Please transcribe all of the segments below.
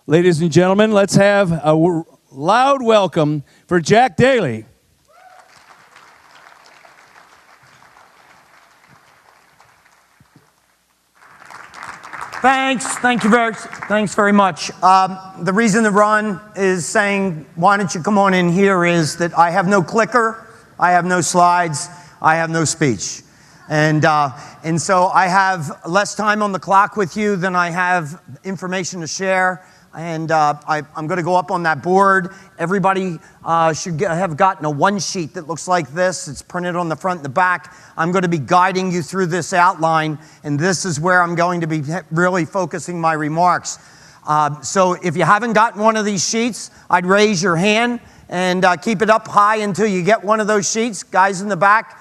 Ladies and gentlemen, let's have a loud welcome for Jack Daly. Thanks very much. The reason the run is saying, why don't you come on in here, is that I have no clicker, I have no slides, I have no speech. And so I have less time on the clock with you than I have information to share. And I'm going to go up on that board. Everybody should have gotten a one sheet that looks like this. It's printed on the front and the back. I'm going to be guiding you through this outline, and this is where I'm going to be really focusing my remarks. So if you haven't gotten one of these sheets, I'd raise your hand and keep it up high until you get one of those sheets. Guys in the back,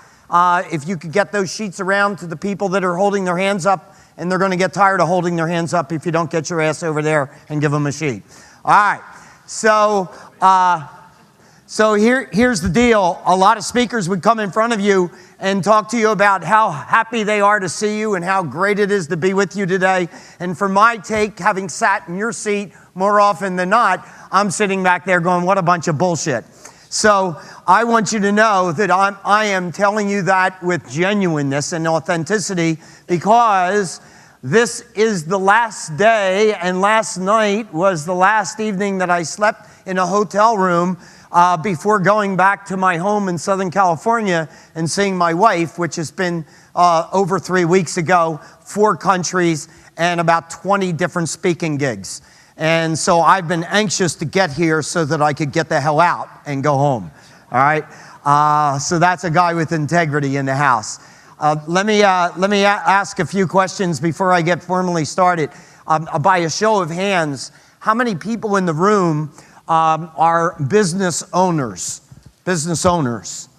if you could get those sheets around to the people that are holding their hands up, and they're going to get tired of holding their hands up if you don't get your ass over there and give them a sheet. All right. So here's the deal. A lot of speakers would come in front of you and talk to you about how happy they are to see you and how great it is to be with you today. And for my take, having sat in your seat more often than not, I'm sitting back there going, what a bunch of bullshit. So I want you to know that I am telling you that with genuineness and authenticity, because this is the last day, and last night was the last evening that I slept in a hotel room before going back to my home in Southern California and seeing my wife, which has been over 3 weeks ago, 4 countries, and about 20 different speaking gigs. And so I've been anxious to get here so that I could get the hell out and go home. All right? So that's a guy with integrity in the house. Let me ask a few questions before I get formally started. By a show of hands, how many people in the room are business owners? Business owners.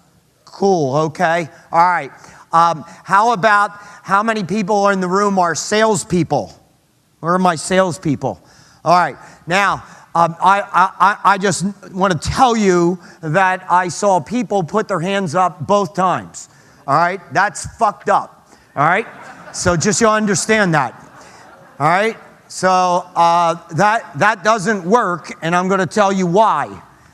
Cool, okay. All right. How about how many people in the room are salespeople? Where are my salespeople? All right. Now, I just want to tell you that I saw people put their hands up both times. All right? That's fucked up. All right? So just so you understand that. All right? So that doesn't work, and I'm going to tell you why.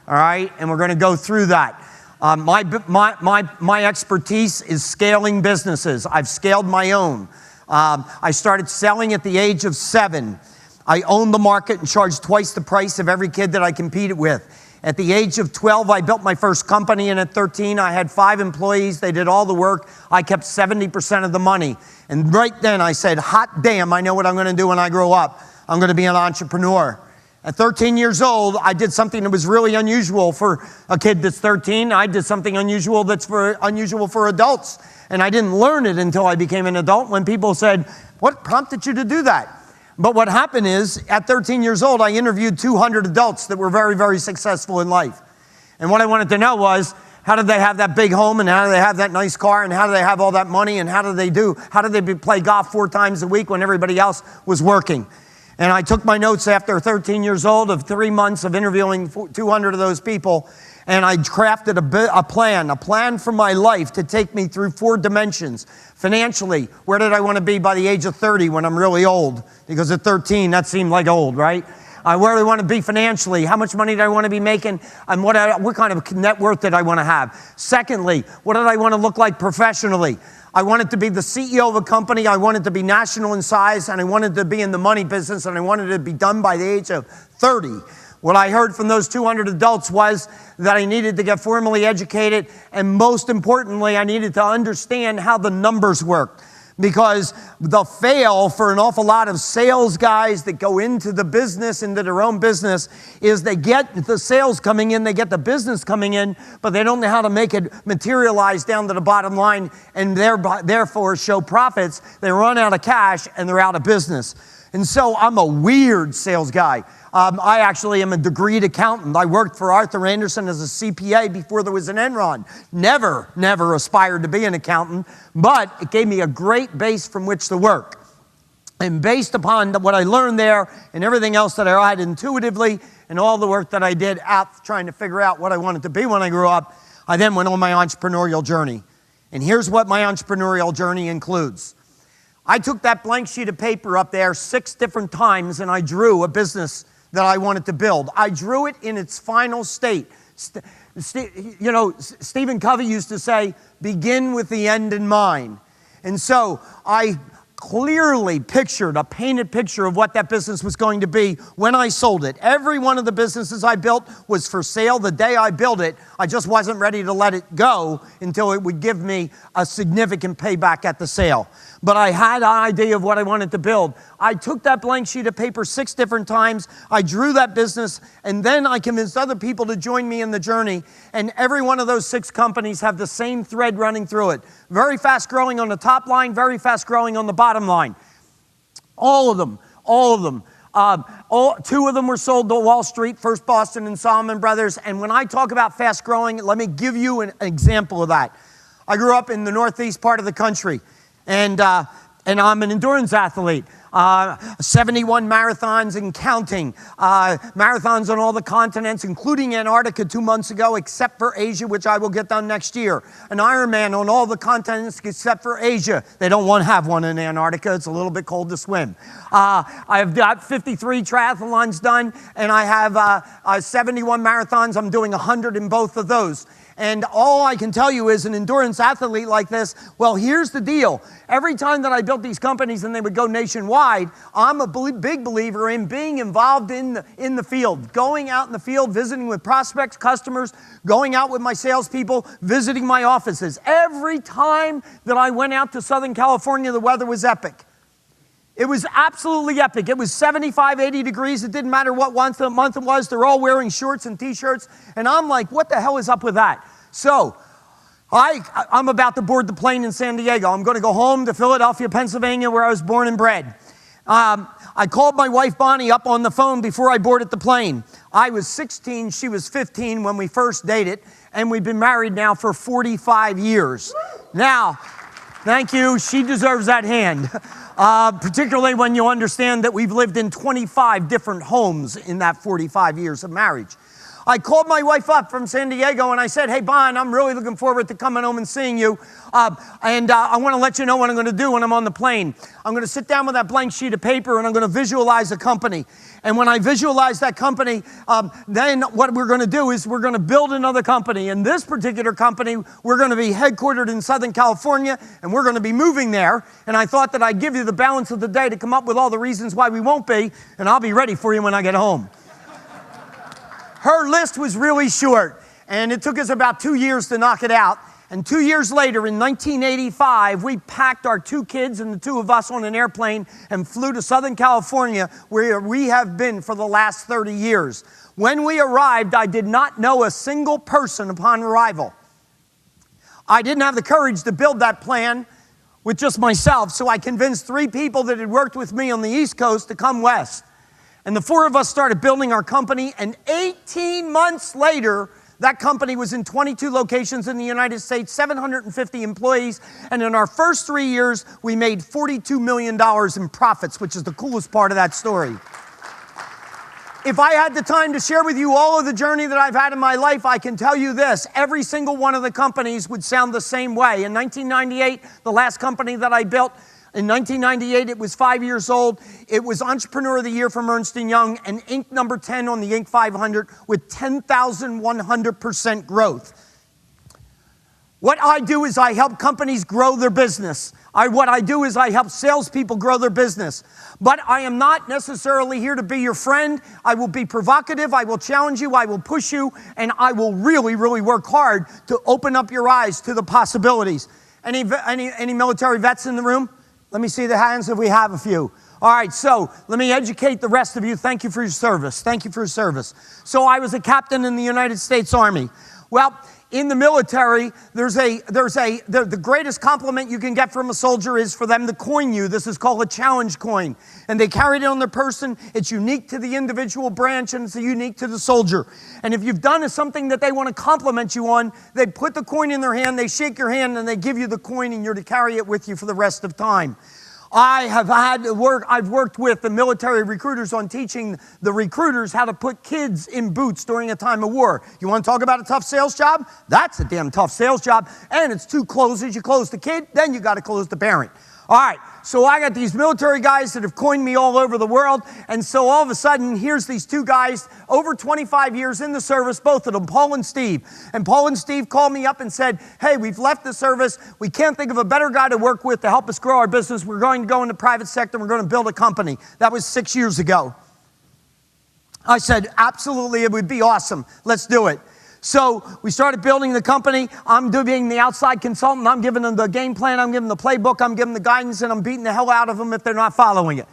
All right? And we're going to go through that. My expertise is scaling businesses. I've scaled my own. I started selling at the age of 7. I owned the market and charged twice the price of every kid that I competed with. At the age of 12, I built my first company, and at 13, I had 5 employees. They did all the work. I kept 70% of the money. And right then, I said, hot damn, I know what I'm going to do when I grow up. I'm going to be an entrepreneur. At 13 years old, I did something that was really unusual for a kid that's 13. I did something unusual that's unusual for adults. And I didn't learn it until I became an adult, when people said, what prompted you to do that? But what happened is, at 13 years old, I interviewed 200 adults that were very, very successful in life. And what I wanted to know was, how did they have that big home, and how do they have that nice car, and how do they have all that money, and how do they play golf 4 times a week when everybody else was working? And I took my notes after 13 years old of 3 months of interviewing 200 of those people, and I crafted a plan for my life to take me through 4 dimensions. Financially, where did I want to be by the age of 30 when I'm really old? Because at 13, that seemed like old, right? Where do I want to be financially? How much money did I want to be making? And what kind of net worth did I want to have? Secondly, what did I want to look like professionally? I wanted to be the CEO of a company. I wanted to be national in size, and I wanted to be in the money business, and I wanted it to be done by the age of 30. What I heard from those 200 adults was that I needed to get formally educated, and most importantly, I needed to understand how the numbers work. Because the fail for an awful lot of sales guys that go into the business, into their own business, is they get the sales coming in, they get the business coming in, but they don't know how to make it materialize down to the bottom line and therefore show profits. They run out of cash and they're out of business. And so I'm a weird sales guy. I actually am a degreed accountant. I worked for Arthur Andersen as a CPA before there was an Enron. Never aspired to be an accountant, but it gave me a great base from which to work. And based upon what I learned there and everything else that I had intuitively and all the work that I did out trying to figure out what I wanted to be when I grew up, I then went on my entrepreneurial journey. And here's what my entrepreneurial journey includes. I took that blank sheet of paper up there 6 different times, and I drew a business that I wanted to build. I drew it in its final state. Stephen Covey used to say, begin with the end in mind. And so I clearly pictured a painted picture of what that business was going to be when I sold it. Every one of the businesses I built was for sale the day I built it. I just wasn't ready to let it go until it would give me a significant payback at the sale. But I had an idea of what I wanted to build. I took that blank sheet of paper 6 different times. I drew that business, and then I convinced other people to join me in the journey. And every one of those 6 companies have the same thread running through it. Very fast growing on the top line, very fast growing on the bottom line. All of them. 2 of them were sold to Wall Street, First Boston and Salomon Brothers. And when I talk about fast growing, let me give you an example of that. I grew up in the northeast part of the country. And I'm an endurance athlete, 71 marathons and counting, marathons on all the continents, including Antarctica 2 months ago, except for Asia, which I will get done next year. An Ironman on all the continents except for Asia. They don't want to have one in Antarctica. It's a little bit cold to swim. I've got 53 triathlons done, and I have 71 marathons. I'm doing 100 in both of those. And all I can tell you is an endurance athlete like this, well, here's the deal. Every time that I built these companies and they would go nationwide, I'm a big believer in being involved in the field, going out in the field, visiting with prospects, customers, going out with my salespeople, visiting my offices. Every time that I went out to Southern California, the weather was epic. It was absolutely epic. It was 75, 80 degrees. It didn't matter what month it was. They're all wearing shorts and T-shirts. And I'm like, what the hell is up with that? So I'm about to board the plane in San Diego. I'm going to go home to Philadelphia, Pennsylvania, where I was born and bred. I called my wife, Bonnie, up on the phone before I boarded the plane. I was 16. She was 15 when we first dated. And we've been married now for 45 years. Now, thank you. She deserves that hand. Particularly when you understand that we've lived in 25 different homes in that 45 years of marriage. I called my wife up from San Diego and I said, hey, Bon, I'm really looking forward to coming home and seeing you. I want to let you know what I'm going to do when I'm on the plane. I'm going to sit down with that blank sheet of paper and I'm going to visualize a company. And when I visualize that company, then what we're going to do is we're going to build another company. And this particular company, we're going to be headquartered in Southern California, and we're going to be moving there. And I thought that I'd give you the balance of the day to come up with all the reasons why we won't be, and I'll be ready for you when I get home. Her list was really short, and it took us about 2 years to knock it out. And 2 years later, in 1985, we packed our 2 kids and the 2 of us on an airplane and flew to Southern California, where we have been for the last 30 years. When we arrived, I did not know a single person upon arrival. I didn't have the courage to build that plan with just myself, so I convinced 3 people that had worked with me on the East Coast to come west. And the 4 of us started building our company, and 18 months later, that company was in 22 locations in the United States, 750 employees, and in our first 3 years, we made $42 million in profits, which is the coolest part of that story. If I had the time to share with you all of the journey that I've had in my life, I can tell you this. Every single one of the companies would sound the same way. In 1998, the last company that I built, in 1998, it was 5 years old. It was Entrepreneur of the Year from Ernst & Young and Inc. number 10 on the Inc. 500 with 10,100% growth. What I do is I help companies grow their business. What I do is I help salespeople grow their business. But I am not necessarily here to be your friend. I will be provocative. I will challenge you. I will push you. And I will really, really work hard to open up your eyes to the possibilities. Any military vets in the room? Let me see the hands if we have a few. All right, so let me educate the rest of you. Thank you for your service. Thank you for your service. So I was a captain in the United States Army. Well, in the military, the greatest compliment you can get from a soldier is for them to coin you. This is called a challenge coin. And they carry it on their person. It's unique to the individual branch, and it's unique to the soldier. And if you've done something that they want to compliment you on, they put the coin in their hand, they shake your hand, and they give you the coin, and you're to carry it with you for the rest of time. I've worked with the military recruiters on teaching the recruiters how to put kids in boots during a time of war. You want to talk about a tough sales job? That's a damn tough sales job. And it's 2 closes. You close the kid, then you got to close the parent. All right. So I got these military guys that have coined me all over the world. And so all of a sudden, here's these two guys, over 25 years in the service, both of them, Paul and Steve. And Paul and Steve called me up and said, hey, we've left the service. We can't think of a better guy to work with to help us grow our business. We're going to go in the private sector. We're going to build a company. That was 6 years ago. I said, absolutely, it would be awesome. Let's do it. So we started building the company. I'm being the outside consultant. I'm giving them the game plan. I'm giving them the playbook. I'm giving them the guidance, and I'm beating the hell out of them if they're not following it.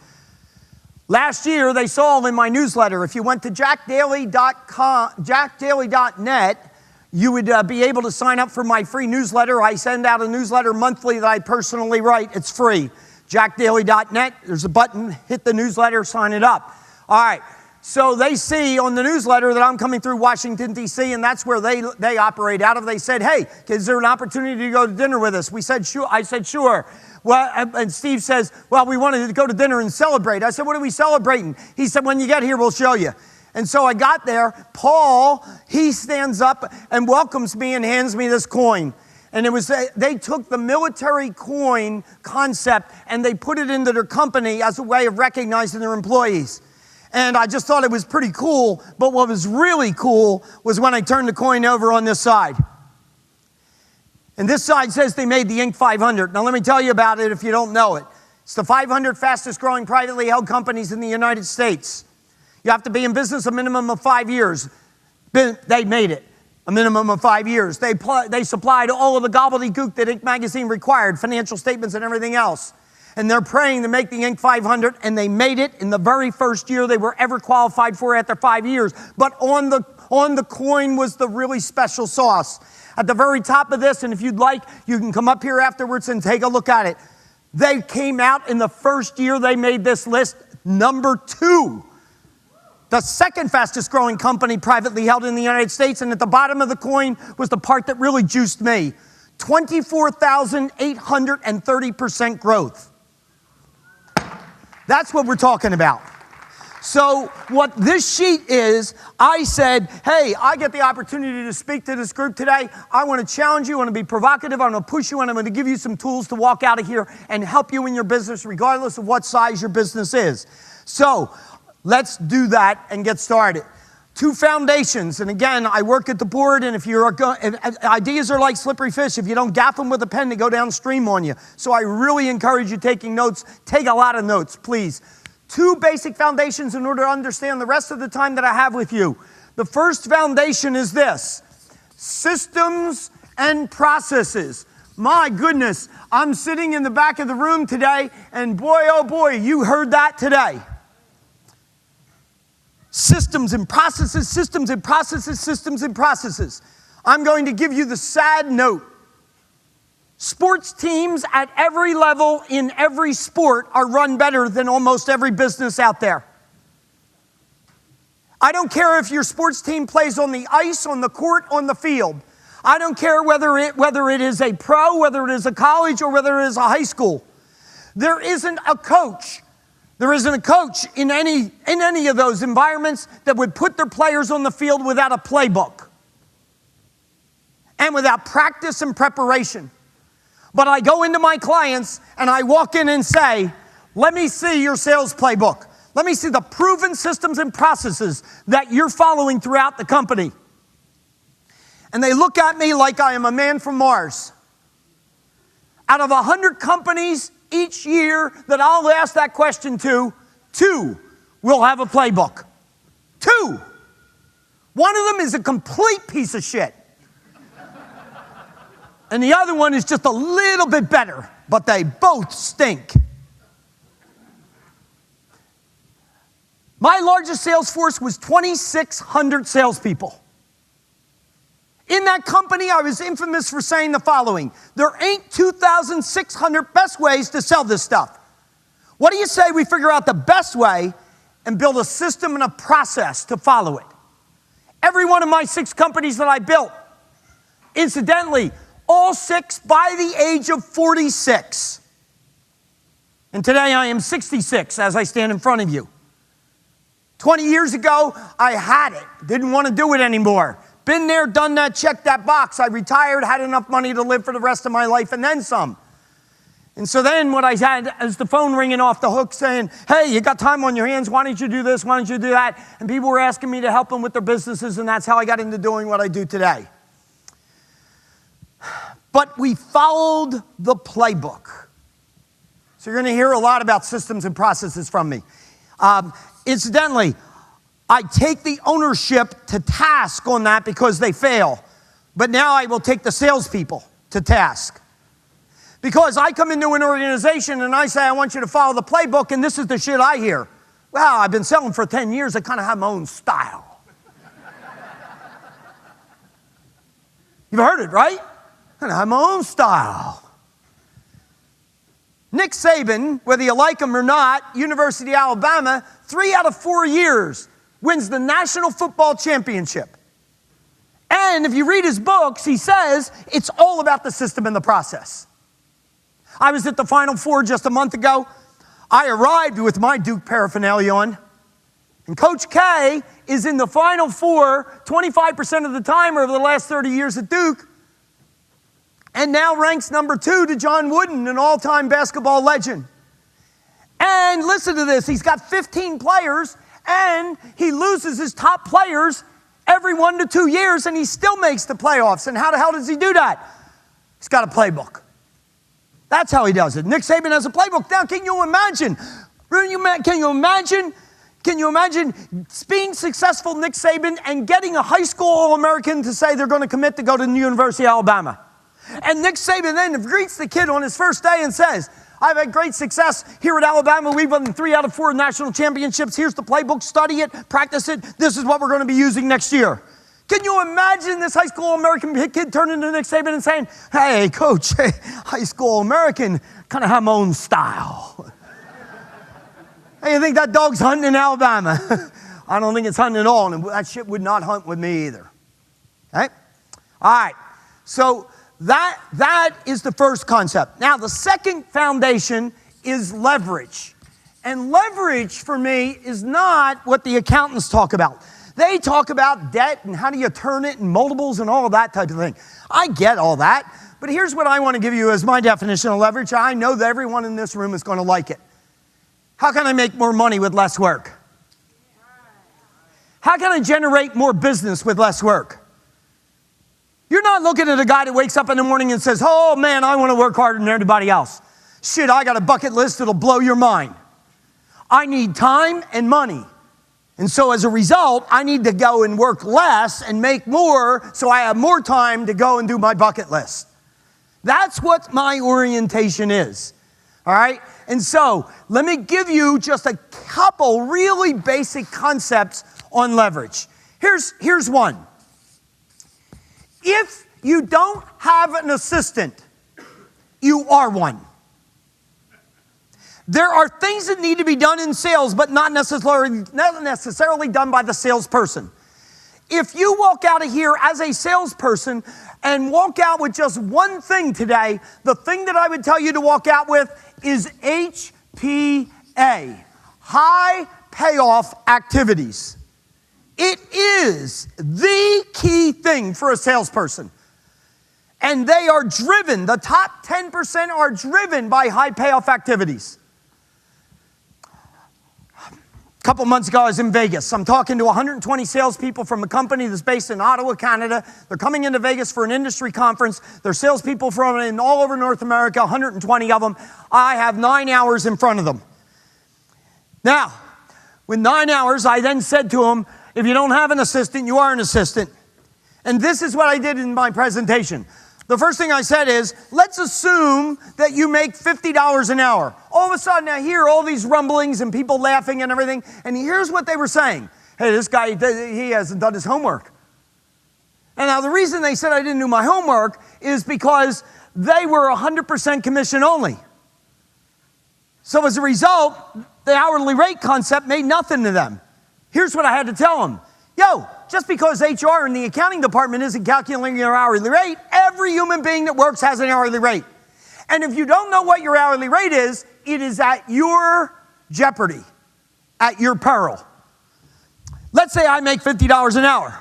Last year, they saw in my newsletter, if you went to jackdaly.net, you would be able to sign up for my free newsletter. I send out a newsletter monthly that I personally write. It's free. jackdaly.net. There's a button. Hit the newsletter. Sign it up. All right. So they see on the newsletter that I'm coming through Washington, D.C., and that's where they operate out of. They said, hey, is there an opportunity to go to dinner with us? We said, sure. I said, sure. Well, and Steve says, well, we wanted to go to dinner and celebrate. I said, what are we celebrating? He said, when you get here, we'll show you. And so I got there. Paul, he stands up and welcomes me and hands me this coin. And it was they took the military coin concept and they put it into their company as a way of recognizing their employees. And I just thought it was pretty cool, but what was really cool was when I turned the coin over on this side. And this side says they made the Inc. 500. Now let me tell you about it if you don't know it. It's the 500 fastest growing privately held companies in the United States. You have to be in business a minimum of 5 years. They made it a minimum of 5 years. They supplied all of the gobbledygook that Inc. magazine required, financial statements and everything else. And they're praying to make the Inc. 500, and they made it in the very first year they were ever qualified for after 5 years. But on the coin was the really special sauce. At the very top of this, and if you'd like, you can come up here afterwards and take a look at it. They came out in the first year they made this list, number 2. The second fastest growing company privately held in the United States. And at the bottom of the coin was the part that really juiced me. 24,830% growth. That's what we're talking about. So what this sheet is, I said, hey, I get the opportunity to speak to this group today. I want to challenge you. I want to be provocative. I want to push you, and I'm going to give you some tools to walk out of here and help you in your business, regardless of what size your business is. So let's do that and get started. 2 foundations. And again, I work at the board, and if ideas are like slippery fish. If you don't gap them with a pen, they go downstream on you. So I really encourage you taking notes. Take a lot of notes, please. 2 basic foundations in order to understand the rest of the time that I have with you. The first foundation is this: systems and processes. My goodness, I'm sitting in the back of the room today, and boy, oh boy, you heard that today. Systems and processes, systems and processes, systems and processes. I'm going to give you the sad note. Sports teams at every level in every sport are run better than almost every business out there. I don't care if your sports team plays on the ice, on the court, on the field. I don't care whether it is a pro, whether it is a college, or whether it is a high school. There isn't a coach. There isn't a coach in any of those environments that would put their players on the field without a playbook and without practice and preparation. But I go into my clients and I walk in and say, let me see your sales playbook. Let me see the proven systems and processes that you're following throughout the company. And they look at me like I am a man from Mars. Out of 100 companies each year that I'll ask that question to, 2 will have a playbook. 2. One of them is a complete piece of shit. And the other one is just a little bit better, but they both stink. My largest sales force was 2,600 salespeople. In that company, I was infamous for saying the following: there ain't 2,600 best ways to sell this stuff. What do you say we figure out the best way and build a system and a process to follow it? Every one of my 6 companies that I built, incidentally, all 6 by the age of 46. And today I am 66 as I stand in front of you. 20 years ago, I had it. Didn't want to do it anymore. Been there, done that, checked that box. I retired, had enough money to live for the rest of my life and then some. And so then what I had is the phone ringing off the hook saying, hey, you got time on your hands, why don't you do this, why don't you do that? And people were asking me to help them with their businesses, and that's how I got into doing what I do today. But we followed the playbook. So you're going to hear a lot about systems and processes from me. Incidentally, I take the ownership to task on that because they fail. But now I will take the salespeople to task. Because I come into an organization and I say, I want you to follow the playbook, and this is the shit I hear. Well, I've been selling for 10 years. I kind of have my own style. You've heard it, right? I kind of have my own style. Nick Saban, whether you like him or not, University of Alabama, 3 out of 4 years wins the National Football Championship. And if you read his books, he says it's all about the system and the process. I was at the Final Four just a month ago. I arrived with my Duke paraphernalia on. And Coach K is in the Final Four 25% of the time over the last 30 years at Duke. And now ranks number 2 to John Wooden, an all-time basketball legend. And listen to this. He's got 15 players, and he loses his top players every 1 to 2 years, and he still makes the playoffs. And how the hell does he do that? He's got a playbook. That's how he does it. Nick Saban has a playbook. Now, can you imagine? Can you imagine being successful, Nick Saban, and getting a high school All-American to say they're going to commit to go to the University of Alabama? And Nick Saban then greets the kid on his first day and says, I've had great success here at Alabama. We've won 3 out of 4 national championships. Here's the playbook. Study it. Practice it. This is what we're going to be using next year. Can you imagine this high school American kid turning to Nick Saban and saying, hey, coach, hey, high school American, kind of have my own style. Hey, you think that dog's hunting in Alabama? I don't think it's hunting at all, and that shit would not hunt with me either. Okay? All right. So that is the first concept. Now, the second foundation is leverage. And leverage, for me, is not what the accountants talk about. They talk about debt and how do you turn it and multiples and all of that type of thing. I get all that, but here's what I want to give you as my definition of leverage. I know that everyone in this room is going to like it. How can I make more money with less work? How can I generate more business with less work? You're not looking at a guy that wakes up in the morning and says, oh man, I want to work harder than everybody else. Shit, I got a bucket list that'll blow your mind. I need time and money. And so as a result, I need to go and work less and make more so I have more time to go and do my bucket list. That's what my orientation is. All right? And so let me give you just a couple really basic concepts on leverage. Here's one. If you don't have an assistant, you are one. There are things that need to be done in sales, but not necessarily done by the salesperson. If you walk out of here as a salesperson and walk out with just one thing today, the thing that I would tell you to walk out with is HPA, high payoff activities. It is the key thing for a salesperson. And they are driven, the top 10% are driven by high payoff activities. A couple months ago, I was in Vegas. I'm talking to 120 salespeople from a company that's based in Ottawa, Canada. They're coming into Vegas for an industry conference. They're salespeople from all over North America, 120 of them. I have 9 hours in front of them. Now, with 9 hours, I then said to them, if you don't have an assistant, you are an assistant. And this is what I did in my presentation. The first thing I said is, let's assume that you make $50 an hour. All of a sudden, I hear all these rumblings and people laughing and everything. And here's what they were saying. Hey, this guy, he hasn't done his homework. And now the reason they said I didn't do my homework is because they were 100% commission only. So as a result, the hourly rate concept made nothing to them. Here's what I had to tell them. Yo, just because HR in the accounting department isn't calculating your hourly rate, every human being that works has an hourly rate. And if you don't know what your hourly rate is, it is at your jeopardy, at your peril. Let's say I make $50 an hour.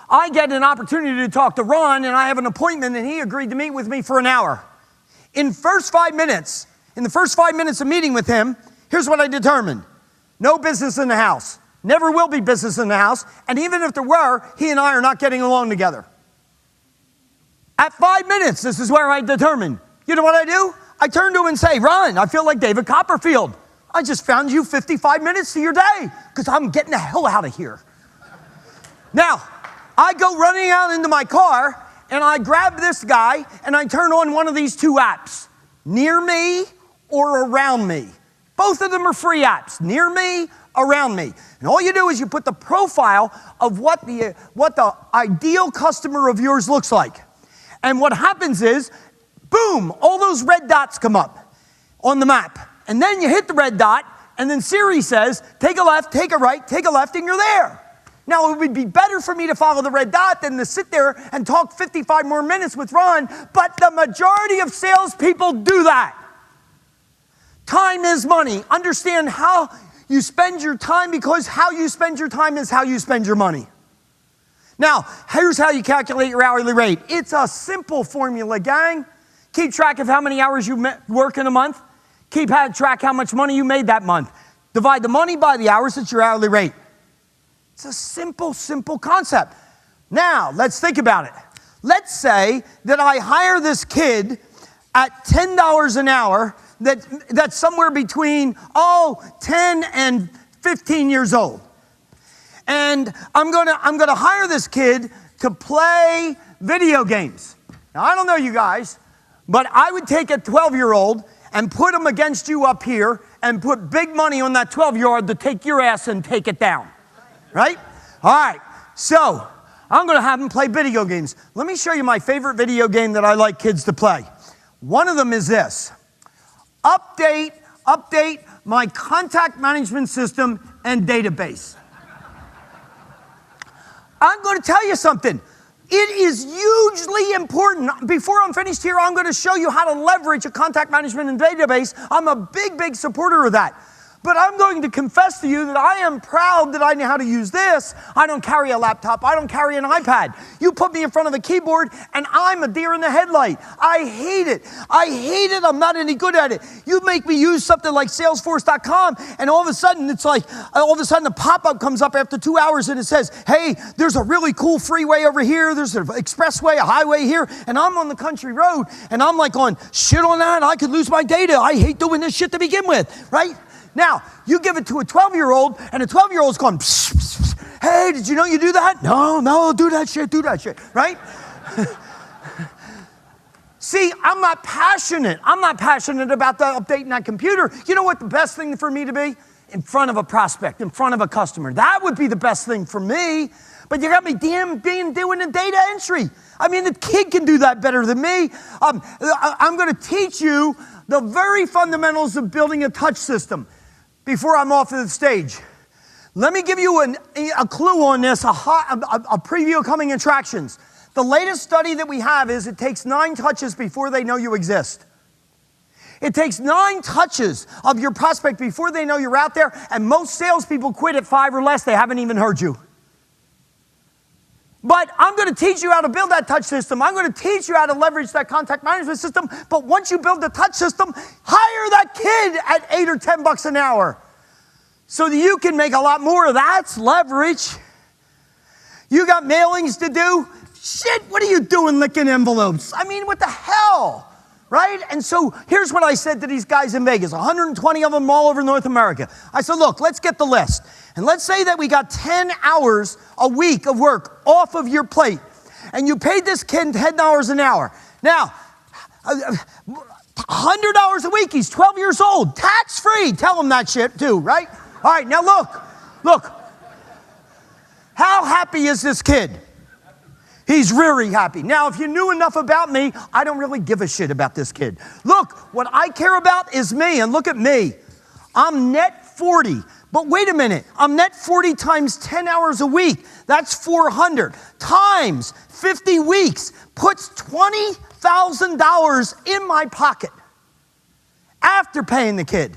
I get an opportunity to talk to Ron, and I have an appointment, and he agreed to meet with me for an hour. In first 5 minutes, In the first 5 minutes of meeting with him, here's what I determined. No business in the house. Never will be business in the house. And even if there were, he and I are not getting along together. At 5 minutes, this is where I determined. You know what I do? I turn to him and say, Ron, I feel like David Copperfield. I just found you 55 minutes to your day because I'm getting the hell out of here. Now, I go running out into my car and I grab this guy and I turn on one of these two apps, Near Me or Around Me. Both of them are free apps, Near Me, Around Me. And all you do is you put the profile of what the ideal customer of yours looks like. And what happens is, boom, all those red dots come up on the map. And then you hit the red dot, and then Siri says, take a left, take a right, take a left, and you're there. Now, it would be better for me to follow the red dot than to sit there and talk 55 more minutes with Ron, but the majority of salespeople do that. Time is money. Understand how you spend your time, because how you spend your time is how you spend your money. Now, here's how you calculate your hourly rate. It's a simple formula, gang. Keep track of how many hours you work in a month. Keep track how much money you made that month. Divide the money by the hours, it's your hourly rate. It's a simple, simple concept. Now, let's think about it. Let's say that I hire this kid at $10 an hour that's somewhere between, 10 and 15 years old. And I'm gonna hire this kid to play video games. Now, I don't know you guys, but I would take a 12-year-old and put him against you up here and put big money on that 12-year-old to take your ass and take it down, right? All right, so I'm gonna have him play video games. Let me show you my favorite video game that I like kids to play. One of them is this. Update my contact management system and database. I'm going to tell you something. It is hugely important. Before I'm finished here, I'm going to show you how to leverage a contact management and database. I'm a big, big supporter of that. But I'm going to confess to you that I am proud that I know how to use this. I don't carry a laptop. I don't carry an iPad. You put me in front of a keyboard, and I'm a deer in the headlight. I hate it. I hate it. I'm not any good at it. You make me use something like Salesforce.com, and all of a sudden, it's like, a pop-up comes up after 2 hours, and it says, hey, there's a really cool freeway over here. There's an expressway, a highway here, and I'm on the country road, and I'm like going, shit on that. I could lose my data. I hate doing this shit to begin with, right? Now, you give it to a 12-year-old, and a 12-year-old's going, psh, psh, psh. Hey, did you know you do that? No, do that shit, right? See, I'm not passionate. I'm not passionate about updating that computer. You know what the best thing for me to be? In front of a prospect, in front of a customer. That would be the best thing for me. But you got me doing the data entry. I mean, the kid can do that better than me. I'm going to teach you the very fundamentals of building a touch system. Before I'm off of the stage, let me give you a clue on this, a preview of coming attractions. The latest study that we have is it takes 9 touches before they know you exist. It takes 9 touches of your prospect before they know you're out there, and most salespeople quit at 5 or less. They haven't even heard you. But I'm going to teach you how to build that touch system. I'm going to teach you how to leverage that contact management system. But once you build the touch system, hire that kid at $8 or $10 an hour so that you can make a lot more. That's leverage. You got mailings to do? Shit, what are you doing licking envelopes? I mean, what the hell? Right? And so here's what I said to these guys in Vegas, 120 of them all over North America. I said, look, let's get the list. And let's say that we got 10 hours a week of work off of your plate. And you paid this kid $10 an hour. Now, 100 hours a week, he's 12 years old, tax-free. Tell him that shit too, right? All right, now look. How happy is this kid? He's really happy. Now, if you knew enough about me, I don't really give a shit about this kid. Look, what I care about is me, and look at me. I'm net 40. But wait a minute, I'm net 40 times 10 hours a week. That's 400 times 50 weeks puts $20,000 in my pocket after paying the kid.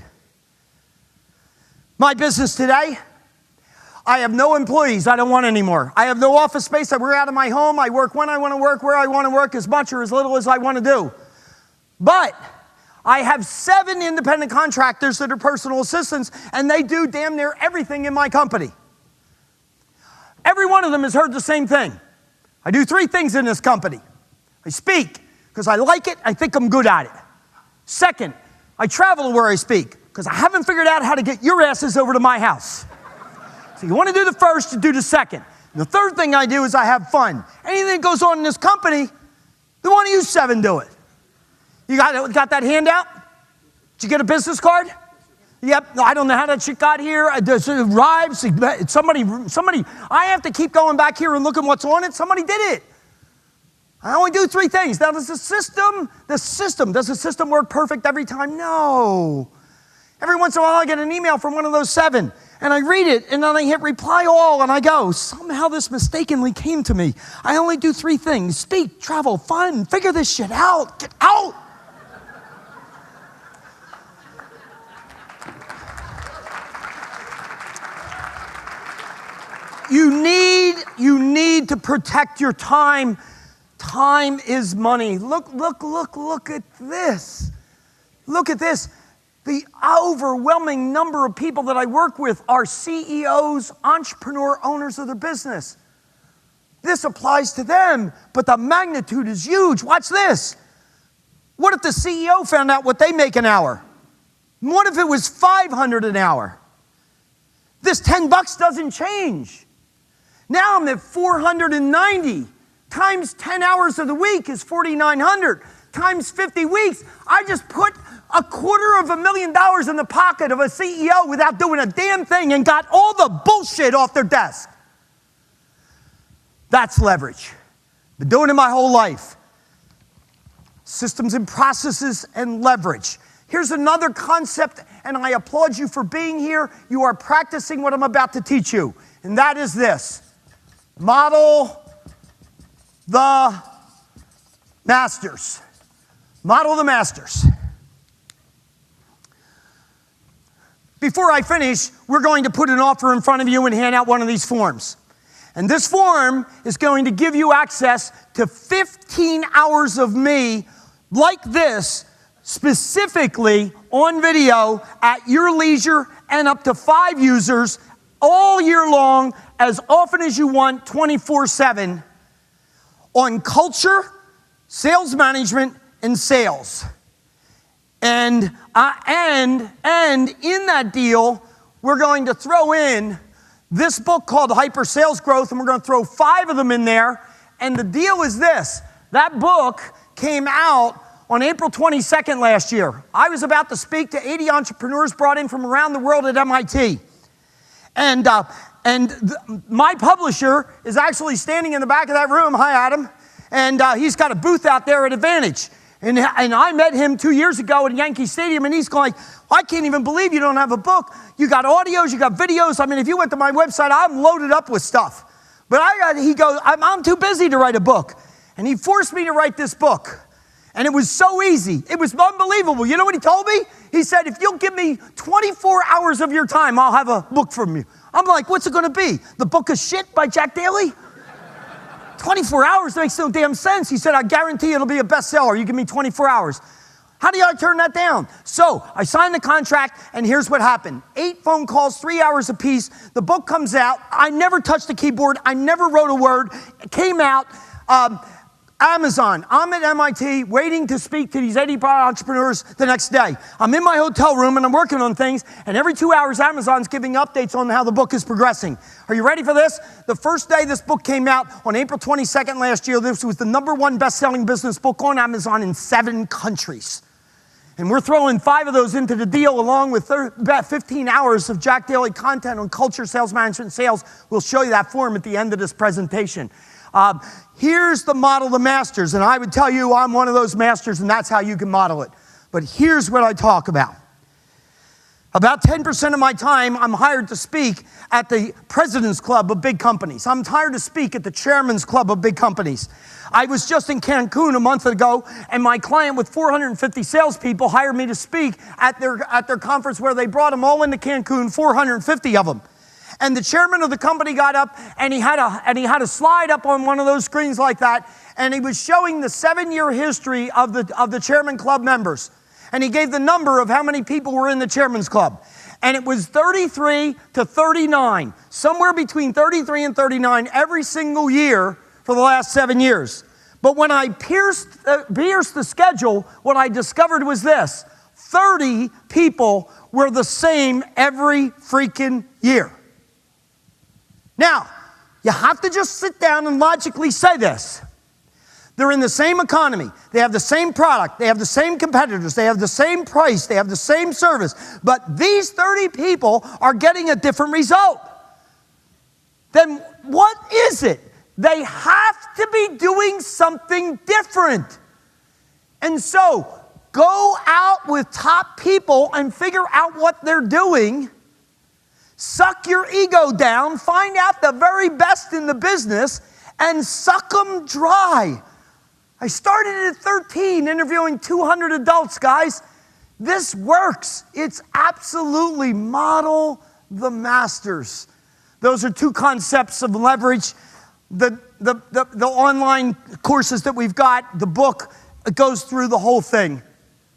My business today, I have no employees. I don't want any more. I have no office space. I work out of my home. I work when I want to work, where I want to work, as much or as little as I want to do. But I have 7 independent contractors that are personal assistants, and they do damn near everything in my company. Every one of them has heard the same thing. I do 3 things in this company. I speak because I like it, I think I'm good at it. Second, I travel to where I speak because I haven't figured out how to get your asses over to my house. So you want to do the first, you do the second. And the third thing I do is I have fun. Anything that goes on in this company, the one of you 7 do it. You got that handout? Did you get a business card? Yep. I don't know how that shit got here. It arrives. Somebody. I have to keep going back here and looking what's on it. Somebody did it. I only do 3 things. Now, does the system work perfect every time? No. Every once in a while, I get an email from one of those 7, and I read it, and then I hit reply all, and I go, somehow this mistakenly came to me. I only do 3 things: speak, travel, fun, figure this shit out, get out. You need to protect your time. Time is money. Look at this. Look at this. The overwhelming number of people that I work with are CEOs, entrepreneur owners of their business. This applies to them, but the magnitude is huge. Watch this. What if the CEO found out what they make an hour? What if it was $500 an hour? This $10 doesn't change. Now I'm at 490. Times 10 hours of the week is 4,900. Times 50 weeks, I just put $250,000 in the pocket of a CEO without doing a damn thing and got all the bullshit off their desk. That's leverage. Been doing it my whole life. Systems and processes and leverage. Here's another concept, and I applaud you for being here. You are practicing what I'm about to teach you, and that is this. Model the masters. Model the masters. Before I finish, we're going to put an offer in front of you and hand out one of these forms. And this form is going to give you access to 15 hours of me like this, specifically on video at your leisure, and up to 5 users all year long, as often as you want, 24/7, on culture, sales management, and sales. And in that deal, we're going to throw in this book called Hyper Sales Growth, and we're going to throw 5 of them in there. And the deal is this. That book came out on April 22nd last year. I was about to speak to 80 entrepreneurs brought in from around the world at MIT. And my publisher is actually standing in the back of that room. Hi, Adam. And he's got a booth out there at Advantage. And I met him 2 years ago at Yankee Stadium, and he's going, I can't even believe you don't have a book. You got audios, you got videos. I mean, if you went to my website, I'm loaded up with stuff. But he goes, I'm too busy to write a book. And he forced me to write this book. And it was so easy. It was unbelievable. You know what he told me? He said, if you'll give me 24 hours of your time, I'll have a book from you. I'm like, what's it going to be? The Book of Shit by Jack Daly? 24 hours makes no damn sense. He said, I guarantee it'll be a bestseller. You give me 24 hours. How do I turn that down? So I signed the contract, and here's what happened. 8 phone calls, 3 hours apiece. The book comes out. I never touched the keyboard. I never wrote a word. It came out. Amazon. I'm at MIT waiting to speak to these 80 entrepreneurs the next day. I'm in my hotel room and I'm working on things, and every 2 hours Amazon's giving updates on how the book is progressing. Are you ready for this? The first day this book came out on April 22nd last year, this was the #1 best-selling business book on Amazon in 7 countries. And we're throwing 5 of those into the deal along with about 15 hours of Jack Daly content on culture, sales management, and sales. We'll show you that form at the end of this presentation. Here's the model the masters, and I would tell you I'm one of those masters, and that's how you can model it. But here's what I talk about. About 10% of my time, I'm hired to speak at the president's club of big companies. I'm hired to speak at the chairman's club of big companies. I was just in Cancun a month ago, and my client with 450 salespeople hired me to speak at their conference where they brought them all into Cancun, 450 of them. And the chairman of the company got up, and he had a slide up on one of those screens like that, and he was showing the 7-year history of the chairman club members. and he gave the number of how many people were in the Chairman's Club. And it was 33 to 39, somewhere between 33 and 39 every single year for the last 7 years. But when I pierced the schedule, what I discovered was this: 30 people were the same every freaking year. Now, you have to just sit down and logically say this. They're in the same economy. They have the same product. They have the same competitors. They have the same price. They have the same service. But these 30 people are getting a different result. Then what is it? They have to be doing something different. And so, go out with top people and figure out what they're doing. Suck your ego down. Find out the very best in the business and suck them dry. I started at 13, interviewing 200 adults, guys. This works. It's absolutely model the masters. Those are two concepts of leverage. The online courses that we've got, the book, it goes through the whole thing.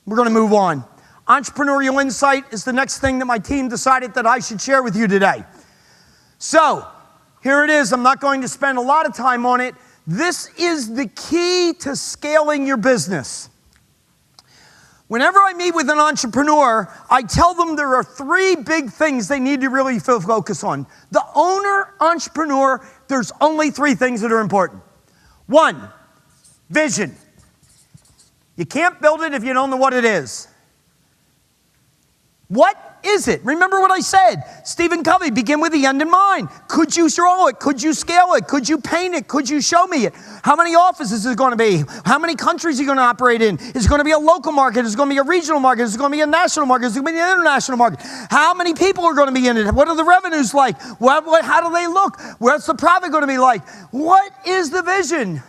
We're going to move on. Entrepreneurial insight is the next thing that my team decided that I should share with you today. So, here it is. I'm not going to spend a lot of time on it. This is the key to scaling your business. Whenever I meet with an entrepreneur, I tell them there are 3 big things they need to really focus on. The owner, entrepreneur, there's only 3 things that are important. 1, vision. You can't build it if you don't know what it is. What is it? Remember what I said. Stephen Covey, begin with the end in mind. Could you draw it? Could you scale it? Could you paint it? Could you show me it? How many offices is it going to be? How many countries are you going to operate in? Is it going to be a local market? Is it going to be a regional market? Is it going to be a national market? Is it going to be an international market? How many people are going to be in it? What are the revenues like? How do they look? What's the profit going to be like? What is the vision?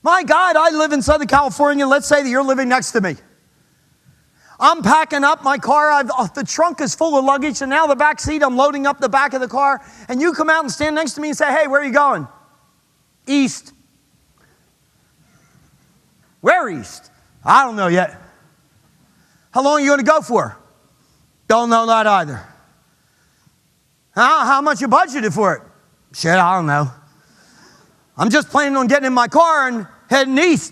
My God, I live in Southern California. Let's say that you're living next to me. I'm packing up my car. The trunk is full of luggage, and now the back seat, I'm loading up the back of the car. And you come out and stand next to me and say, hey, where are you going? East. Where east? I don't know yet. How long are you going to go for? Don't know that either. How much you budgeted for it? Shit, I don't know. I'm just planning on getting in my car and heading east.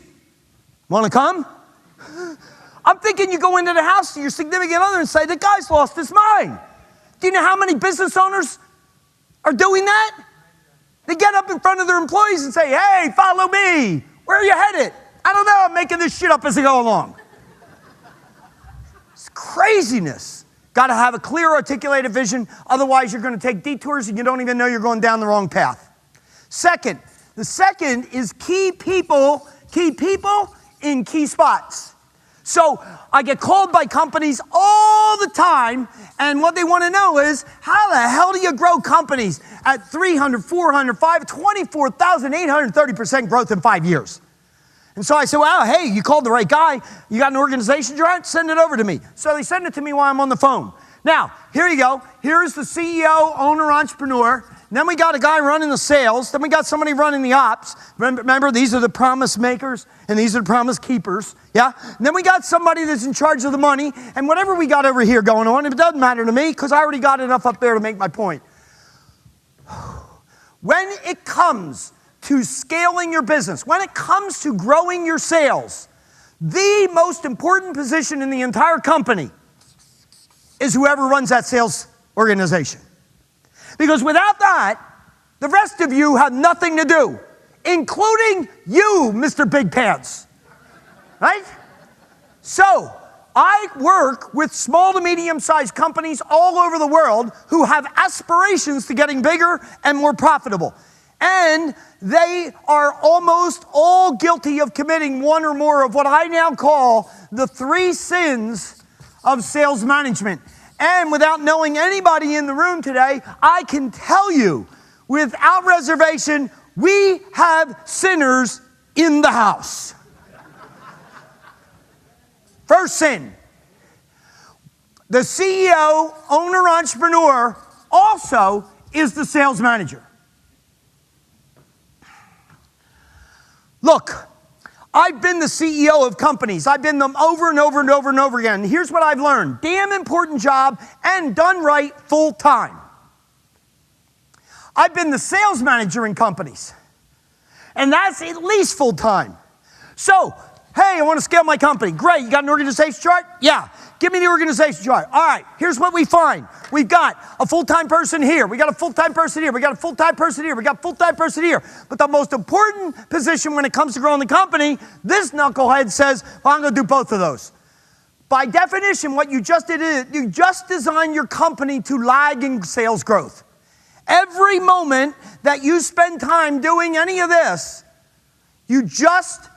Want to come? I'm thinking you go into the house to your significant other and say, the guy's lost his mind. Do you know how many business owners are doing that? They get up in front of their employees and say, hey, follow me. Where are you headed? I don't know. I'm making this shit up as I go along. It's craziness. Got to have a clear, articulated vision. Otherwise, you're going to take detours and you don't even know you're going down the wrong path. The second is key people in key spots. So I get called by companies all the time, and what they want to know is, how the hell do you grow companies at 300, 400, 24,830% growth in 5 years? And so I said, well, hey, you called the right guy. You got an organization chart? Send it over to me. So they send it to me while I'm on the phone. Now, here you go. Here's the CEO, owner, entrepreneur. Then we got a guy running the sales. Then we got somebody running the ops. Remember, these are the promise makers and these are the promise keepers. Yeah? And then we got somebody that's in charge of the money. And whatever we got over here going on, it doesn't matter to me because I already got enough up there to make my point. When it comes to scaling your business, when it comes to growing your sales, the most important position in the entire company is whoever runs that sales organization. Because without that, the rest of you have nothing to do, including you, Mr. Big Pants. Right? So, I work with small to medium-sized companies all over the world who have aspirations to getting bigger and more profitable. And they are almost all guilty of committing one or more of what I now call the 3 sins of sales management. And without knowing anybody in the room today, I can tell you without reservation, we have sinners in the house. First sin. The CEO, owner, entrepreneur also is the sales manager. Look, I've been the CEO of companies. I've been them over and over and over and over again. And here's what I've learned. Damn important job and done right full time. I've been the sales manager in companies. And that's at least full time. So, hey, I want to scale my company. Great, you got an organization chart? Yeah, give me the organization chart. All right, here's what we find. We've got a full-time person here. We got a full-time person here. We got a full-time person here. We got a full-time person here. But the most important position when it comes to growing the company, this knucklehead says, well, I'm going to do both of those. By definition, what you just did is you just designed your company to lag in sales growth. Every moment that you spend time doing any of this, you just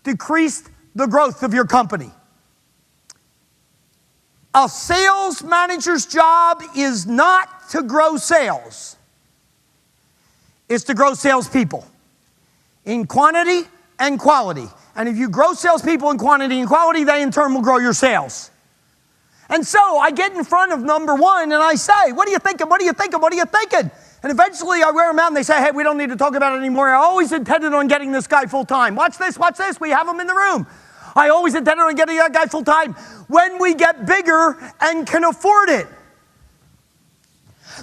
decreased the growth of your company. A sales manager's job is not to grow sales. It's to grow salespeople in quantity and quality. And if you grow salespeople in quantity and quality, they in turn will grow your sales. And so I get in front of number one and I say, what are you thinking? What are you thinking? What are you thinking? And eventually I wear them out and they say, hey, we don't need to talk about it anymore. I always intended on getting this guy full time. Watch this, we have him in the room. I always intended on getting that guy full time when we get bigger and can afford it.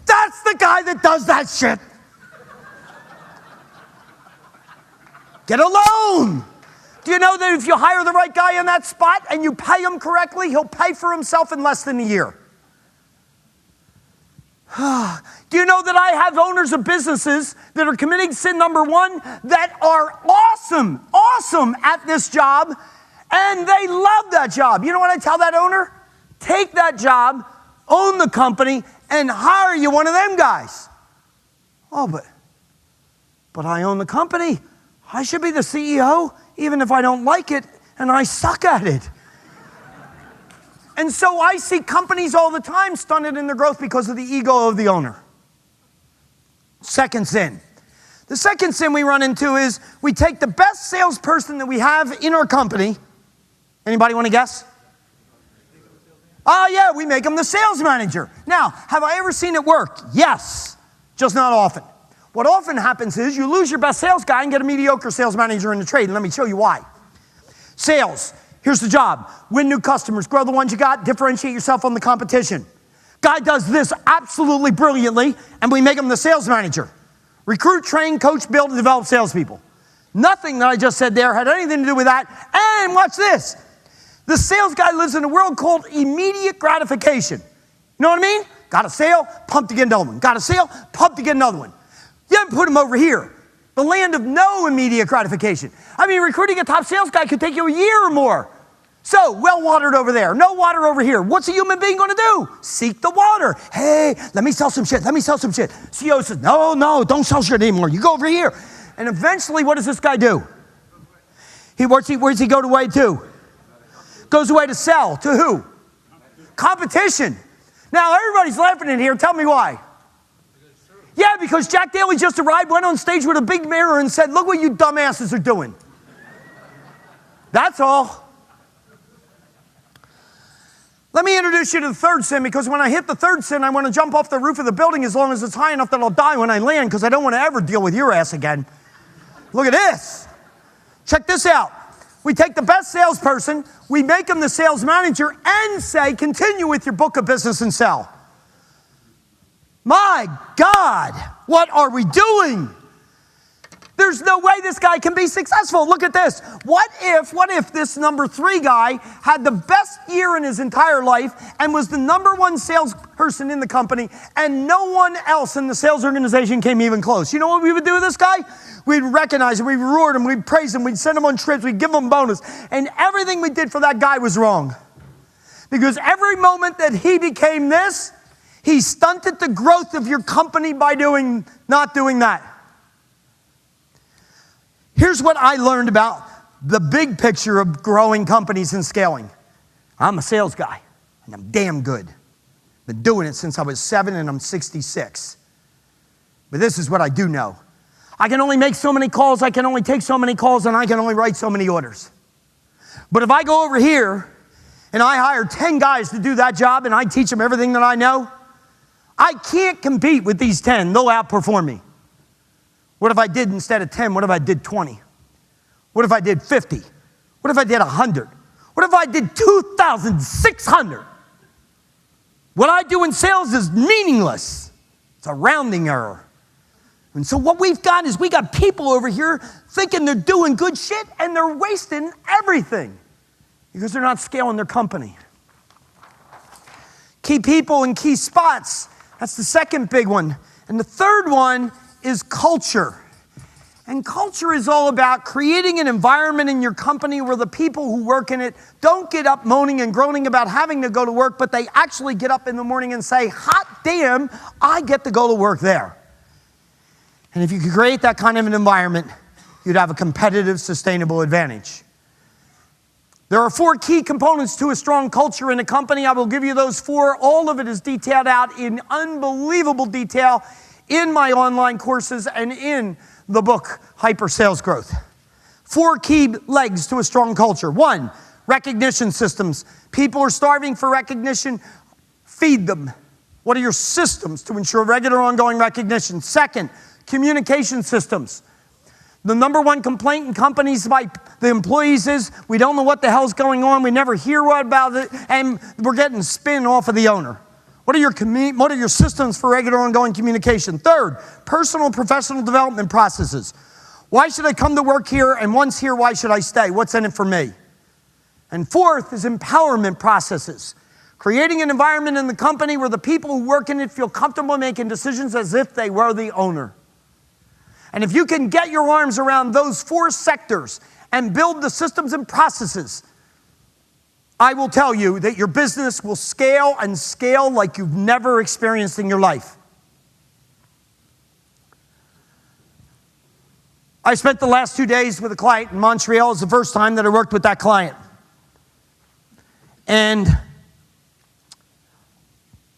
That's the guy that does that shit. Get a loan. Do you know that if you hire the right guy in that spot and you pay him correctly, he'll pay for himself in less than a year? Do you know that I have owners of businesses that are committing sin number one that are awesome at this job, and they love that job? You know what I tell that owner? Take that job, own the company, and hire you one of them guys. Oh, but I own the company. I should be the CEO, even if I don't like it, and I suck at it. And so I see companies all the time stunted in their growth because of the ego of the owner. Second sin. The second sin we run into is we take the best salesperson that we have in our company. Anybody want to guess? Oh yeah, we make them the sales manager. Now, have I ever seen it work? Yes, just not often. What often happens is you lose your best sales guy and get a mediocre sales manager in the trade, and let me show you why. Sales. Here's the job. Win new customers, grow the ones you got, differentiate yourself on the competition. Guy does this absolutely brilliantly, and we make him the sales manager. Recruit, train, coach, build, and develop salespeople. Nothing that I just said there had anything to do with that. And watch this. The sales guy lives in a world called immediate gratification. You know what I mean? Got a sale, pumped to get another one. Got a sale, pumped to get another one. You haven't put him over here. The land of no immediate gratification. I mean, recruiting a top sales guy could take you a year or more. So, well watered over there, no water over here. What's a human being going to do? Seek the water. Hey, let me sell some shit. CEO says, no, don't sell shit anymore. You go over here. And eventually, what does this guy do? Where's he go away to? Goes away to sell. To who? Competition. Now, everybody's laughing in here. Tell me why. Yeah, because Jack Daly just arrived, went on stage with a big mirror and said, look what you dumbasses are doing. That's all. Let me introduce you to the third sin, because when I hit the third sin, I want to jump off the roof of the building as long as it's high enough that I'll die when I land, because I don't want to ever deal with your ass again. Look at this. Check this out. We take the best salesperson, we make him the sales manager, and say, continue with your book of business and sell. My God, what are we doing? There's no way this guy can be successful. Look at this. What if this number 3 guy had the best year in his entire life and was the number 1 salesperson in the company and no one else in the sales organization came even close? You know what we would do with this guy? We'd recognize him, we'd reward him, we'd praise him, we'd send him on trips, we'd give him a bonus. And everything we did for that guy was wrong. Because every moment that he became this, he stunted the growth of your company by not doing that. Here's what I learned about the big picture of growing companies and scaling. I'm a sales guy, and I'm damn good. Been doing it since I was 7, and I'm 66. But this is what I do know. I can only make so many calls, I can only take so many calls, and I can only write so many orders. But if I go over here, and I hire 10 guys to do that job, and I teach them everything that I know, I can't compete with these 10. They'll outperform me. What if I did instead of 10? What if I did 20? What if I did 50? What if I did 100? What if I did 2,600? What I do in sales is meaningless. It's a rounding error. And so what we've got is we got people over here thinking they're doing good shit and they're wasting everything because they're not scaling their company. Key people in key spots. That's the second big one. And the third one is culture. And culture is all about creating an environment in your company where the people who work in it don't get up moaning and groaning about having to go to work, but they actually get up in the morning and say, hot damn, I get to go to work there. And if you could create that kind of an environment, you'd have a competitive, sustainable advantage. There are 4 key components to a strong culture in a company. I will give you those 4. All of it is detailed out in unbelievable detail in my online courses and in the book, Hyper Sales Growth. 4 key legs to a strong culture. 1, recognition systems. People are starving for recognition. Feed them. What are your systems to ensure regular ongoing recognition? 2nd, communication systems. The number 1 complaint in companies by the employees is we don't know what the hell's going on. We never hear about it, and we're getting spin off of the owner. What are your systems for regular ongoing communication? 3rd, personal and professional development processes. Why should I come to work here? And once here, why should I stay? What's in it for me? And 4th is empowerment processes. Creating an environment in the company where the people who work in it feel comfortable making decisions as if they were the owner. And if you can get your arms around those 4 sectors and build the systems and processes, I will tell you that your business will scale and scale like you've never experienced in your life. I spent the last 2 days with a client in Montreal. It's the first time that I worked with that client. And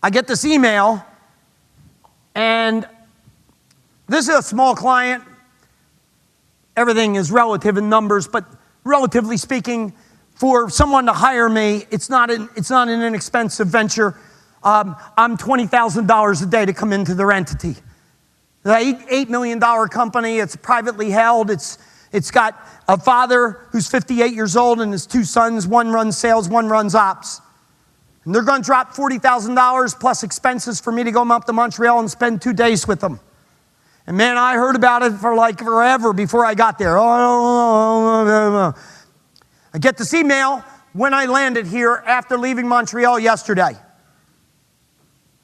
I get this email, and this is a small client. Everything is relative in numbers, but relatively speaking, for someone to hire me, it's not an inexpensive venture. I'm $20,000 a day to come into their entity. The $8 million company, it's privately held. It's got a father who's 58 years old and his 2 sons. One runs sales, one runs ops. And they're going to drop $40,000 plus expenses for me to go up to Montreal and spend 2 days with them. And man, I heard about it for like forever before I got there. I get this email when I landed here after leaving Montreal yesterday.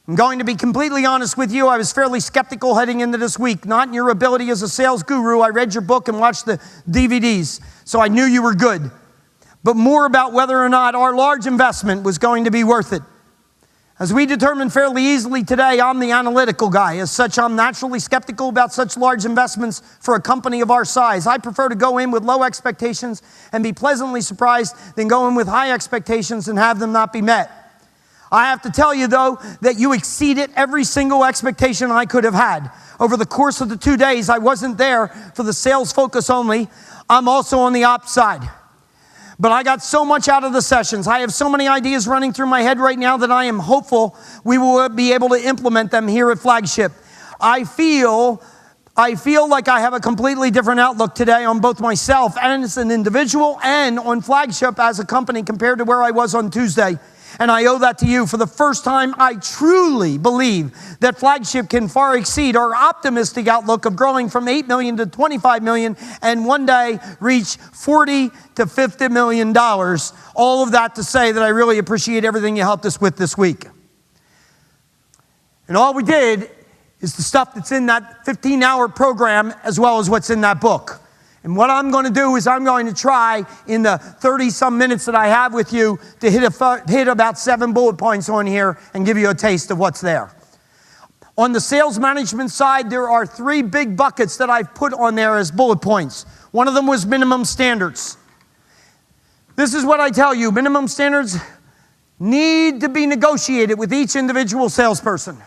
I'm going to be completely honest with you. I was fairly skeptical heading into this week. Not in your ability as a sales guru. I read your book and watched the DVDs, so I knew you were good. But more about whether or not our large investment was going to be worth it. As we determined fairly easily today, I'm the analytical guy. As such, I'm naturally skeptical about such large investments for a company of our size. I prefer to go in with low expectations and be pleasantly surprised than go in with high expectations and have them not be met. I have to tell you, though, that you exceeded every single expectation I could have had. Over the course of the 2 days, I wasn't there for the sales focus only. I'm also on the ops side. But I got so much out of the sessions. I have so many ideas running through my head right now that I am hopeful we will be able to implement them here at Flagship. I feel like I have a completely different outlook today on both myself and as an individual and on Flagship as a company compared to where I was on Tuesday. And I owe that to you. For the first time, I truly believe that Flagship can far exceed our optimistic outlook of growing from 8 million to 25 million and one day reach 40 to 50 million dollars. All of that to say that I really appreciate everything you helped us with this week. And all we did is the stuff that's in that 15-hour program as well as what's in that book. And what I'm going to do is I'm going to try in the 30-some minutes that I have with you to hit about 7 bullet points on here and give you a taste of what's there. On the sales management side, there are 3 big buckets that I've put on there as bullet points. One of them was minimum standards. This is what I tell you. Minimum standards need to be negotiated with each individual salesperson.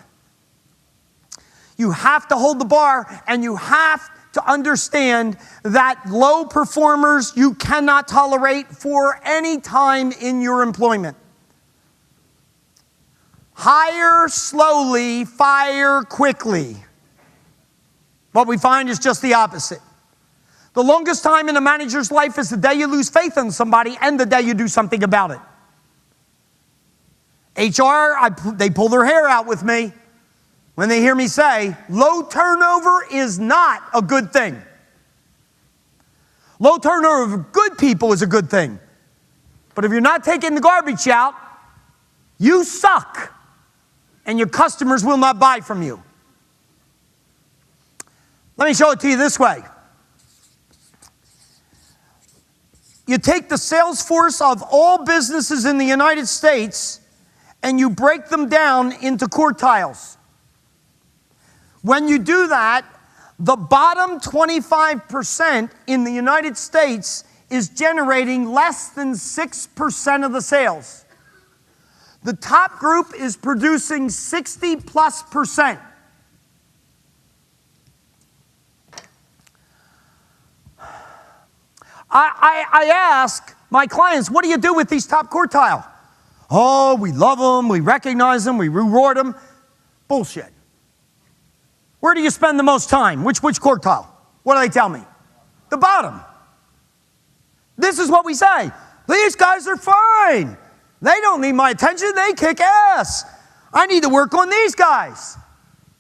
You have to hold the bar, and you have to understand that low performers you cannot tolerate for any time in your employment. Hire slowly, fire quickly. What we find is just the opposite. The longest time in a manager's life is the day you lose faith in somebody and the day you do something about it. HR, they pull their hair out with me when they hear me say, low turnover is not a good thing. Low turnover of good people is a good thing. But if you're not taking the garbage out, you suck. And your customers will not buy from you. Let me show it to you this way. You take the sales force of all businesses in the United States and you break them down into quartiles. When you do that, the bottom 25% in the United States is generating less than 6% of the sales. The top group is producing 60+%. I ask my clients, what do you do with these top quartile? Oh, we love them, we recognize them, we reward them. Bullshit. Where do you spend the most time? Which quartile? What do they tell me? The bottom. This is what we say. These guys are fine. They don't need my attention. They kick ass. I need to work on these guys.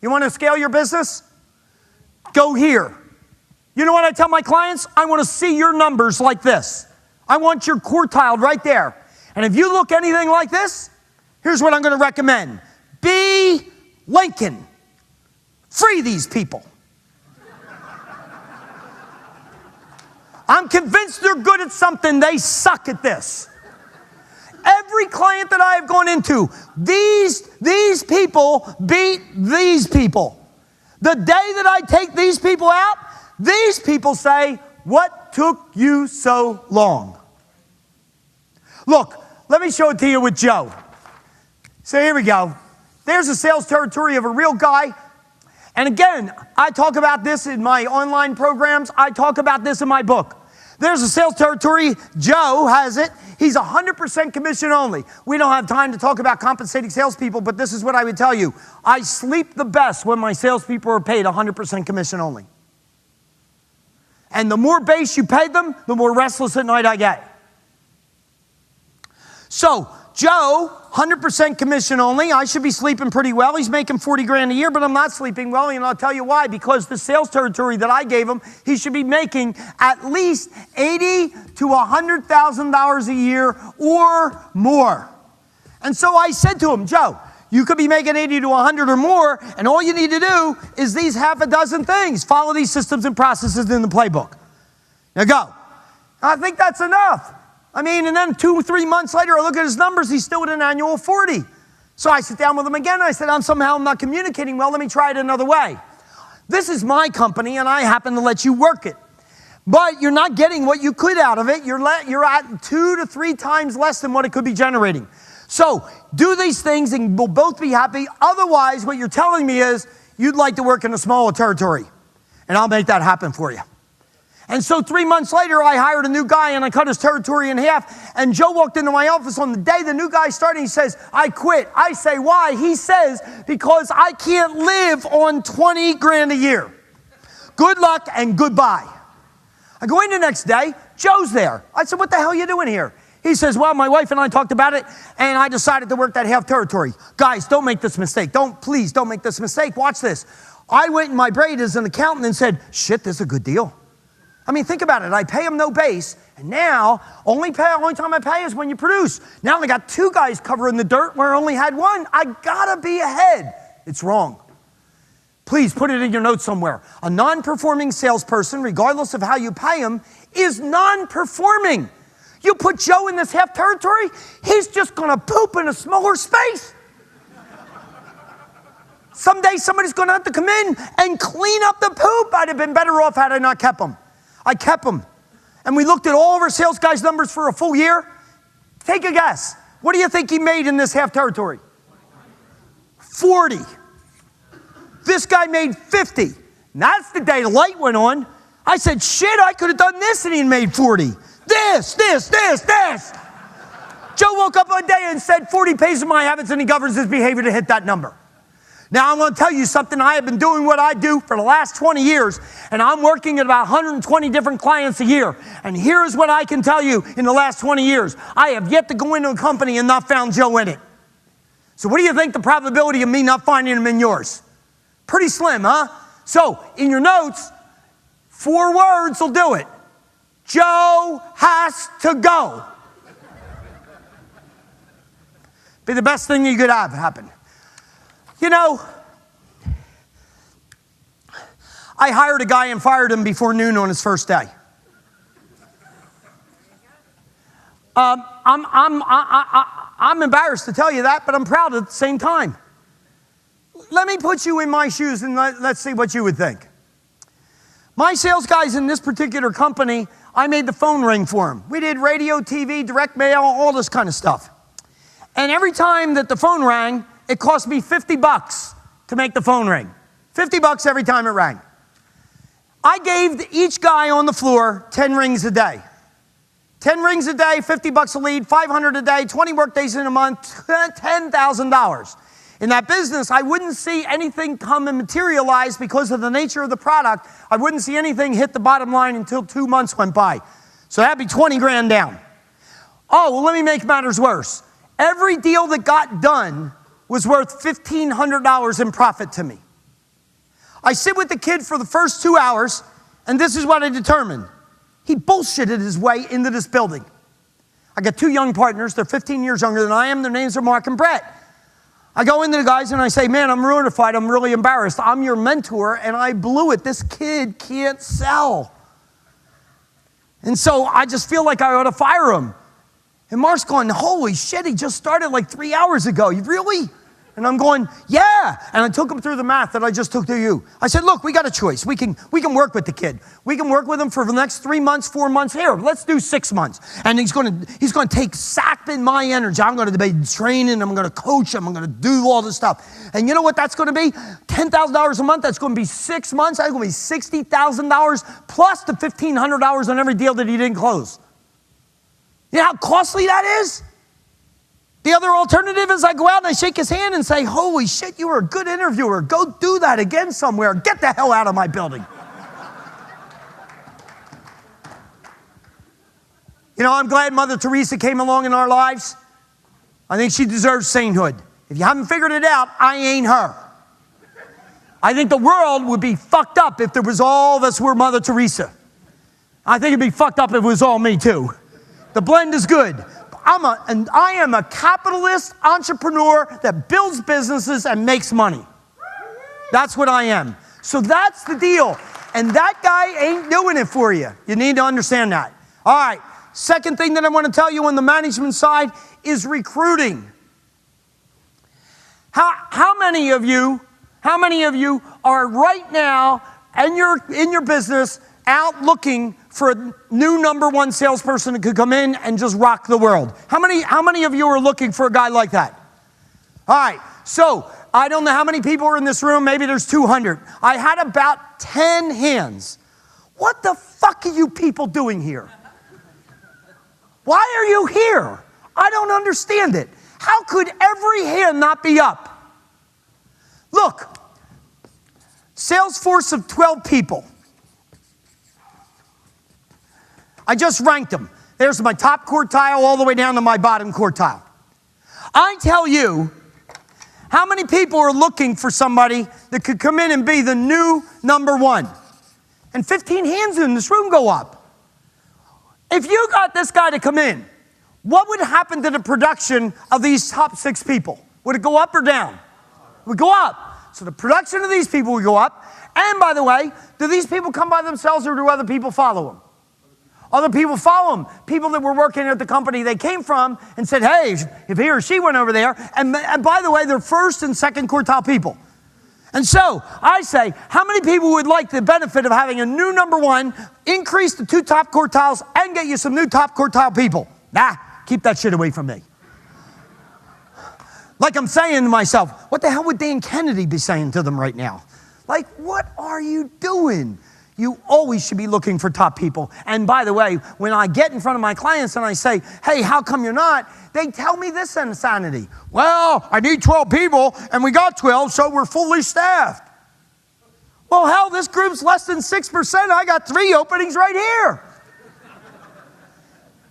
You want to scale your business? Go here. You know what I tell my clients? I want to see your numbers like this. I want your quartile right there. And if you look anything like this, here's what I'm going to recommend. Be Lincoln. Free these people. I'm convinced they're good at something. They suck at this. Every client that I have gone into, these people beat these people. The day that I take these people out, these people say, what took you so long? Look, let me show it to you with Joe. So here we go. There's a sales territory of a real guy. And again, I talk about this in my online programs. I talk about this in my book. There's a sales territory. Joe has it. He's 100% commission only. We don't have time to talk about compensating salespeople, but this is what I would tell you. I sleep the best when my salespeople are paid 100% commission only. And the more base you pay them, the more restless at night I get. So, Joe, 100% commission only. I should be sleeping pretty well. He's making 40 grand a year, but I'm not sleeping well, and I'll tell you why. Because the sales territory that I gave him, he should be making at least $80,000 to $100,000 a year or more. And so I said to him, Joe, you could be making 80 to 100 or more, and all you need to do is these half a dozen things. Follow these systems and processes in the playbook. Now go. I think that's enough. I mean, and then 2 or 3 months later, I look at his numbers, he's still at an annual 40. So I sit down with him again, and I said, I'm not communicating well, let me try it another way. This is my company, and I happen to let you work it. But you're not getting what you could out of it. You're at 2 to 3 times less than what it could be generating. So do these things, and we'll both be happy. Otherwise, what you're telling me is you'd like to work in a smaller territory, and I'll make that happen for you. And so 3 months later, I hired a new guy and I cut his territory in half. And Joe walked into my office on the day the new guy started. He says, I quit. I say, why? He says, because I can't live on 20 grand a year. Good luck and goodbye. I go in the next day. Joe's there. I said, what the hell are you doing here? He says, well, my wife and I talked about it and I decided to work that half territory. Guys, don't make this mistake. Please don't make this mistake. Watch this. I went in my brain as an accountant and said, shit, this is a good deal. I mean, think about it. I pay them no base, and now only time I pay is when you produce. Now I got 2 guys covering the dirt where I only had 1. I gotta be ahead. It's wrong. Please put it in your notes somewhere. A non-performing salesperson, regardless of how you pay him, is non-performing. You put Joe in this half territory, he's just gonna poop in a smaller space. Someday somebody's gonna have to come in and clean up the poop. I'd have been better off had I not kept him. I kept him. And we looked at all of our sales guys' numbers for a full year. Take a guess. What do you think he made in this half territory? 40. This guy made 50. And that's the day the light went on. I said, shit, I could have done this and he made 40. This. Joe woke up one day and said, 40 pays for my habits and he governs his behavior to hit that number. Now, I'm going to tell you something. I have been doing what I do for the last 20 years, and I'm working at about 120 different clients a year. And here's what I can tell you in the last 20 years. I have yet to go into a company and not found Joe in it. So what do you think the probability of me not finding him in yours? Pretty slim, huh? So, in your notes, 4 words will do it. Joe has to go. Be the best thing you could have happen. You know, I hired a guy and fired him before noon on his first day. I'm embarrassed to tell you that, but I'm proud at the same time. Let me put you in my shoes and let's see what you would think. My sales guys in this particular company, I made the phone ring for them. We did radio, TV, direct mail, all this kind of stuff. And every time that the phone rang, it cost me $50 to make the phone ring. $50 every time it rang. I gave each guy on the floor 10 rings a day. 10 rings a day, $50 a lead, $500 a day, 20 work days in a month, $10,000. In that business, I wouldn't see anything come and materialize because of the nature of the product. I wouldn't see anything hit the bottom line until 2 months went by. So that'd be 20 grand down. Oh, well, let me make matters worse. Every deal that got done was worth $1,500 in profit to me. I sit with the kid for the first 2 hours, and this is what I determined. He bullshitted his way into this building. I got 2 young partners. They're 15 years younger than I am. Their names are Mark and Brett. I go into the guys and I say, man, I'm mortified. I'm really embarrassed. I'm your mentor, and I blew it. This kid can't sell. And so I just feel like I ought to fire him. And Mark's going, holy shit, he just started like 3 hours ago. You really? And I'm going, yeah. And I took him through the math that I just took to you. I said, look, we got a choice. We can work with the kid. We can work with him for the next 3 months, 4 months. Here, let's do 6 months. And he's going to take sapping my energy. I'm going to be training. I'm going to coach him. I'm going to do all this stuff. And you know what that's going to be? $10,000 a month. That's going to be 6 months. That's going to be $60,000 plus the $1,500 on every deal that he didn't close. You know how costly that is? The other alternative is I go out and I shake his hand and say, holy shit, you were a good interviewer. Go do that again somewhere. Get the hell out of my building. You know, I'm glad Mother Teresa came along in our lives. I think she deserves sainthood. If you haven't figured it out, I ain't her. I think the world would be fucked up if there was all of us were Mother Teresa. I think it'd be fucked up if it was all me too. The blend is good. I am a capitalist entrepreneur that builds businesses and makes money. That's what I am. So that's the deal. And that guy ain't doing it for you. You need to understand that. All right. Second thing that I want to tell you on the management side is recruiting. How many of you are right now in your business out looking for a new number 1 salesperson that could come in and just rock the world? How many of you are looking for a guy like that? All right, so I don't know how many people are in this room. Maybe there's 200. I had about 10 hands. What the fuck are you people doing here? Why are you here? I don't understand it. How could every hand not be up? Look, sales force of 12 people. I just ranked them. There's my top quartile all the way down to my bottom quartile. I tell you, how many people are looking for somebody that could come in and be the new number 1? And 15 hands in this room go up. If you got this guy to come in, what would happen to the production of these top 6 people? Would it go up or down? It would go up. So the production of these people would go up. And by the way, do these people come by themselves or do other people follow them? Other people follow them. People that were working at the company they came from and said, hey, if he or she went over there. And by the way, they're first and second quartile people. And so I say, how many people would like the benefit of having a new number 1, increase the 2 top quartiles, and get you some new top quartile people? Nah, keep that shit away from me. Like I'm saying to myself, what the hell would Dan Kennedy be saying to them right now? Like, what are you doing? You always should be looking for top people. And by the way, when I get in front of my clients and I say, hey, how come you're not? They tell me this insanity. Well, I need 12 people, and we got 12, so we're fully staffed. Well, hell, this group's less than 6%. I got 3 openings right here.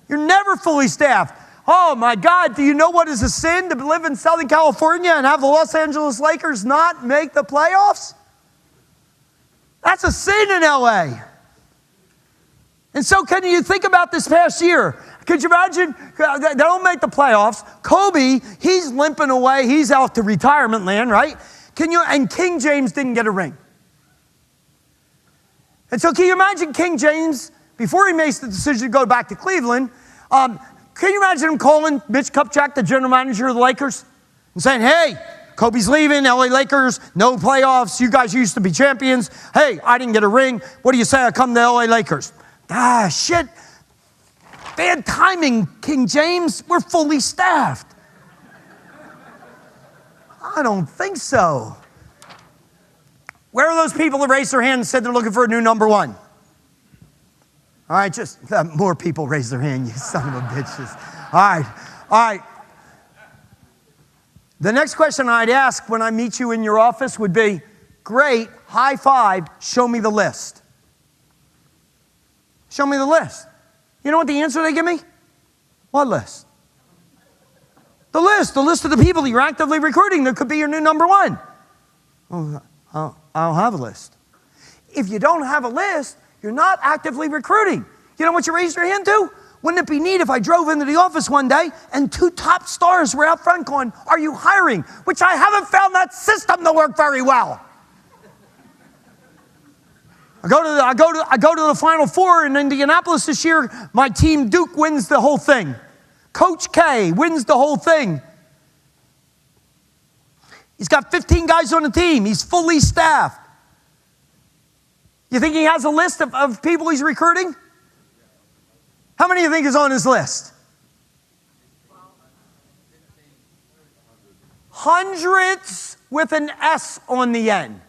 You're never fully staffed. Oh, my God, do you know what is a sin to live in Southern California and have the Los Angeles Lakers not make the playoffs? That's a sin in LA. And so can you think about this past year? Could you imagine? They don't make the playoffs. Kobe, he's limping away. He's out to retirement land, right? And King James didn't get a ring. And so can you imagine King James, before he makes the decision to go back to Cleveland, can you imagine him calling Mitch Kupchak, the general manager of the Lakers, and saying, hey, Kobe's leaving, LA Lakers, no playoffs. You guys used to be champions. Hey, I didn't get a ring. What do you say I come to LA Lakers? Ah, shit. Bad timing, King James. We're fully staffed. I don't think so. Where are those people that raised their hand and said they're looking for a new number one? All right, just more people raise their hand, you son of a bitches. All right. The next question I'd ask when I meet you in your office would be, great, high five, show me the list. Show me the list. You know what the answer they give me? What list? The list of the people that you're actively recruiting that could be your new number one. Oh, I don't have a list. If you don't have a list, you're not actively recruiting. You know what you raised your hand to? Wouldn't it be neat if I drove into the office one day and 2 top stars were out front going, are you hiring? Which I haven't found that system to work very well. I go to the Final Four in Indianapolis this year. My team, Duke, wins the whole thing. Coach K wins the whole thing. He's got 15 guys on the team. He's fully staffed. You think he has a list of people he's recruiting? How many do you think is on his list? Hundreds with an S on the end.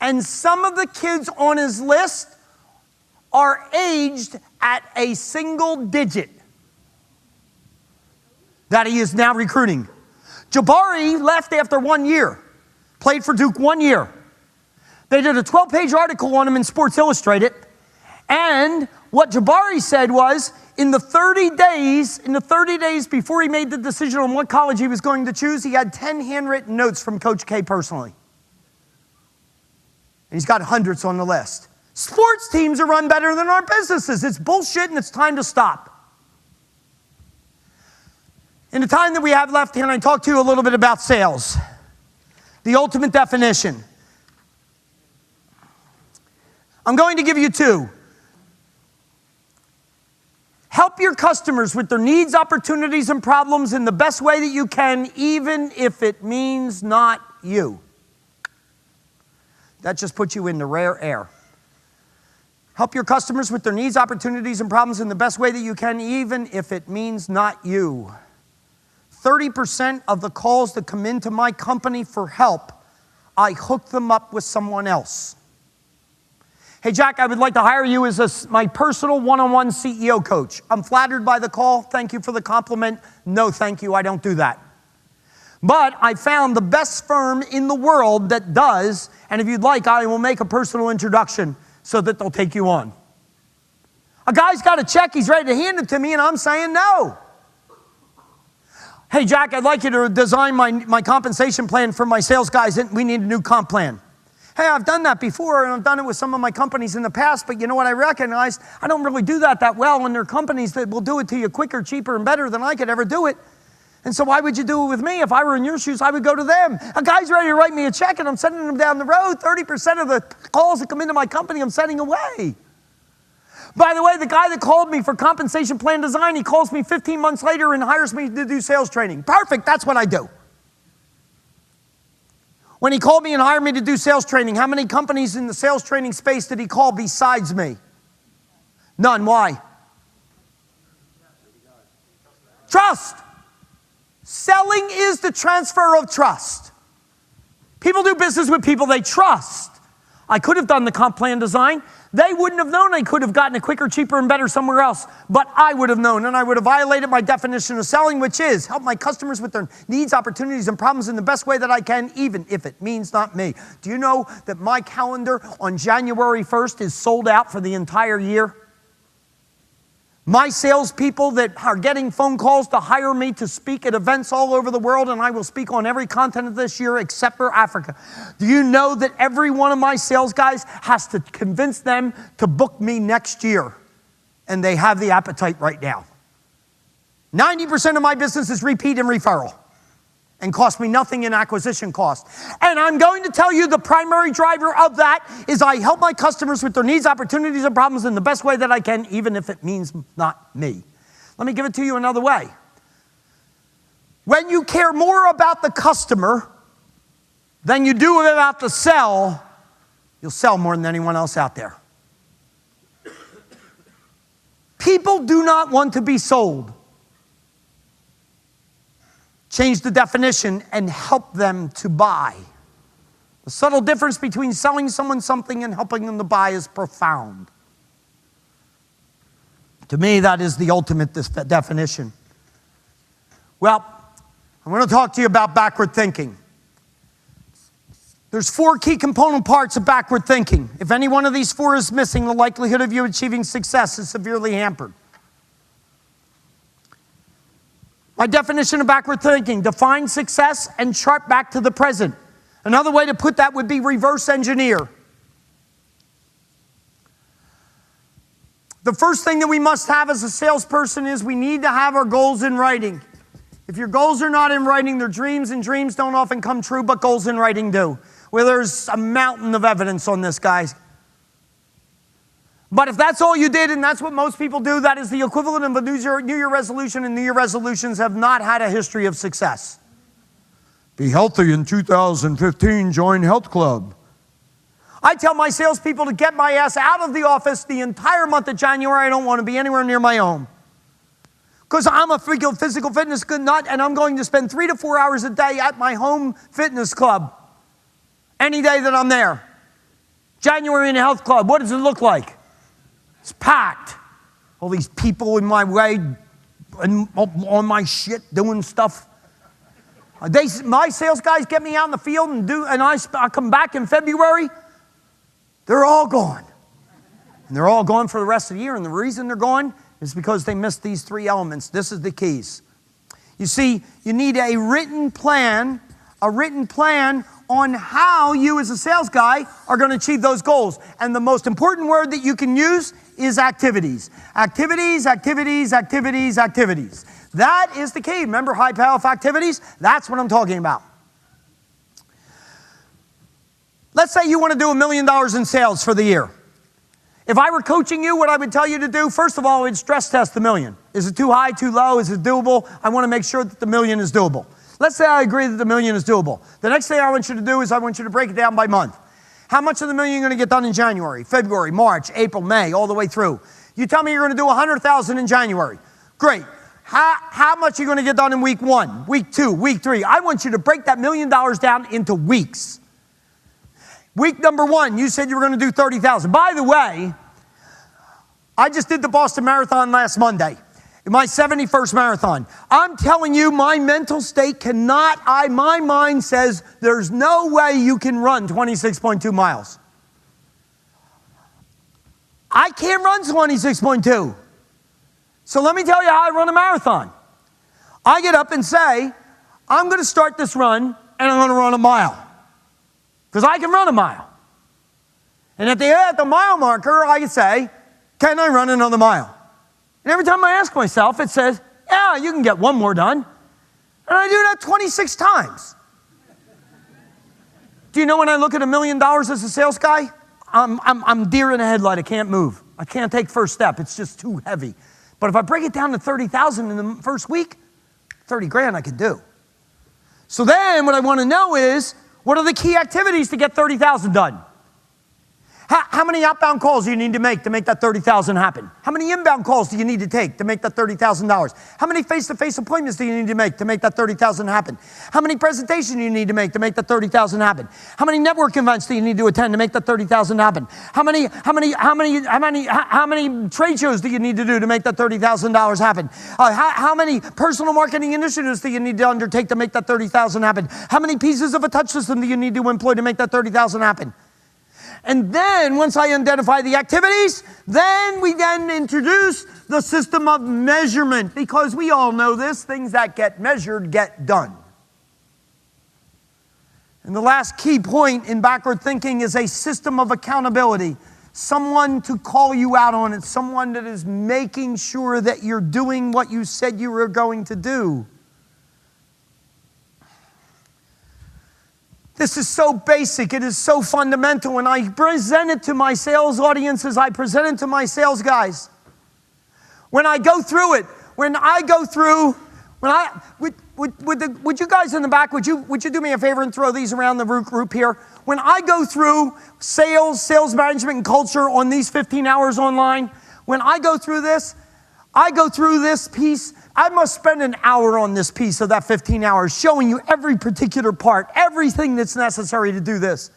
And some of the kids on his list are aged at a single digit that he is now recruiting. Jabari left after 1 year, played for Duke 1 year. They did a 12-page article on him in Sports Illustrated, and what Jabari said was, in the 30 days before he made the decision on what college he was going to choose, he had 10 handwritten notes from Coach K personally. And he's got hundreds on the list. Sports teams are run better than our businesses. It's bullshit, and it's time to stop. In the time that we have left, can I talk to you a little bit about sales? The ultimate definition. I'm going to give you 2. Help your customers with their needs, opportunities, and problems in the best way that you can, even if it means not you. That just puts you in the rare air. Help your customers with their needs, opportunities, and problems in the best way that you can, even if it means not you. 30% of the calls that come into my company for help, I hook them up with someone else. Hey, Jack, I would like to hire you as my personal one-on-one CEO coach. I'm flattered by the call. Thank you for the compliment. No, thank you. I don't do that. But I found the best firm in the world that does, and if you'd like, I will make a personal introduction so that they'll take you on. A guy's got a check. He's ready to hand it to me, and I'm saying no. Hey, Jack, I'd like you to design my compensation plan for my sales guys. We need a new comp plan. Hey, I've done that before, and I've done it with some of my companies in the past, but you know what I recognized? I don't really do that well, and there are companies that will do it to you quicker, cheaper, and better than I could ever do it. And so why would you do it with me? If I were in your shoes, I would go to them. A guy's ready to write me a check, and I'm sending them down the road. 30% of the calls that come into my company, I'm sending away. By the way, the guy that called me for compensation plan design, he calls me 15 months later and hires me to do sales training. Perfect, that's what I do. When he called me and hired me to do sales training, how many companies in the sales training space did he call besides me? None. Why? Trust. Selling is the transfer of trust. People do business with people they trust. I could have done the comp plan design. They wouldn't have known I could have gotten it quicker, cheaper, and better somewhere else. But I would have known, and I would have violated my definition of selling, which is help my customers with their needs, opportunities, and problems in the best way that I can, even if it means not me. Do you know that my calendar on January 1st is sold out for the entire year? My salespeople that are getting phone calls to hire me to speak at events all over the world, and I will speak on every continent this year except for Africa. Do you know that every one of my sales guys has to convince them to book me next year? And they have the appetite right now. 90% of my business is repeat and referral and cost me nothing in acquisition cost. And I'm going to tell you the primary driver of that is I help my customers with their needs, opportunities, and problems in the best way that I can, even if it means not me. Let me give it to you another way. When you care more about the customer than you do about the sell, you'll sell more than anyone else out there. People do not want to be sold. Change the definition and help them to buy. The subtle difference between selling someone something and helping them to buy is profound. To me, that is the ultimate definition. Well, I'm going to talk to you about backward thinking. There's 4 key component parts of backward thinking. If any one of these 4 is missing, the likelihood of you achieving success is severely hampered. My definition of backward thinking: define success and chart back to the present. Another way to put that would be reverse engineer. The first thing that we must have as a salesperson is we need to have our goals in writing. If your goals are not in writing, they're dreams, and dreams don't often come true, but goals in writing do. Well, there's a mountain of evidence on this, guys. But if that's all you did, and that's what most people do, that is the equivalent of a New Year resolution, and New Year resolutions have not had a history of success. Be healthy in 2015, join Health Club. I tell my salespeople to get my ass out of the office the entire month of January. I don't want to be anywhere near my home. Because I'm a freaking physical fitness good nut, and I'm going to spend 3 to 4 hours a day at my home fitness club any day that I'm there. January in a health club, what does it look like? It's packed. All these people in my way and on my shit doing stuff. My sales guys get me out in the field and I come back in February. They're all gone. And they're all gone for the rest of the year. And the reason they're gone is because they missed these 3 elements. This is the keys. You see, you need a written plan on how you as a sales guy are going to achieve those goals. And the most important word that you can use is activities. Activities, activities, activities, activities. That is the key. Remember high powerful activities? That's what I'm talking about. Let's say you want to do $1 million in sales for the year. If I were coaching you, what I would tell you to do, first of all, I would stress test the million. Is it too high, too low? Is it doable? I want to make sure that the million is doable. Let's say I agree that the million is doable. The next thing I want you to do is I want you to break it down by month. How much of the million are you going to get done in January, February, March, April, May, all the way through? You tell me you're going to do 100,000 in January. Great. How much are you going to get done in week 1, week 2, week 3? I want you to break that $1 million down into weeks. Week number 1, you said you were going to do 30,000. By the way, I just did the Boston Marathon last Monday. My 71st marathon. I'm telling you, my mental state my mind says there's no way you can run 26.2 miles. I can't run 26.2. So let me tell you how I run a marathon. I get up and say, I'm going to start this run and I'm going to run a mile. Because I can run a mile. And at the mile marker, I say, can I run another mile? And every time I ask myself, it says, yeah, you can get 1 more done. And I do that 26 times. Do you know when I look at $1 million as a sales guy, I'm deer in a headlight. I can't move. I can't take first step. It's just too heavy. But if I break it down to 30,000 in the first week, 30 grand I can do. So then what I want to know is, what are the key activities to get 30,000 done? How many outbound calls do you need to make that 30,000 happen? How many inbound calls do you need to take to make that $30,000? How many face-to-face appointments do you need to make that 30,000 happen? How many presentations do you need to make that 30,000 happen? How many network events do you need to attend to make that 30,000 happen? How many trade shows do you need to do to make that $30,000 happen? How many personal marketing initiatives do you need to undertake to make that 30,000 happen? How many pieces of a touch system do you need to employ to make that 30,000 happen? And then, once I identify the activities, we introduce the system of measurement, because we all know this, things that get measured get done. And the last key point in backward thinking is a system of accountability. Someone to call you out on it, someone that is making sure that you're doing what you said you were going to do. This is so basic, it is so fundamental, and I present it to my sales audiences, I present it to my sales guys. When I go through it, would you guys in the back, would you do me a favor and throw these around the group here? When I go through sales management and culture on these 15 hours online, when I go through this piece, I must spend an hour on this piece of that 15 hours showing you every particular part, everything that's necessary to do this.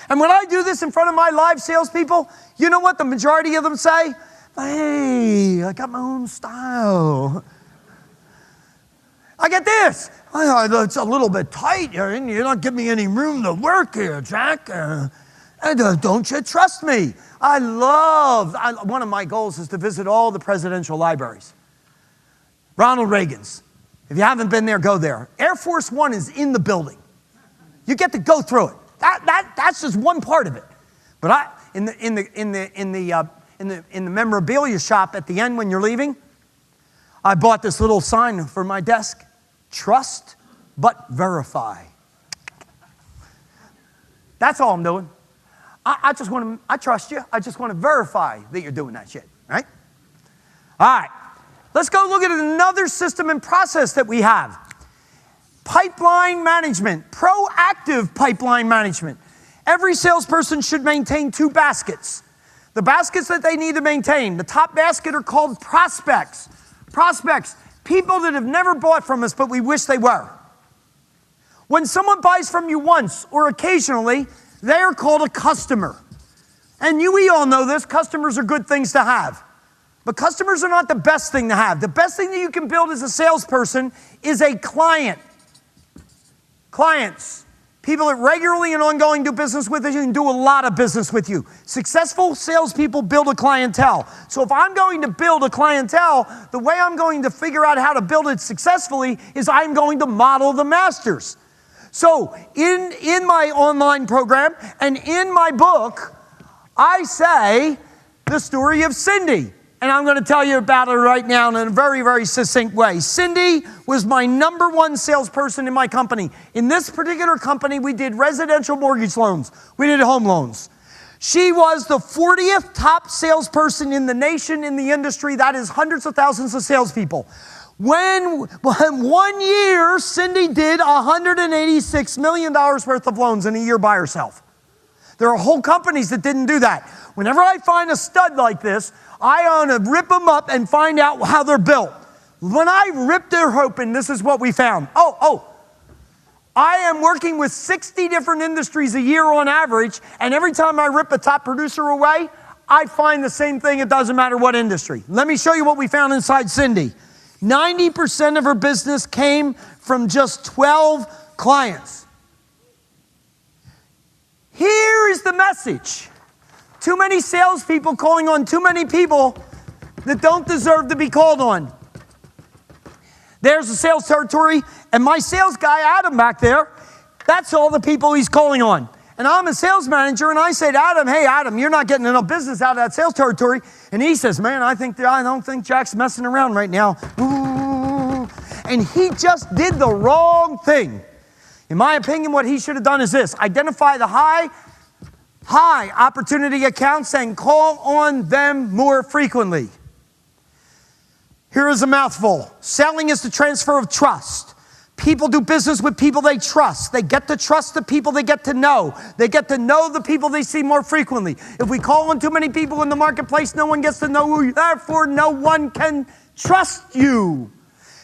And when I do this in front of my live salespeople, you know what the majority of them say? Hey, I got my own style. I get this. It's a little bit tight here, and you're not giving me any room to work here, Jack. Don't you trust me? One of my goals is to visit all the presidential libraries. Ronald Reagan's. If you haven't been there, go there. Air Force One is in the building. You get to go through it. That's just one part of it. But in the memorabilia shop at the end when you're leaving, I bought this little sign for my desk: trust but verify. That's all I'm doing. I trust you. I just want to verify that you're doing that shit, right? All right. Let's go look at another system and process that we have. Pipeline management, proactive pipeline management. Every salesperson should maintain 2 baskets. The baskets that they need to maintain, the top basket are called prospects. Prospects, people that have never bought from us, but we wish they were. When someone buys from you once or occasionally, they are called a customer. And we all know this, customers are good things to have. But customers are not the best thing to have. The best thing that you can build as a salesperson is a client. Clients. People that regularly and ongoing do business with you and do a lot of business with you. Successful salespeople build a clientele. So if I'm going to build a clientele, the way I'm going to figure out how to build it successfully is I'm going to model the masters. So in my online program and in my book, I say the story of Cindy. And I'm going to tell you about her right now in a very, very succinct way. Cindy was my #1 salesperson in my company. In this particular company, we did residential mortgage loans. We did home loans. She was the 40th top salesperson in the nation in the industry. That is hundreds of thousands of salespeople. When 1 year, Cindy did $186 million worth of loans in a year by herself. There are whole companies that didn't do that. Whenever I find a stud like this, I want to rip them up and find out how they're built. When I ripped her open, this is what we found. I am working with 60 different industries a year on average, and every time I rip a top producer away, I find the same thing. It doesn't matter what industry. Let me show you what we found inside Cindy. 90% of her business came from just 12 clients. Here is the message. Too many salespeople calling on too many people that don't deserve to be called on. There's the sales territory, and my sales guy, Adam, back there, that's all the people he's calling on. And I'm a sales manager, and I say to Adam, hey, Adam, you're not getting enough business out of that sales territory. And he says, man, I don't think Jack's messing around right now. Ooh. And he just did the wrong thing. In my opinion, what he should have done is this: identify the high opportunity accounts and call on them more frequently. Here is a mouthful. Selling is the transfer of trust. People do business with people they trust. They get to trust the people they get to know. They get to know the people they see more frequently. If we call on too many people in the marketplace, no one gets to know who you are, therefore no one can trust you.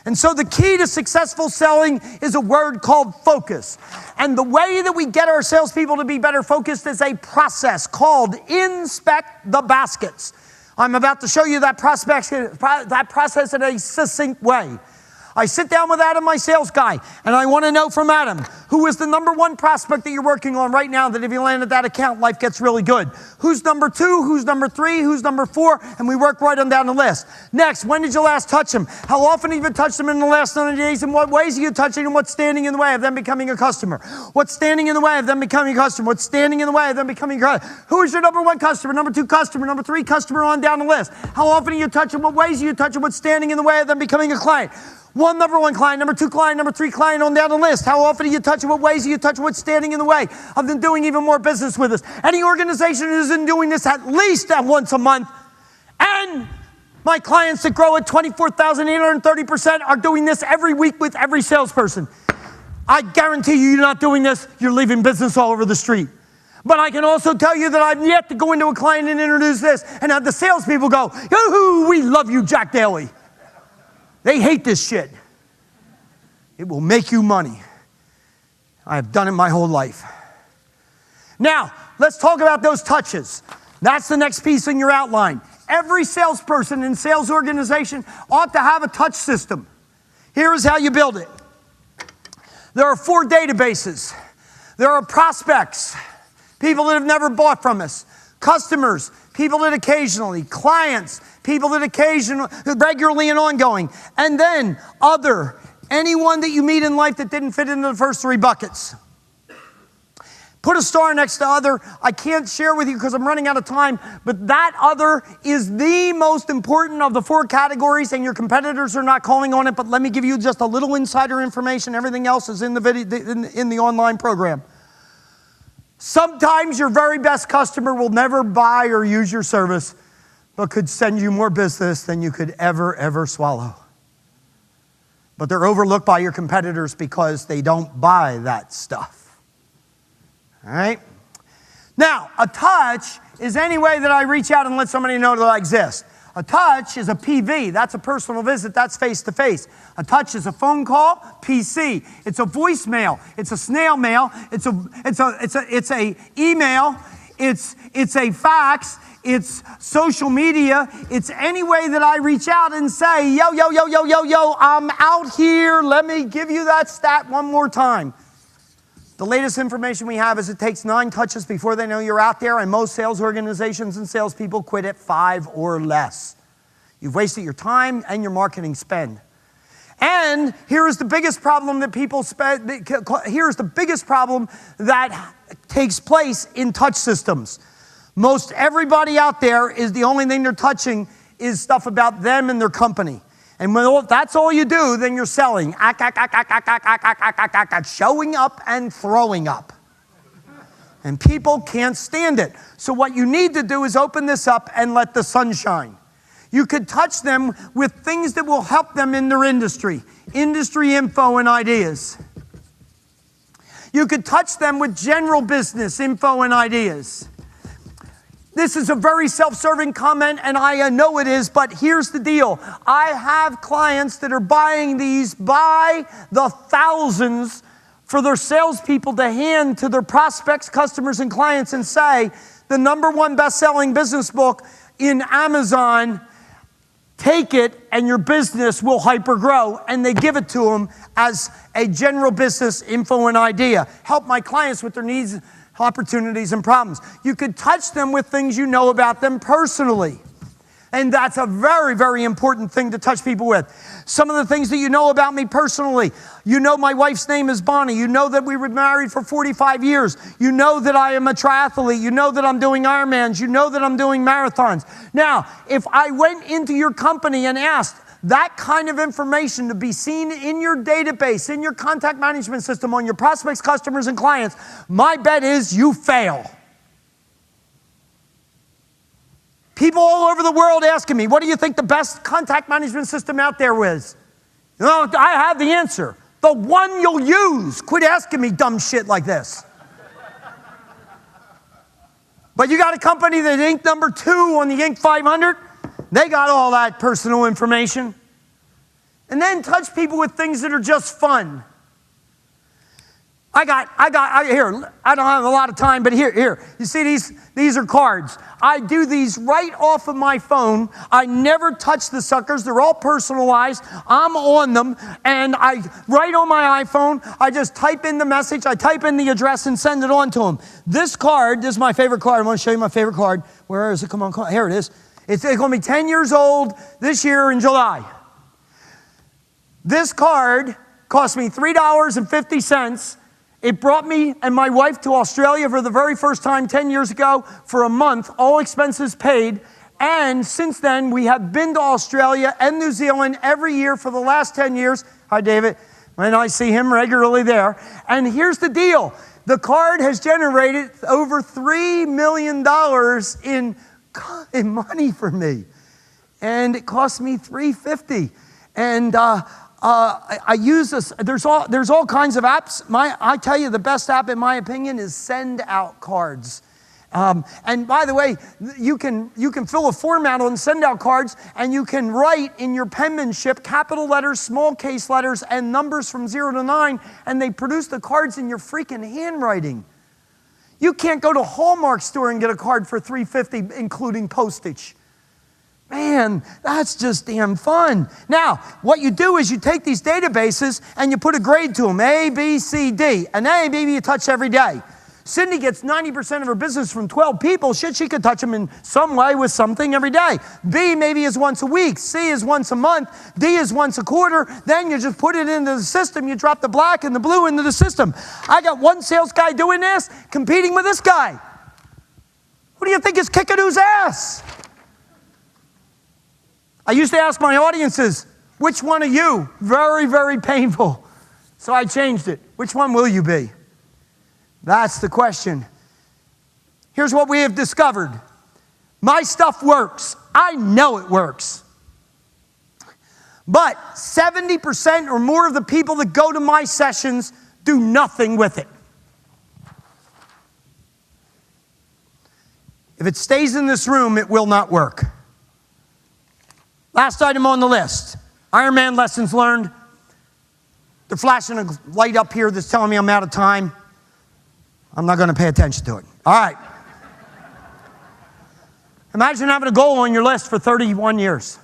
And so the key to successful selling is a word called focus. And the way that we get our salespeople to be better focused is a process called inspect the baskets. I'm about to show you that process in a succinct way. I sit down with Adam, my sales guy, and I want to know from Adam, who is the number one prospect that you're working on right now that if you landed that account, life gets really good? Who's number 2? Who's number 3? Who's number 4? And we work right on down the list. Next, when did you last touch him? How often have you touched him in the last 90 days? In what ways are you touching him? What's standing in the way of them becoming a customer? What's standing in the way of them becoming a customer? What's standing in the way of them becoming a customer? Who is your number 1 customer, number 2 customer, number 3 customer on down the list? How often are you touching? What ways are you touching? What's standing in the way of them becoming a client? Number 1 client, number 2 client, number 3 client on down the list. How often do you touch it? What ways do you touch it? What's standing in the way of them doing even more business with us? Any organization isn't doing this at least once a month. And my clients that grow at 24,830% are doing this every week with every salesperson. I guarantee you, you're not doing this, you're leaving business all over the street. But I can also tell you that I've yet to go into a client and introduce this and have the salespeople go, "Yoo-hoo, we love you, Jack Daly." They hate this shit. It will make you money. I have done it my whole life. Now, let's talk about those touches. That's the next piece in your outline. Every salesperson in sales organization ought to have a touch system. Here is how you build it. There are 4 databases. There are prospects, people that have never bought from us, customers, people that occasionally, clients, people that occasionally, regularly and ongoing, and then other, anyone that you meet in life that didn't fit into the first 3 buckets. Put a star next to other. I can't share with you because I'm running out of time, but that other is the most important of the 4 categories, and your competitors are not calling on it, but let me give you just a little insider information. Everything else is in the video, in the online program. Sometimes your very best customer will never buy or use your service, but could send you more business than you could ever swallow. But they're overlooked by your competitors because they don't buy that stuff. All right? Now, a touch is any way that I reach out and let somebody know that I exist. A touch is a PV. That's a personal visit. That's face-to-face. A touch is a phone call, PC. It's a voicemail. It's a snail mail. It's a email. It's a fax. It's social media. It's any way that I reach out and say, yo, I'm out here. Let me give you that stat one more time. The latest information we have is it takes 9 touches before they know you're out there, and most sales organizations and salespeople quit at 5 or less. You've wasted your time and your marketing spend. And here is the biggest problem that here's the biggest problem that takes place in touch systems. Most everybody out there is the only thing they're touching is stuff about them and their company. And when that's all you do, then you're selling. Showing up and throwing up. And people can't stand it. So what you need to do is open this up and let the sun shine. You could touch them with things that will help them in their industry info and ideas. You could touch them with general business info and ideas. This is a very self-serving comment, and I know it is, but here's the deal. I have clients that are buying these by the thousands for their salespeople to hand to their prospects, customers, and clients and say, the number 1 best-selling business book in Amazon, take it and your business will hyper-grow. And they give it to them as a general business info and idea. Help my clients with their needs, opportunities, and problems. You could touch them with things you know about them personally. And that's a very, very important thing to touch people with. Some of the things that you know about me personally. You know my wife's name is Bonnie. You know that we were married for 45 years. You know that I am a triathlete. You know that I'm doing Ironmans. You know that I'm doing marathons. Now, if I went into your company and asked that kind of information to be seen in your database, in your contact management system, on your prospects, customers, and clients, my bet is you fail. People all over the world asking me, what do you think the best contact management system out there is? You know, I have the answer. The one you'll use. Quit asking me dumb shit like this. But you got a company that Inc. number 2 on the Inc. 500. They got all that personal information. And then touch people with things that are just fun. I don't have a lot of time, but here. You see these are cards. I do these right off of my phone. I never touch the suckers. They're all personalized. I'm on them, and right on my iPhone, I just type in the message, I type in the address, and send it on to them. This is my favorite card. I want to show you my favorite card. Where is it? Come on. Here it is. It's going to be 10 years old this year in July. This card cost me $3.50. It brought me and my wife to Australia for the very first time 10 years ago for a month, all expenses paid. And since then, we have been to Australia and New Zealand every year for the last 10 years. Hi, David. And I see him regularly there. And here's the deal. The card has generated over $3 million in money for me. And it cost me $3.50. And I use this. There's all kinds of apps. I tell you, the best app, in my opinion, is Send Out Cards. And by the way, you can fill a form out on Send Out Cards, and you can write in your penmanship capital letters, small case letters, and numbers from 0 to 9, and they produce the cards in your freaking handwriting. You can't go to a Hallmark store and get a card for $3.50, including postage. Man, that's just damn fun. Now, what you do is you take these databases and you put a grade to them, A, B, C, D. An A, maybe you touch every day. Cindy gets 90% of her business from 12 people. Shit, she could touch them in some way with something every day. B maybe is once a week. C is once a month. D is once a quarter. Then you just put it into the system. You drop the black and the blue into the system. I got one sales guy doing this, competing with this guy. What do you think is kicking whose ass? I used to ask my audiences, which one are you? Very, very painful. So I changed it. Which one will you be? That's the question. Here's what we have discovered. My stuff works. I know it works. But 70% or more of the people that go to my sessions do nothing with it. If it stays in this room, it will not work. Last item on the list, Ironman lessons learned. They're flashing a light up here that's telling me I'm out of time. I'm not going to pay attention to it. All right. Imagine having a goal on your list for 31 years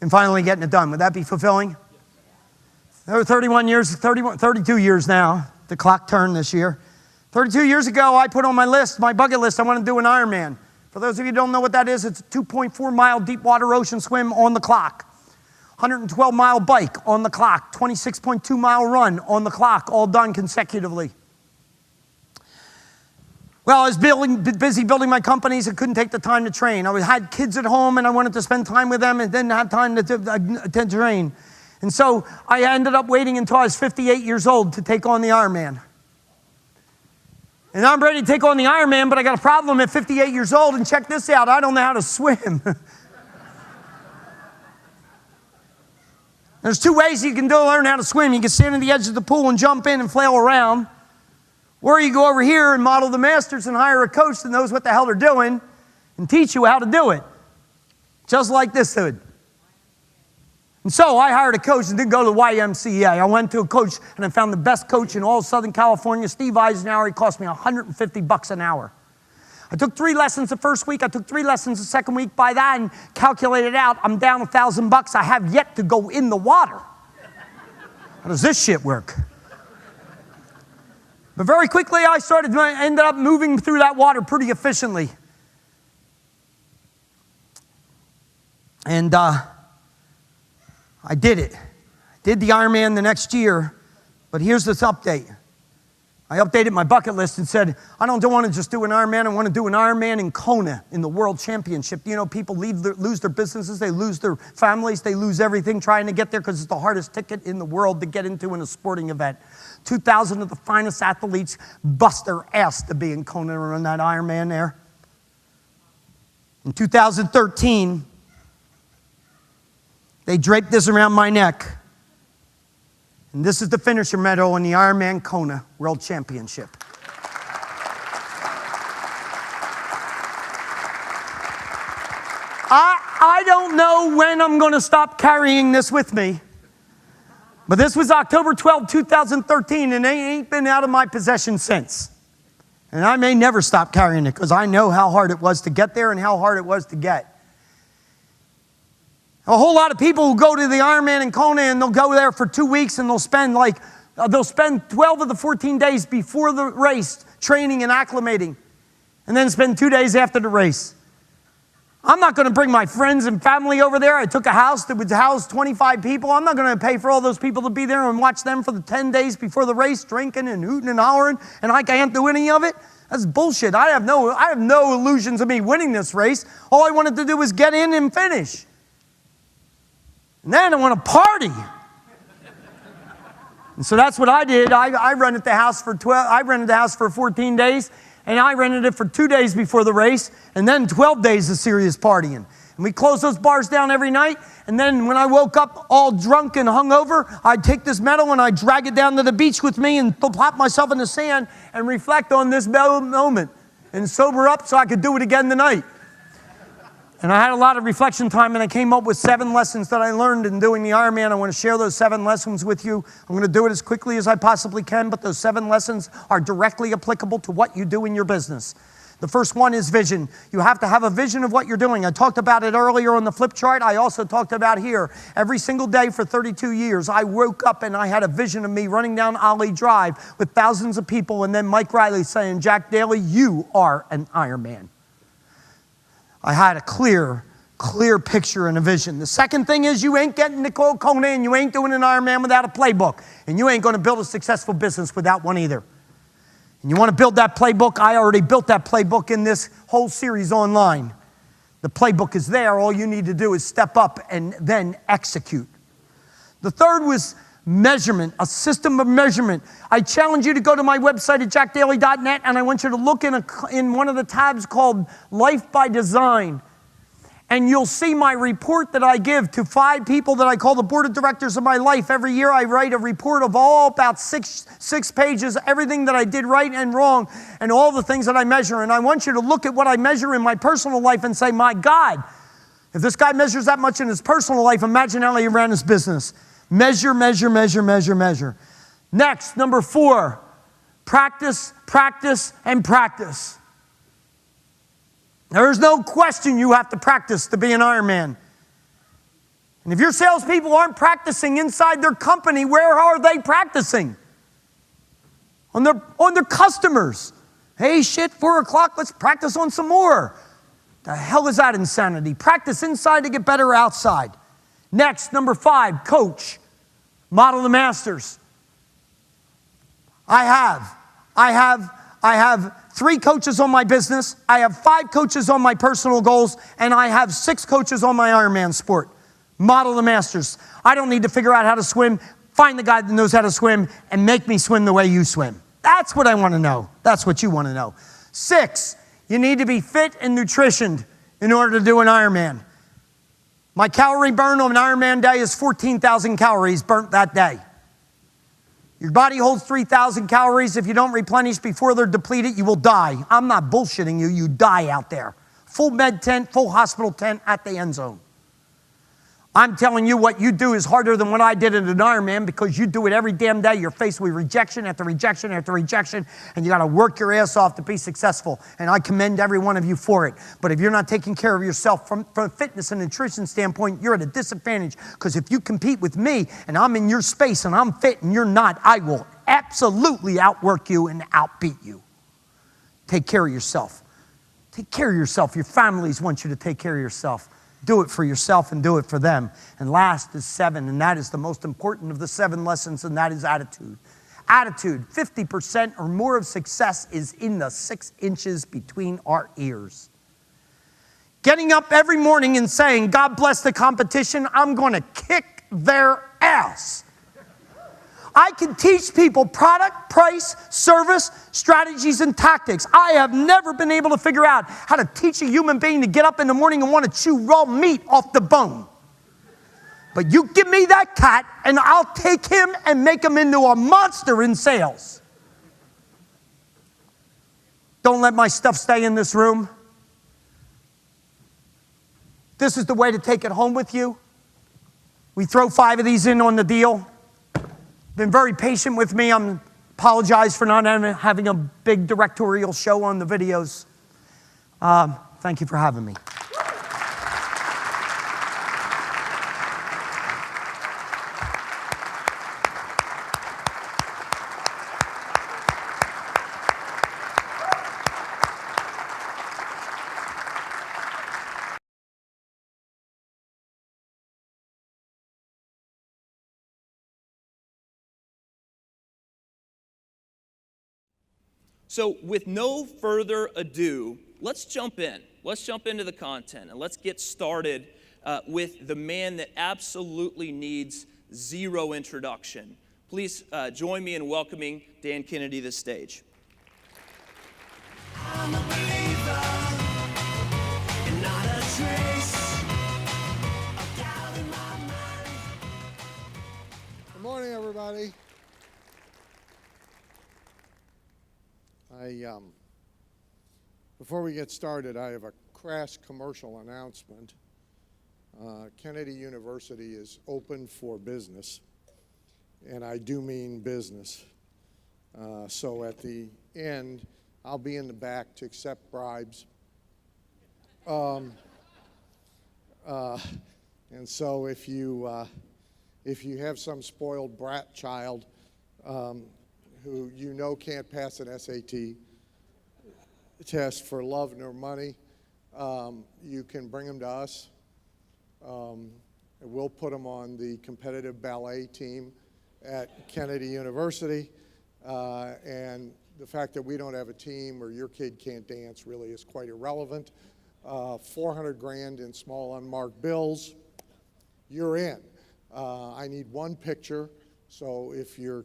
and finally getting it done. Would that be fulfilling? There were 32 years now. The clock turned this year. 32 years ago, I put on my list, my bucket list, I want to do an Ironman. For those of you who don't know what that is, it's a 2.4-mile deep water ocean swim on the clock. 112-mile bike on the clock. 26.2-mile run on the clock, all done consecutively. Well, I was busy building my companies. I couldn't take the time to train. I had kids at home, and I wanted to spend time with them and didn't have time to train. And so I ended up waiting until I was 58 years old to take on the Ironman. And I'm ready to take on the Ironman, but I got a problem at 58 years old, and check this out, I don't know how to swim. There's 2 ways you can learn how to swim. You can stand on the edge of the pool and jump in and flail around, or you go over here and model the masters and hire a coach that knows what the hell they're doing and teach you how to do it, just like this dude. And so I hired a coach and didn't go to the YMCA. I went to a coach and I found the best coach in all of Southern California, Steve Eisenhower. He cost me $150 an hour. I took 3 lessons the first week. I took 3 lessons the second week. By that and calculated out, I'm down $1,000. I have yet to go in the water. How does this shit work? But very quickly I ended up moving through that water pretty efficiently. And I did it. I did the Ironman the next year, but here's this update. I updated my bucket list and said, I don't want to just do an Ironman. I want to do an Ironman in Kona in the World Championship. You know, people lose their businesses, they lose their families, they lose everything trying to get there because it's the hardest ticket in the world to get into in a sporting event. 2,000 of the finest athletes bust their ass to be in Kona and run that Ironman there. In 2013, they draped this around my neck And this is the finisher medal in the Ironman Kona World Championship. I don't know when I'm going to stop carrying this with me, but this was October 12, 2013, and it ain't been out of my possession since. And I may never stop carrying it because I know how hard it was to get there and how hard it was to get. A whole lot of people who go to the Ironman in Kona and they'll go there for 2 weeks and they'll spend 12 of the 14 days before the race training and acclimating, and then spend 2 days after the race. I'm not going to bring my friends and family over there. I took a house that would house 25 people. I'm not going to pay for all those people to be there and watch them for the 10 days before the race, drinking and hooting and hollering, and I can't do any of it. That's bullshit. I have no illusions of me winning this race. All I wanted to do was get in and finish. And then I want to party. And so that's what I did. I rented the house for 14 days. And I rented it for 2 days before the race, and then 12 days of serious partying. And we closed those bars down every night, and then when I woke up all drunk and hungover, I'd take this medal and I'd drag it down to the beach with me and plop myself in the sand and reflect on this moment and sober up so I could do it again tonight. And I had a lot of reflection time, and I came up with 7 lessons that I learned in doing the Ironman. I want to share those 7 lessons with you. I'm going to do it as quickly as I possibly can, but those 7 lessons are directly applicable to what you do in your business. The first one is vision. You have to have a vision of what you're doing. I talked about it earlier on the flip chart. I also talked about here. Every single day for 32 years, I woke up and I had a vision of me running down Ollie Drive with thousands of people, and then Mike Riley saying, "Jack Daly, you are an Ironman." I had a clear picture and a vision. The second thing is you ain't getting to Kona and you ain't doing an Ironman without a playbook. And you ain't going to build a successful business without one either. And you want to build that playbook? I already built that playbook in this whole series online. The playbook is there. All you need to do is step up and then execute. The third was measurement, a system of measurement. I challenge you to go to my website at jackdaly.net, and I want you to look in one of the tabs called Life by Design. And you'll see my report that I give to 5 people that I call the board of directors of my life. Every year I write a report of all about six pages, everything that I did right and wrong, and all the things that I measure. And I want you to look at what I measure in my personal life and say, my God, if this guy measures that much in his personal life, imagine how he ran his business. Measure, measure, measure, measure, measure. Next, number 4, practice, practice, and practice. There is no question you have to practice to be an Ironman. And if your salespeople aren't practicing inside their company, where are they practicing? On their customers. Hey, shit, 4 o'clock, let's practice on some more. The hell is that insanity? Practice inside to get better outside. Next, number 5, coach. Model the masters. I have 3 coaches on my business. I have 5 coaches on my personal goals, and I have 6 coaches on my Ironman sport. Model the masters. I don't need to figure out how to swim. Find the guy that knows how to swim and make me swim the way you swim. That's what I want to know. That's what you want to know. 6, you need to be fit and nutritioned in order to do an Ironman. My calorie burn on an Ironman day is 14,000 calories burnt that day. Your body holds 3,000 calories. If you don't replenish before they're depleted, you will die. I'm not bullshitting you. You die out there. Full med tent, full hospital tent at the end zone. I'm telling you, what you do is harder than what I did at an Ironman because you do it every damn day. You're faced with rejection after rejection after rejection, and you got to work your ass off to be successful. And I commend every one of you for it. But if you're not taking care of yourself from a fitness and nutrition standpoint, you're at a disadvantage. Because if you compete with me and I'm in your space and I'm fit and you're not, I will absolutely outwork you and outbeat you. Take care of yourself. Take care of yourself. Your families want you to take care of yourself. Do it for yourself and do it for them. And last is 7, and that is the most important of the 7 lessons, and that is attitude. Attitude, 50% or more of success is in the 6 inches between our ears. Getting up every morning and saying, God bless the competition, I'm going to kick their ass. I can teach people product, price, service, strategies, and tactics. I have never been able to figure out how to teach a human being to get up in the morning and want to chew raw meat off the bone. But you give me that cat, and I'll take him and make him into a monster in sales. Don't let my stuff stay in this room. This is the way to take it home with you. We throw 5 of these in on the deal. Been very patient with me. I apologize for not having a big directorial show on the videos. Thank you for having me. So with no further ado, let's jump in. Let's jump into the content and let's get started with the man that absolutely needs zero introduction. Please join me in welcoming Dan Kennedy to the stage. I'm a believer, and not a trace of doubt in my mind. Good morning, everybody. Before we get started, I have a crass commercial announcement. Kennedy University is open for business, and I do mean business. So at the end, I'll be in the back to accept bribes. And so if you have some spoiled brat child who you know can't pass an SAT test for love nor money, you can bring them to us. We'll put them on the competitive ballet team at Kennedy University. And the fact that we don't have a team or your kid can't dance really is quite irrelevant. 400 grand in small unmarked bills, you're in. I need one picture, so if your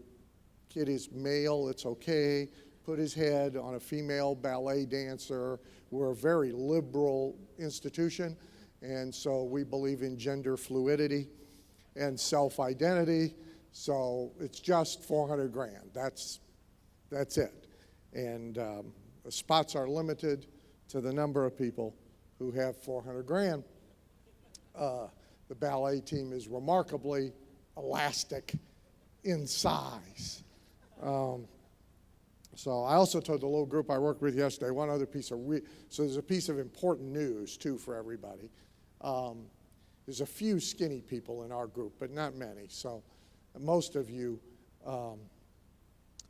kid is male, it's okay. Put his head on a female ballet dancer. We're a very liberal institution, and so we believe in gender fluidity and self-identity. So it's just 400 grand. That's it. And the spots are limited to the number of people who have 400 grand. The ballet team is remarkably elastic in size. So I also told the little group I worked with yesterday one other piece of, so there's a piece of important news too for everybody. There's a few skinny people in our group, but not many. So most of you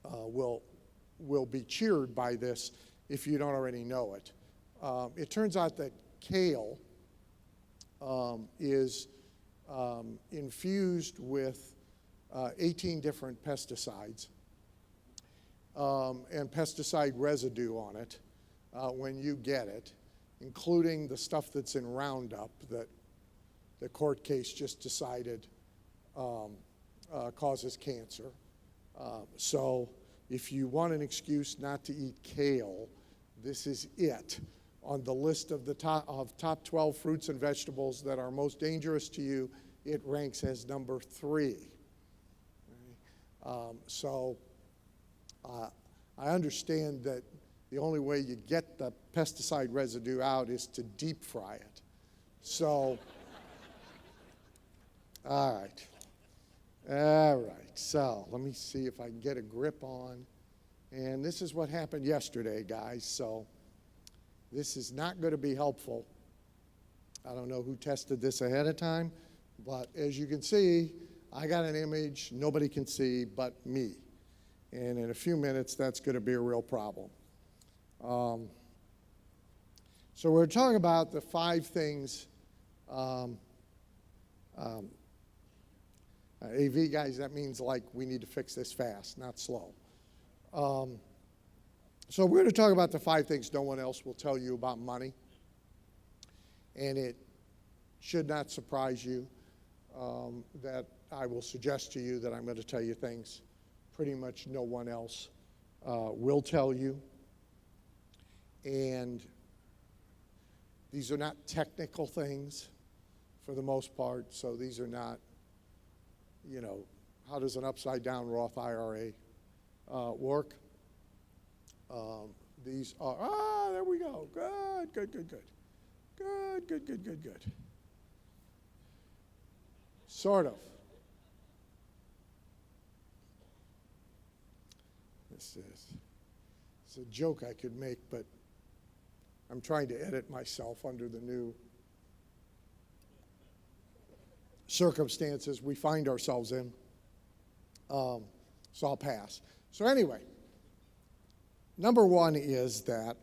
will be cheered by this if you don't already know it. It turns out that kale is infused with 18 different pesticides and pesticide residue on it when you get it, including the stuff that's in Roundup that the court case just decided causes cancer. So if you want an excuse not to eat kale, this is it. On the list of the top 12 fruits and vegetables that are most dangerous to you, it ranks as number 3. I understand that the only way you get the pesticide residue out is to deep fry it. So, all right, so let me see if I can get a grip on. And this is what happened yesterday, guys, so this is not going to be helpful. I don't know who tested this ahead of time, but as you can see, I got an image nobody can see but me. And in a few minutes, that's going to be a real problem. So we're talking about the 5 things. AV guys, that means like we need to fix this fast, not slow. So we're going to talk about the 5 things no one else will tell you about money. And it should not surprise you that I will suggest to you that I'm going to tell you things pretty much no one else will tell you. And these are not technical things for the most part, so these are not how does an upside-down Roth IRA work? These are, there we go. Good, good, good, good. Good, good, good, good, good. Sort of. It's a joke I could make, but I'm trying to edit myself under the new circumstances we find ourselves in. So I'll pass. So anyway, number one is that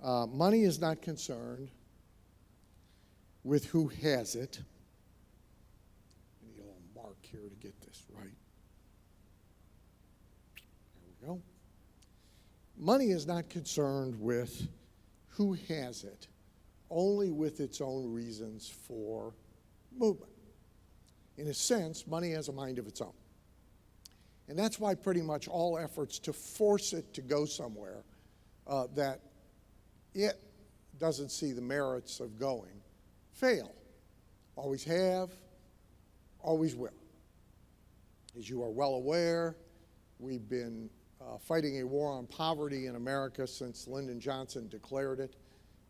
money is not concerned with who has it. I need a little mark here to get this right. There we go. Money is not concerned with who has it, only with its own reasons for movement. In a sense, money has a mind of its own. And that's why pretty much all efforts to force it to go somewhere that it doesn't see the merits of going fail. Always have, always will. As you are well aware, we've been fighting a war on poverty in America since Lyndon Johnson declared it,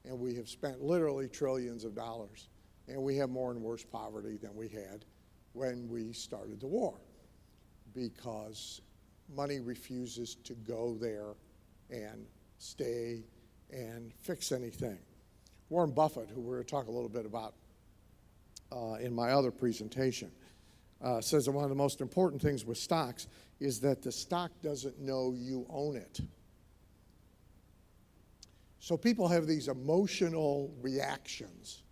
and we have spent literally trillions of dollars, and we have more and worse poverty than we had when we started the war, because money refuses to go there and stay and fix anything. Warren Buffett, who we're going to talk a little bit about in my other presentation, says that one of the most important things with stocks is that the stock doesn't know you own it. So people have these emotional reactions,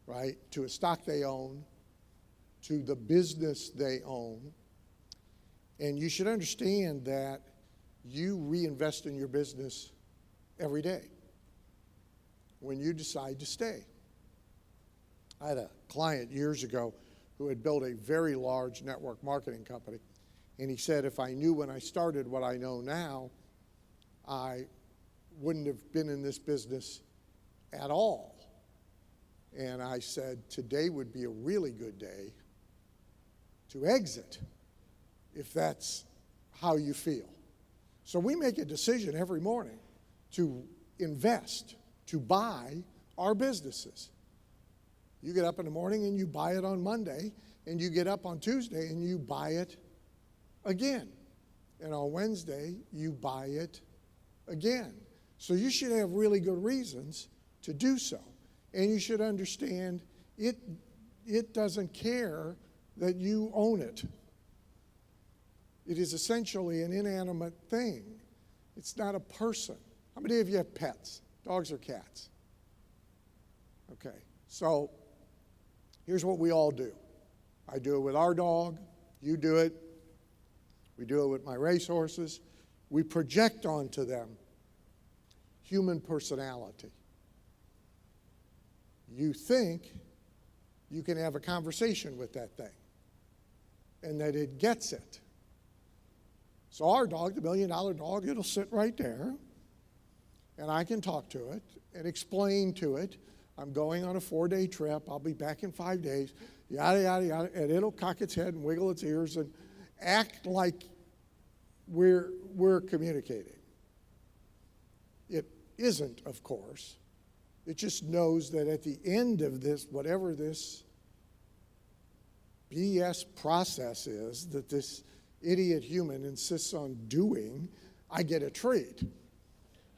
right, to a stock they own, to the business they own. And you should understand that you reinvest in your business every day when you decide to stay. I had a client years ago who had built a very large network marketing company, and he said, if I knew when I started what I know now, I wouldn't have been in this business at all. And I said, today would be a really good day to exit, if that's how you feel. So we make a decision every morning to invest, to buy our businesses. You get up in the morning and you buy it on Monday, and you get up on Tuesday and you buy it again. And on Wednesday, you buy it again. So you should have really good reasons to do so. And you should understand it doesn't care that you own it. It is essentially an inanimate thing. It's not a person. How many of you have pets? Dogs or cats? Okay, so here's what we all do. I do it with our dog. You do it. We do it with my racehorses. We project onto them human personality. You think you can have a conversation with that thing and that it gets it. So our dog, the $1 million dog, it'll sit right there, and I can talk to it and explain to it, I'm going on a 4-day trip, I'll be back in 5 days, yada, yada, yada, and it'll cock its head and wiggle its ears and act like we're communicating. It isn't, of course. It just knows that at the end of this, whatever this BS process is that this idiot human insists on doing, I get a treat.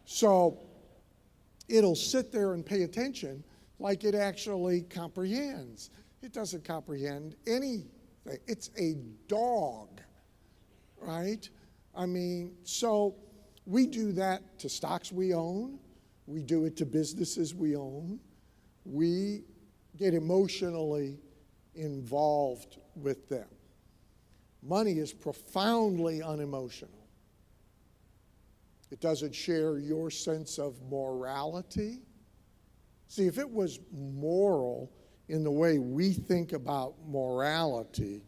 So it'll sit there and pay attention like it actually comprehends. It doesn't comprehend anything. It's a dog, right? I mean, so we do that to stocks we own. We do it to businesses we own. We get emotionally involved with them. Money is profoundly unemotional. It doesn't share your sense of morality. See, if it was moral in the way we think about morality,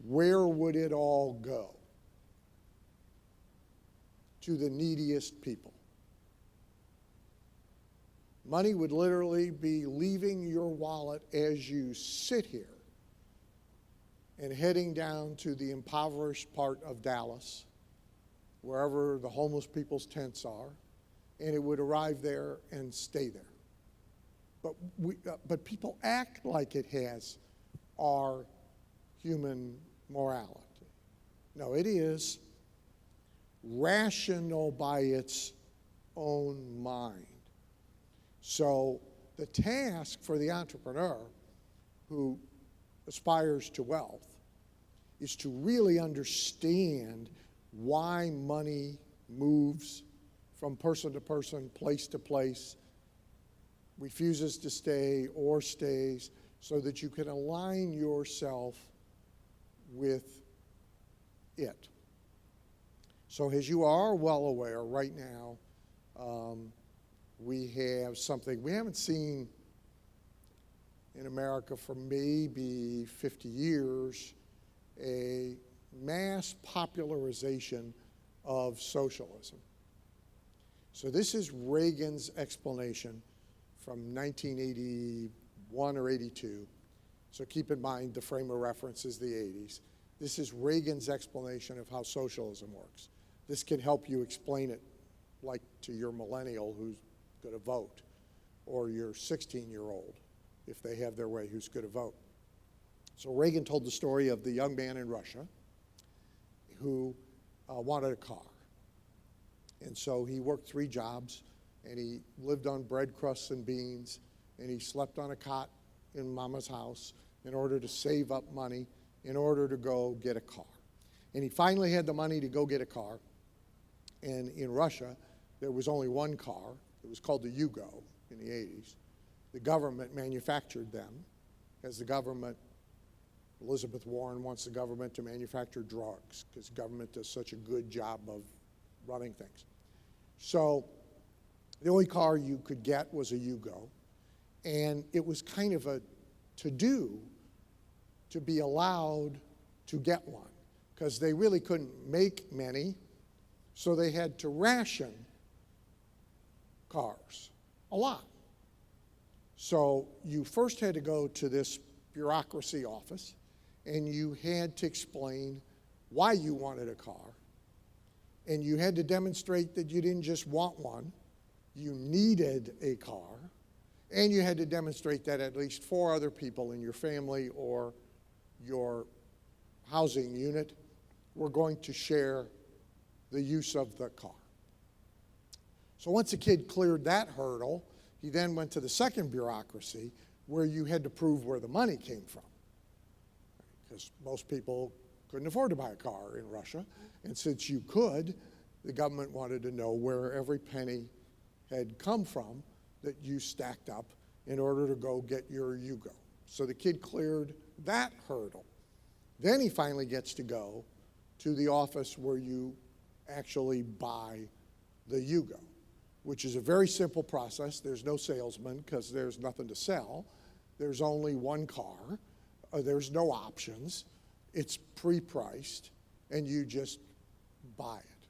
where would it all go? To the neediest people. Money would literally be leaving your wallet as you sit here and heading down to the impoverished part of Dallas, wherever the homeless people's tents are, and it would arrive there and stay there. But people act like it has our human morality. No, it is rational by its own mind. So the task for the entrepreneur who aspires to wealth is to really understand why money moves from person to person, place to place, refuses to stay or stays, so that you can align yourself with it. So as you are well aware, right now, we have something we haven't seen in America for maybe 50 years, a mass popularization of socialism. So this is Reagan's explanation from 1981 or 82. So keep in mind the frame of reference is the 80s. This is Reagan's explanation of how socialism works. This can help you explain it like to your millennial who's going to vote, or your 16-year-old, if they have their way, who's going to vote. So Reagan told the story of the young man in Russia who wanted a car. And so he worked 3 jobs, and he lived on bread crusts and beans, and he slept on a cot in mama's house in order to save up money in order to go get a car. And he finally had the money to go get a car. And in Russia, there was only one car. It was called the Yugo in the 80s. The government manufactured them, as the government, Elizabeth Warren wants the government to manufacture drugs, because the government does such a good job of running things. So the only car you could get was a Yugo, and it was kind of a to-do to be allowed to get one, because they really couldn't make many, so they had to ration cars a lot. So you first had to go to this bureaucracy office, and you had to explain why you wanted a car, and you had to demonstrate that you didn't just want one, you needed a car, and you had to demonstrate that at least 4 other people in your family or your housing unit were going to share the use of the car. So once a kid cleared that hurdle, he then went to the second bureaucracy, where you had to prove where the money came from, because most people couldn't afford to buy a car in Russia. And since you could, the government wanted to know where every penny had come from that you stacked up in order to go get your Yugo. So the kid cleared that hurdle. Then he finally gets to go to the office where you actually buy the Yugo, which is a very simple process. There's no salesman because there's nothing to sell. There's only one car. There's no options. It's pre-priced, and you just buy it.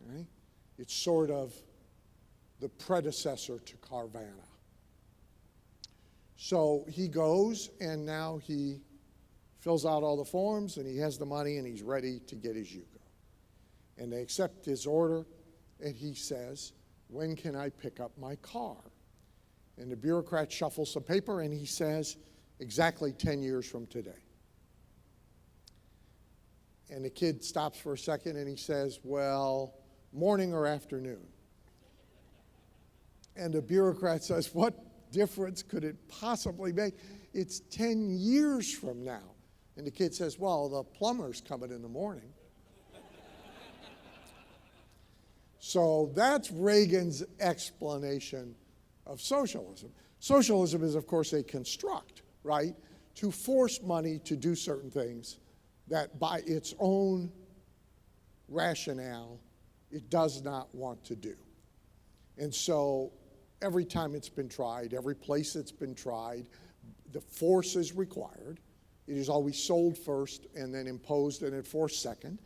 Right? It's sort of the predecessor to Carvana. So he goes, and now he fills out all the forms, and he has the money, and he's ready to get his Yugo. And they accept his order, and he says, "When can I pick up my car?" And the bureaucrat shuffles some paper, and he says, "Exactly 10 years from today." And the kid stops for a second, and he says, "Well, morning or afternoon?" And the bureaucrat says, "What difference could it possibly make? It's 10 years from now." And the kid says, "Well, the plumber's coming in the morning." So that's Reagan's explanation of socialism. Socialism is, of course, a construct, right? To force money to do certain things that by its own rationale, it does not want to do. And so every time it's been tried, every place it's been tried, the force is required. It is always sold first and then imposed and enforced second.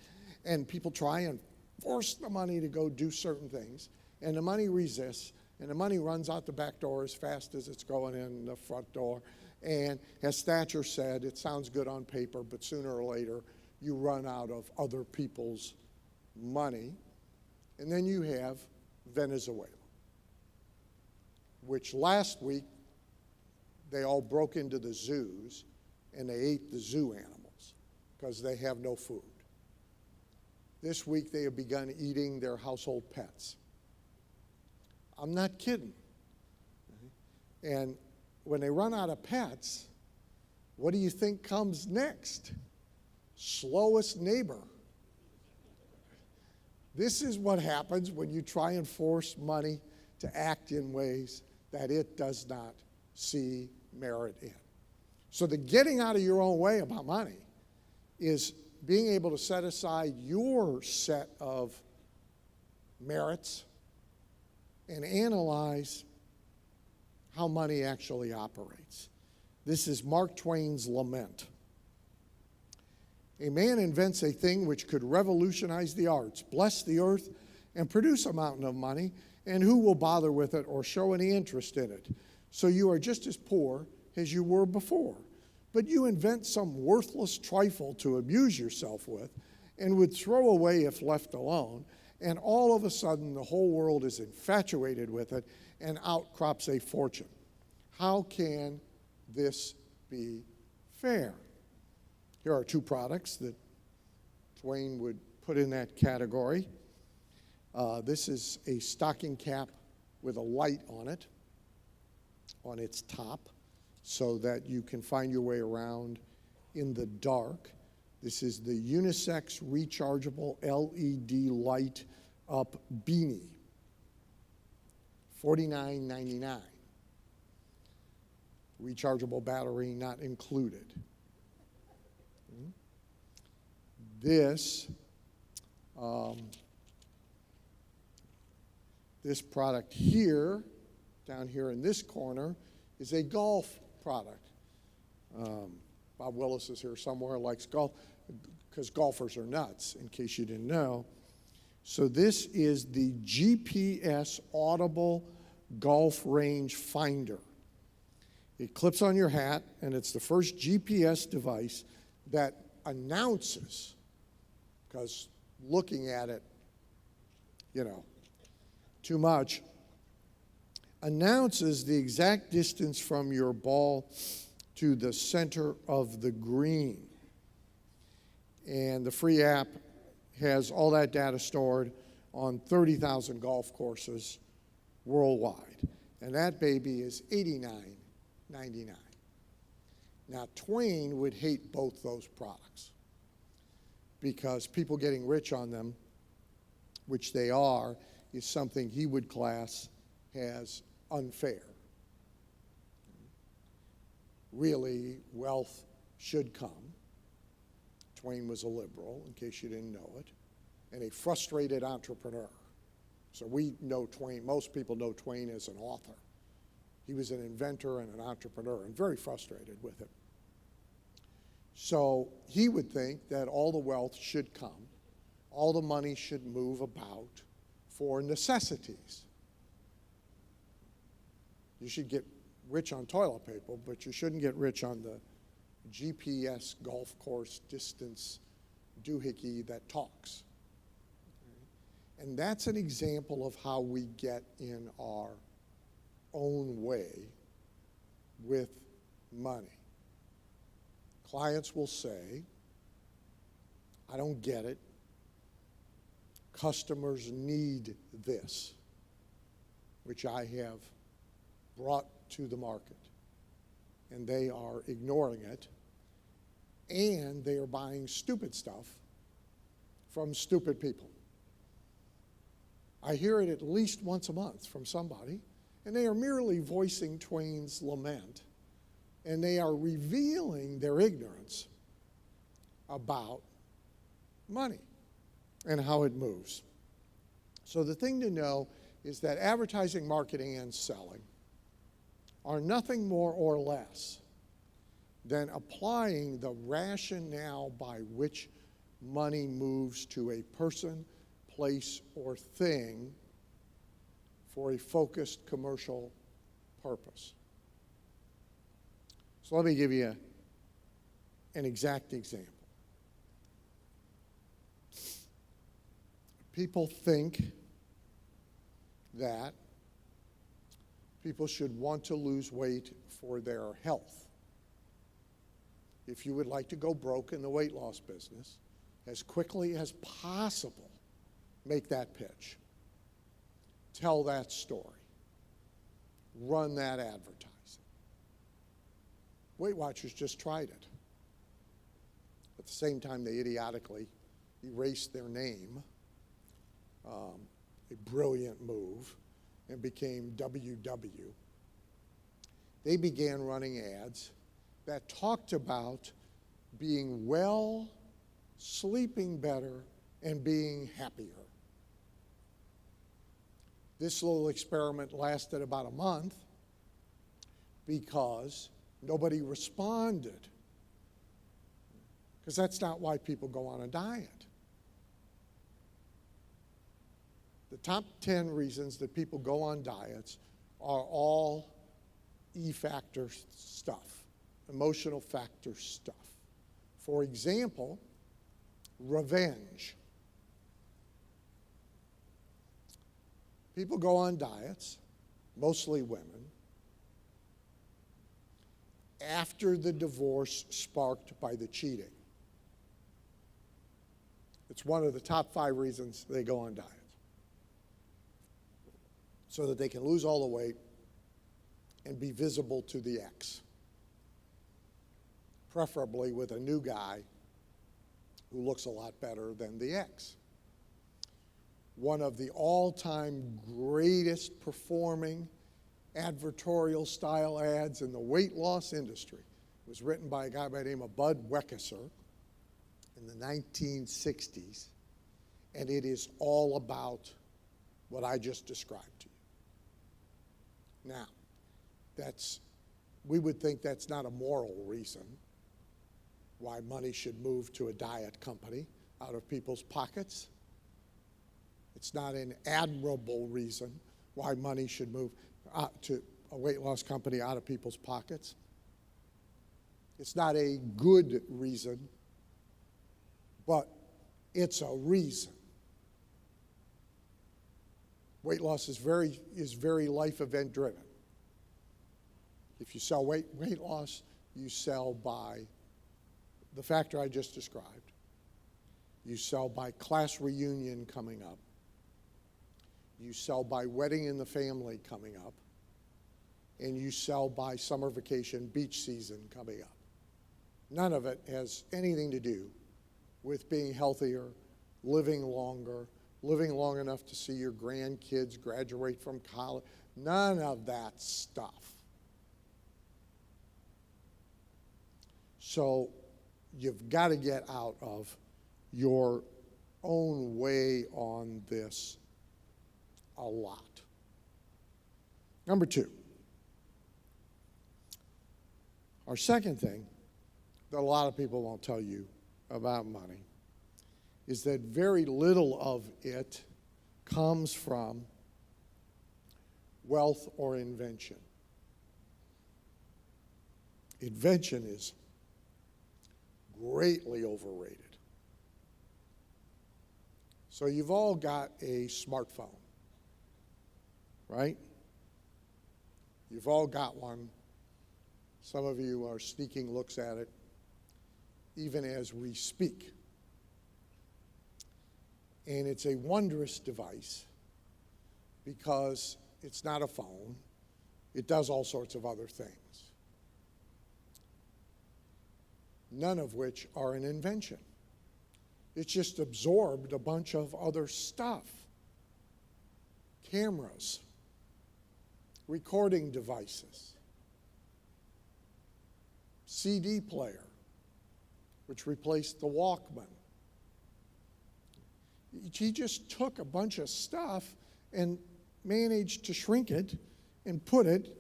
And people try and force the money to go do certain things, and the money resists, and the money runs out the back door as fast as it's going in the front door, And as Thatcher said, it sounds good on paper, but sooner or later you run out of other people's money. And then you have Venezuela, which last week they all broke into the zoos and they ate the zoo animals because they have no food. This week they have begun eating their household pets. I'm not kidding. And when they run out of pets, what do you think comes next? Slowest neighbor. This is what happens when you try and force money to act in ways that it does not see merit in. So the getting out of your own way about money is being able to set aside your set of merits and analyze how money actually operates. This is Mark Twain's lament. A man invents a thing which could revolutionize the arts, bless the earth, and produce a mountain of money, and who will bother with it or show any interest in it? So you are just as poor as you were before. But you invent some worthless trifle to amuse yourself with and would throw away if left alone, and all of a sudden the whole world is infatuated with it, and out crops a fortune. How can this be fair? Here are two products that Twain would put in that category. This is a stocking cap with a light on it, on its top, so that you can find your way around in the dark. This is the unisex rechargeable LED light up beanie. $49.99. Rechargeable battery not included. This product here, down here in this corner, is a golf product. Bob Willis is here somewhere, likes golf, because golfers are nuts, in case you didn't know. So this is the GPS audible golf range finder. It clips on your hat, and it's the first GPS device that announces, because looking at it, too much, announces the exact distance from your ball to the center of the green. And the free app has all that data stored on 30,000 golf courses worldwide. And that baby is $89.99. Now, Twain would hate both those products because people getting rich on them, which they are, is something he would class as unfair. Really, wealth should come. Twain was a liberal, in case you didn't know it, and a frustrated entrepreneur. So we know Twain, most people know Twain as an author. He was an inventor and an entrepreneur and very frustrated with it. So he would think that all the wealth should come, all the money should move about for necessities. You should get rich on toilet paper, but you shouldn't get rich on the GPS golf course distance doohickey that talks. And that's an example of how we get in our own way with money. Clients will say, I don't get it. Customers need this, which I have brought to the market. And they are ignoring it, and they are buying stupid stuff from stupid people. I hear it at least once a month from somebody, and they are merely voicing Twain's lament, and they are revealing their ignorance about money and how it moves. So the thing to know is that advertising, marketing, and selling are nothing more or less than applying the rationale by which money moves to a person, place, or thing for a focused commercial purpose. So let me give you an exact example. People think that people should want to lose weight for their health. If you would like to go broke in the weight loss business, as quickly as possible, make that pitch. Tell that story. Run that advertising. Weight Watchers just tried it. At the same time, they idiotically erased their name, a brilliant move, and became WW. They began running ads that talked about being well, sleeping better, and being happier. This little experiment lasted about a month because nobody responded. Because that's not why people go on a diet. The top 10 reasons that people go on diets are all E-factor stuff, emotional factor stuff. For example, revenge. People go on diets, mostly women, after the divorce sparked by the cheating. It's one of the top 5 reasons they go on diets. So that they can lose all the weight and be visible to the ex. Preferably with a new guy who looks a lot better than the ex. One of the all-time greatest performing advertorial style ads in the weight loss industry was written by a guy by the name of Bud Weckeser in the 1960s, and it is all about what I just described to you. Now, we would think that's not a moral reason why money should move to a diet company out of people's pockets. It's not an admirable reason why money should move to a weight loss company out of people's pockets. It's not a good reason, but it's a reason. Weight loss is very life event driven. If you sell weight loss, you sell by the factor I just described. You sell by class reunion coming up. You sell by wedding in the family coming up. And you sell by summer vacation, beach season coming up. None of it has anything to do with being healthier, living longer, living long enough to see your grandkids graduate from college. None of that stuff. So you've got to get out of your own way on this a lot. Number 2, our second thing that a lot of people won't tell you about money is that very little of it comes from wealth or invention. Invention is greatly overrated. So you've all got a smartphone, right? You've all got one. Some of you are sneaking looks at it, even as we speak. And it's a wondrous device because it's not a phone. It does all sorts of other things, none of which are an invention. It's just absorbed a bunch of other stuff. Cameras, recording devices, CD player, which replaced the Walkman. He just took a bunch of stuff and managed to shrink it and put it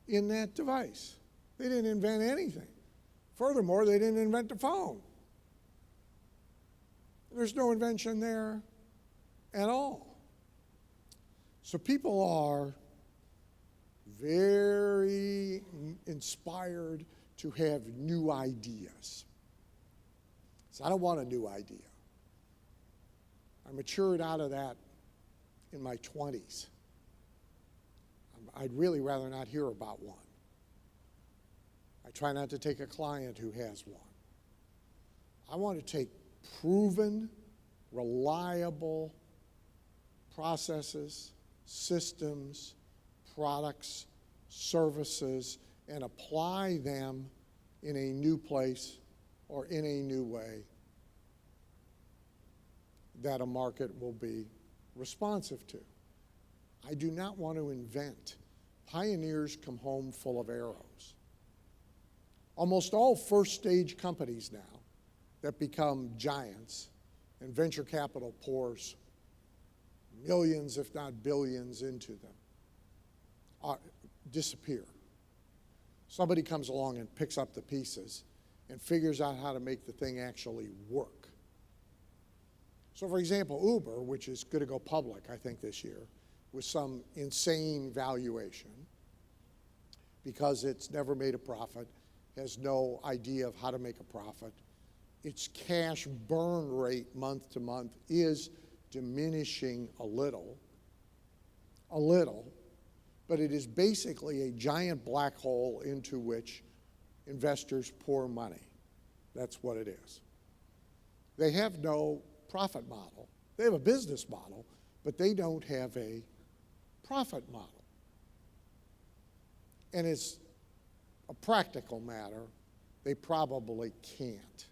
in that device. They didn't invent anything. Furthermore, they didn't invent the phone. There's no invention there at all. So people are very inspired to have new ideas. So I don't want a new idea. I matured out of that in my 20s. I'd really rather not hear about one. I try not to take a client who has one. I want to take proven, reliable processes, systems, products, services, and apply them in a new place or in a new way that a market will be responsive to. I do not want to invent. Pioneers come home full of arrows. Almost all first stage companies now that become giants, and venture capital pours millions, if not billions, into them, disappear. Somebody comes along and picks up the pieces and figures out how to make the thing actually work. So for example, Uber, which is going to go public, I think, this year, with some insane valuation, because it's never made a profit, has no idea of how to make a profit. Its cash burn rate month to month is diminishing a little, but it is basically a giant black hole into which investors pour money. That's what it is. They have no profit model. They have a business model, but they don't have a profit model. And it's a practical matter, they probably can't.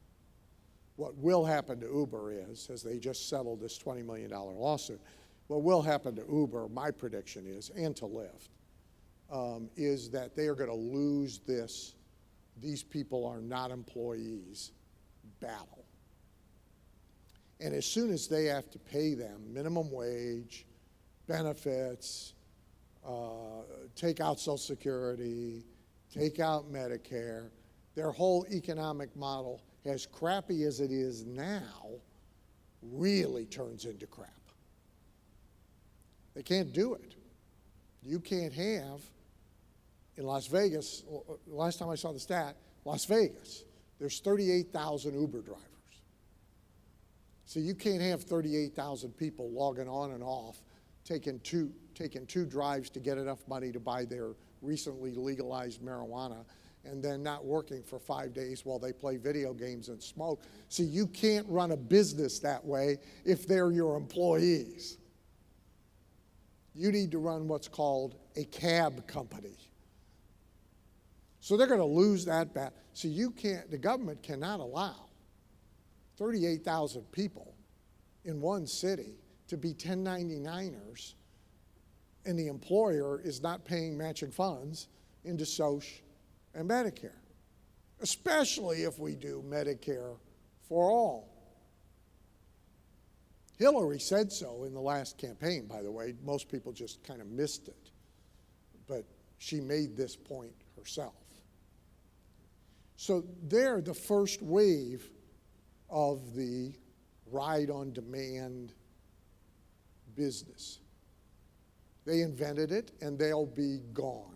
What will happen to Uber is, as they just settled this $20 million lawsuit, what will happen to Uber, my prediction is, and to Lyft, is that they are going to lose this "these people are not employees" battle. And as soon as they have to pay them minimum wage, benefits, take out Social Security, take out Medicare, their whole economic model, as crappy as it is now, really turns into crap. They can't do it. You can't have, in Las Vegas, last time I saw the stat, Las Vegas, there's 38,000 Uber drivers. So you can't have 38,000 people logging on and off, taking two drives to get enough money to buy their recently legalized marijuana, and then not working for 5 days while they play video games and smoke. See, you can't run a business that way if they're your employees. You need to run what's called a cab company. So they're going to lose that battle. So the government cannot allow 38,000 people in one city to be 1099ers, and the employer is not paying matching funds into Social and Medicare, especially if we do Medicare for all. Hillary said so in the last campaign, by the way. Most people just kind of missed it, but she made this point herself. So they're the first wave of the ride-on-demand business. They invented it, and they'll be gone.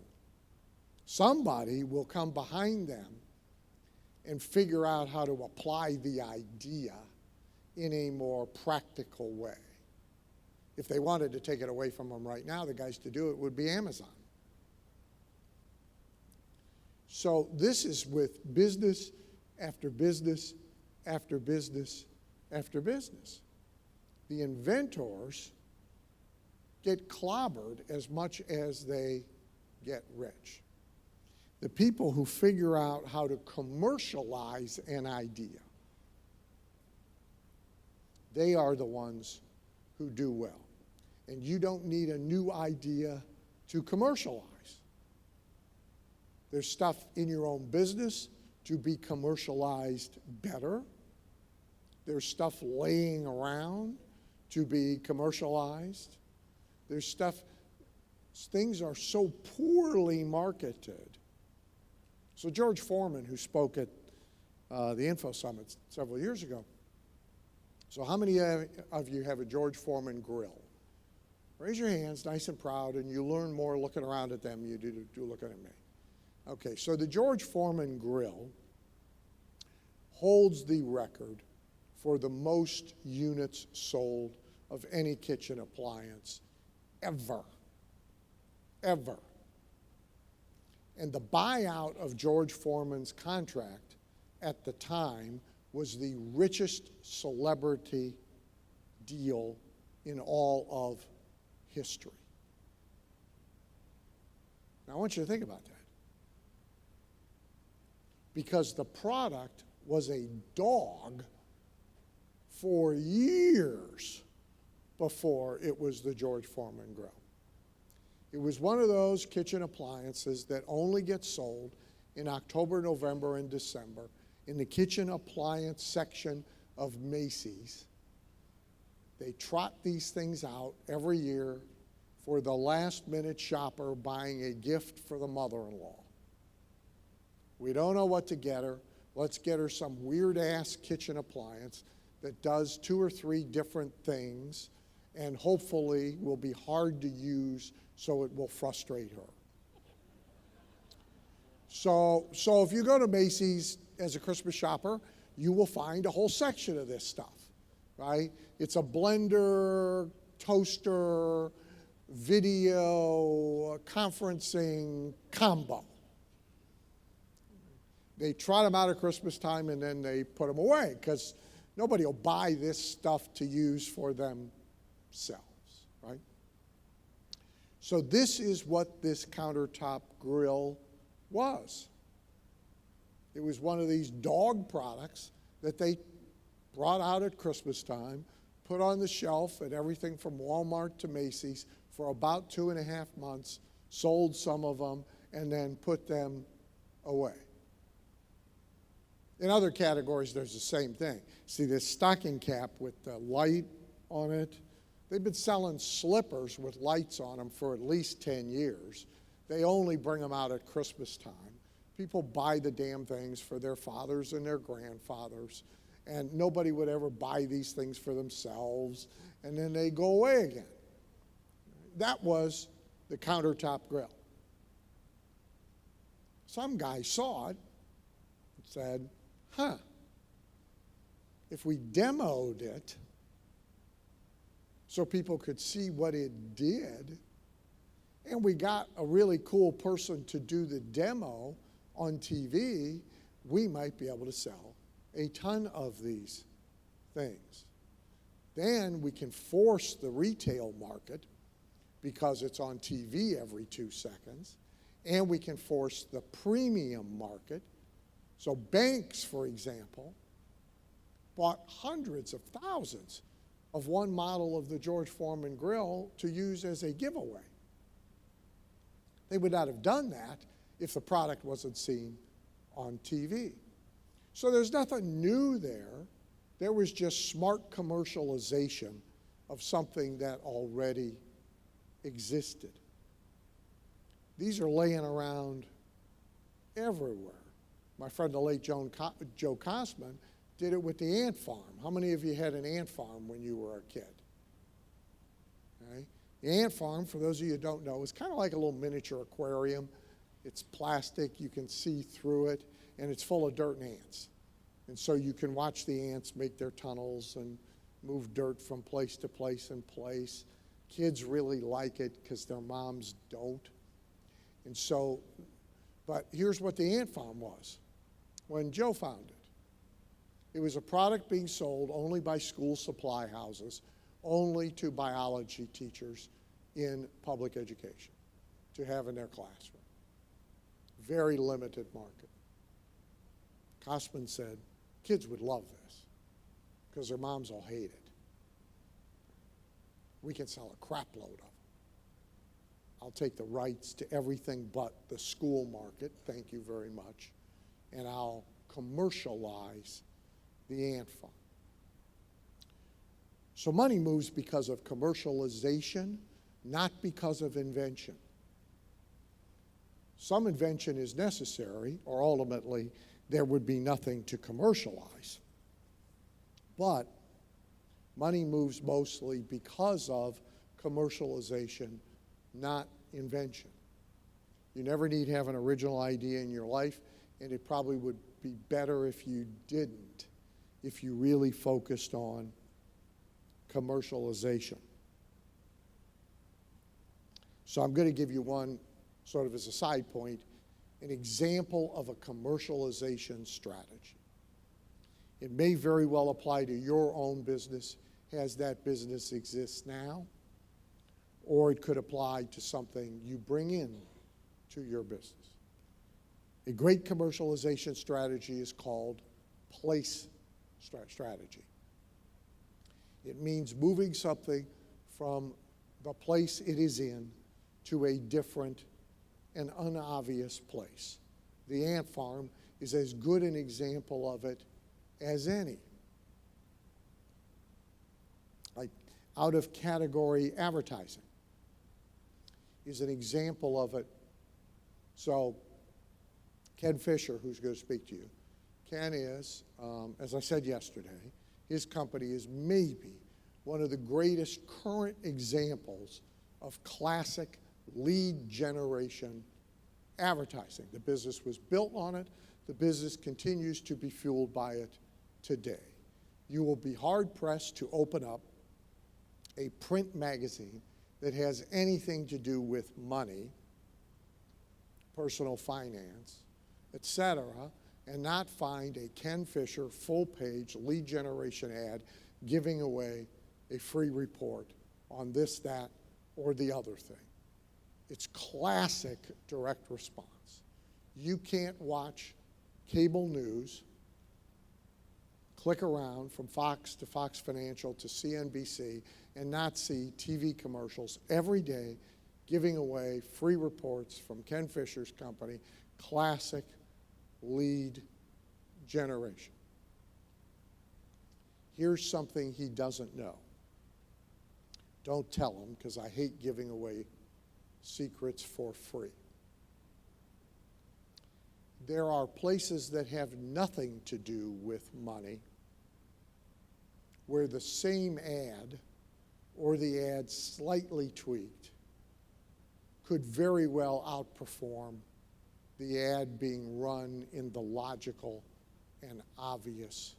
Somebody will come behind them and figure out how to apply the idea in a more practical way. If they wanted to take it away from them right now, the guys to do it would be Amazon. So this is with business after business after business after business. The inventors get clobbered as much as they get rich. The people who figure out how to commercialize an idea, they are the ones who do well. And you don't need a new idea to commercialize. There's stuff in your own business to be commercialized better. There's stuff laying around to be commercialized. There's stuff, things are so poorly marketed. So George Foreman, who spoke at the Info Summit several years ago, so how many of you have a George Foreman grill? Raise your hands, nice and proud, and you learn more looking around at them than you do looking at me. Okay, so the George Foreman grill holds the record for the most units sold of any kitchen appliance ever. Ever. And the buyout of George Foreman's contract at the time was the richest celebrity deal in all of history. Now I want you to think about that. Because the product was a dog for years before it was the George Foreman grill. It was one of those kitchen appliances that only gets sold in October, November, and December in the kitchen appliance section of Macy's. They trot these things out every year for the last-minute shopper buying a gift for the mother-in-law. We don't know what to get her. Let's get her some weird-ass kitchen appliance that does 2 or 3 different things and hopefully will be hard to use so it will frustrate her. So if you go to Macy's as a Christmas shopper, you will find a whole section of this stuff, right? It's a blender, toaster, video, conferencing combo. They trot them out at Christmas time and then they put them away because nobody will buy this stuff to use for themselves, right? So this is what this countertop grill was. It was one of these dog products that they brought out at Christmas time, put on the shelf at everything from Walmart to Macy's for about 2.5 months, sold some of them, and then put them away. In other categories, there's the same thing. See this stocking cap with the light on it? They've been selling slippers with lights on them for at least 10 years. They only bring them out at Christmas time. People buy the damn things for their fathers and their grandfathers, and nobody would ever buy these things for themselves, and then they go away again. That was the countertop grill. Some guy saw it and said, if we demoed it so people could see what it did, and we got a really cool person to do the demo on TV, we might be able to sell a ton of these things. Then we can force the retail market because it's on TV every 2 seconds, and we can force the premium market. So banks, for example, bought hundreds of thousands of one model of the George Foreman grill to use as a giveaway. They would not have done that if the product wasn't seen on TV. So there's nothing new there. There was just smart commercialization of something that already existed. These are laying around everywhere. My friend, the late Joe Kosman, did it with the ant farm. How many of you had an ant farm when you were a kid? Okay. The ant farm, for those of you who don't know, is kind of like a little miniature aquarium. It's plastic, you can see through it, and it's full of dirt and ants. And so you can watch the ants make their tunnels and move dirt from place to place and place. Kids really like it because their moms don't. And so, but here's what the ant farm was when Joe found it. It was a product being sold only by school supply houses, only to biology teachers in public education to have in their classroom. Very limited market. Kosman said, kids would love this because their moms will hate it. We can sell a crap load of them. I'll take the rights to everything but the school market, thank you very much, and I'll commercialize the ant farm. So money moves because of commercialization, not because of invention. Some invention is necessary, or ultimately there would be nothing to commercialize. But money moves mostly because of commercialization, not invention. You never need to have an original idea in your life, and it probably would be better if you didn't, if you really focused on commercialization. So I'm going to give you one, sort of as a side point, an example of a commercialization strategy. It may very well apply to your own business as that business exists now, or it could apply to something you bring in to your business. A great commercialization strategy is called place strategy. It means moving something from the place it is in to a different and unobvious place. The ant farm is as good an example of it as any. Like out of category advertising is an example of it. So Ken Fisher, who's going to speak to you, Ken is, as I said yesterday, his company is maybe one of the greatest current examples of classic lead generation advertising. The business was built on it. The business continues to be fueled by it today. You will be hard-pressed to open up a print magazine that has anything to do with money, personal finance, etc., and not find a Ken Fisher full-page lead generation ad giving away a free report on this, that, or the other thing. It's classic direct response. You can't watch cable news, click around from Fox to Fox Financial to CNBC, and not see TV commercials every day giving away free reports from Ken Fisher's company, classic lead generation. Here's something he doesn't know. Don't tell him, because I hate giving away secrets for free. There are places that have nothing to do with money where the same ad or the ad slightly tweaked could very well outperform the ad being run in the logical and obvious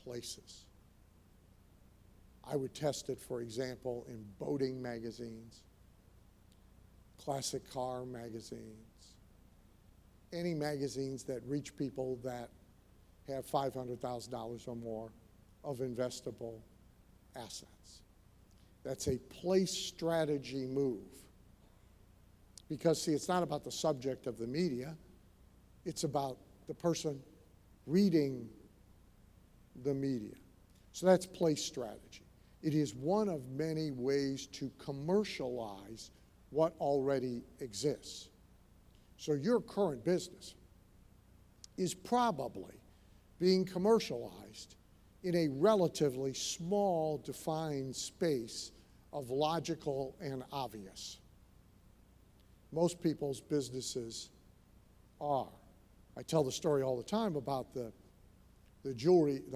places. I would test it, for example, in boating magazines, classic car magazines, any magazines that reach people that have $500,000 or more of investable assets. That's a place strategy move. Because, see, it's not about the subject of the media. It's about the person reading the media. So that's place strategy. It is one of many ways to commercialize what already exists. So your current business is probably being commercialized in a relatively small, defined space of logical and obvious. Most people's businesses are. I tell the story all the time about the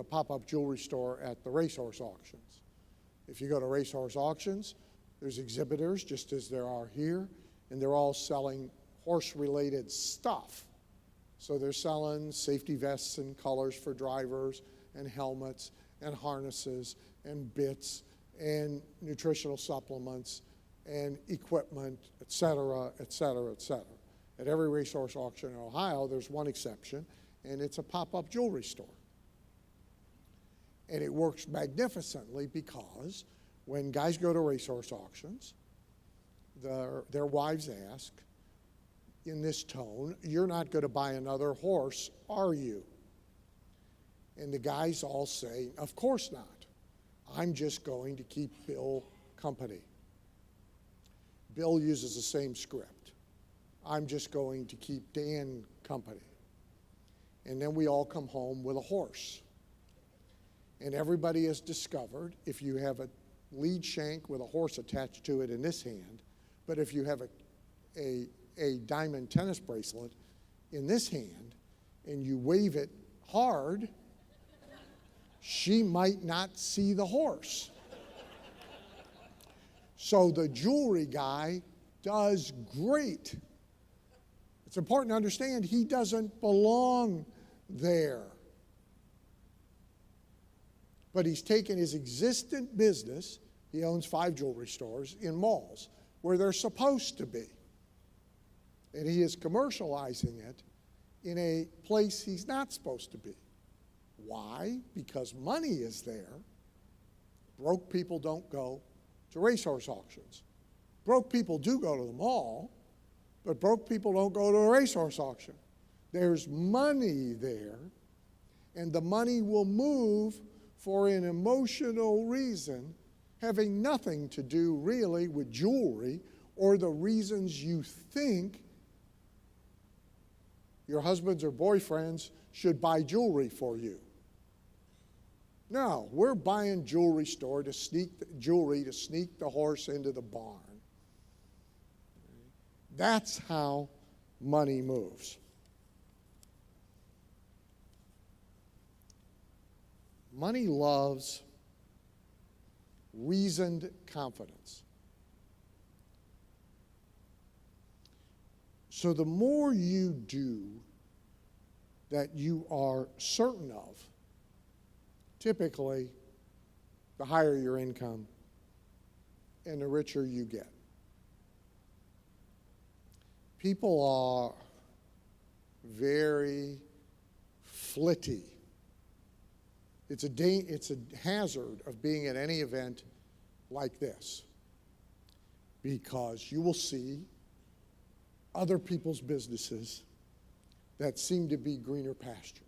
pop-up jewelry store at the racehorse auctions. If you go to racehorse auctions, there's exhibitors, just as there are here, and they're all selling horse-related stuff. So they're selling safety vests and colors for drivers, and helmets, and harnesses, and bits, and nutritional supplements, and equipment, et cetera, et cetera, et cetera. At every racehorse auction in Ohio, there's one exception, and it's a pop-up jewelry store. And it works magnificently because when guys go to racehorse auctions, their wives ask, in this tone, "You're not going to buy another horse, are you?" And the guys all say, "Of course not. I'm just going to keep Bill company." Bill uses the same script. "I'm just going to keep Dan company." And then we all come home with a horse. And everybody has discovered if you have a lead shank with a horse attached to it in this hand, but if you have a diamond tennis bracelet in this hand and you wave it hard, she might not see the horse. So the jewelry guy does great It's important to understand he doesn't belong there. But he's taken his existent business, he owns 5 jewelry stores in malls where they're supposed to be. And he is commercializing it in a place he's not supposed to be. Why? Because money is there. Broke people don't go to racehorse auctions. Broke people do go to the mall, but broke people don't go to a racehorse auction. There's money there, and the money will move for an emotional reason having nothing to do really with jewelry or the reasons you think your husbands or boyfriends should buy jewelry for you. No, we're buying jewelry to sneak the horse into the barn. That's how money moves. Money loves reasoned confidence. So the more you do that you are certain of, typically the higher your income and the richer you get. People are very flitty. It's a hazard of being at any event like this, because you will see other people's businesses that seem to be greener pastures.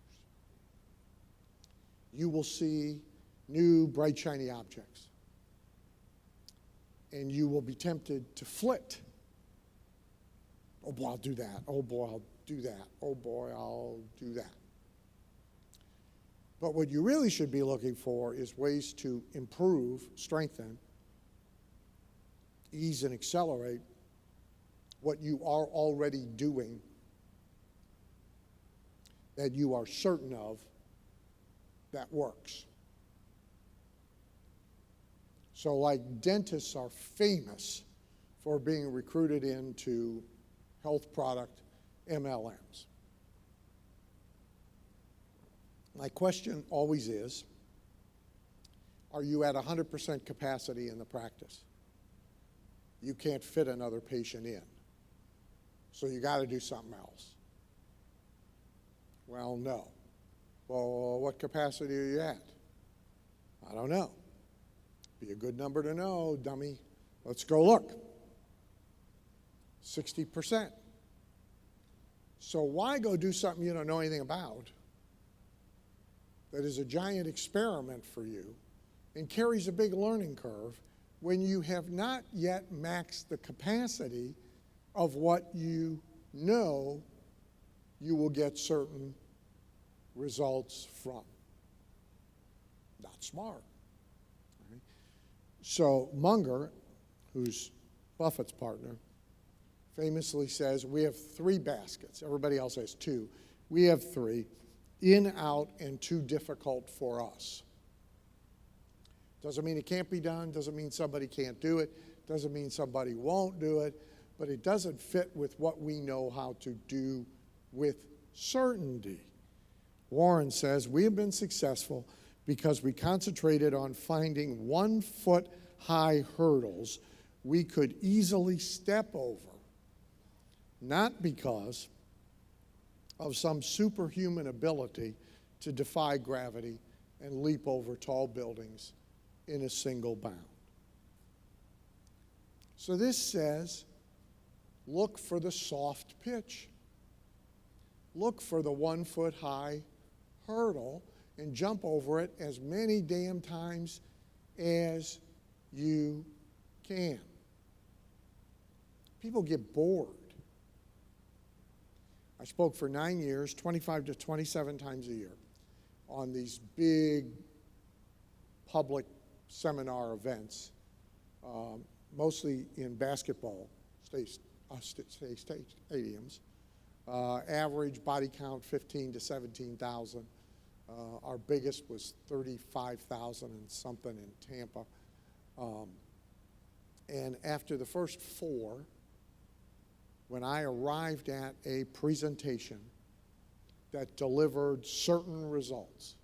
You will see new, bright, shiny objects, and you will be tempted to flit. Oh boy, I'll do that. Oh boy, I'll do that. Oh boy, I'll do that. But what you really should be looking for is ways to improve, strengthen, ease, and accelerate what you are already doing that you are certain of that works. So like dentists are famous for being recruited into health product MLMs. My question always is, are you at 100% capacity in the practice? You can't fit another patient in, so you got to do something else. Well, no. Well, what capacity are you at? I don't know. Be a good number to know, dummy. Let's go look. 60%. So why go do something you don't know anything about that is a giant experiment for you and carries a big learning curve when you have not yet maxed the capacity of what you know you will get certain results from? Not smart. Right? So Munger, who's Buffett's partner, famously says, we have 3 baskets. Everybody else has 2. We have 3. In, out, and too difficult for us. Doesn't mean it can't be done, doesn't mean somebody can't do it, doesn't mean somebody won't do it, but it doesn't fit with what we know how to do with certainty. Warren says, we have been successful because we concentrated on finding 1-foot-high hurdles we could easily step over, not because of some superhuman ability to defy gravity and leap over tall buildings in a single bound. So this says, look for the soft pitch. Look for the 1-foot-high hurdle and jump over it as many damn times as you can. People get bored. I spoke for 9 years, 25 to 27 times a year, on these big public seminar events, mostly in basketball stadiums. Average body count 15 to 17,000. Our biggest was 35,000 and something in Tampa. And after the first 4, when I arrived at a presentation that delivered certain results.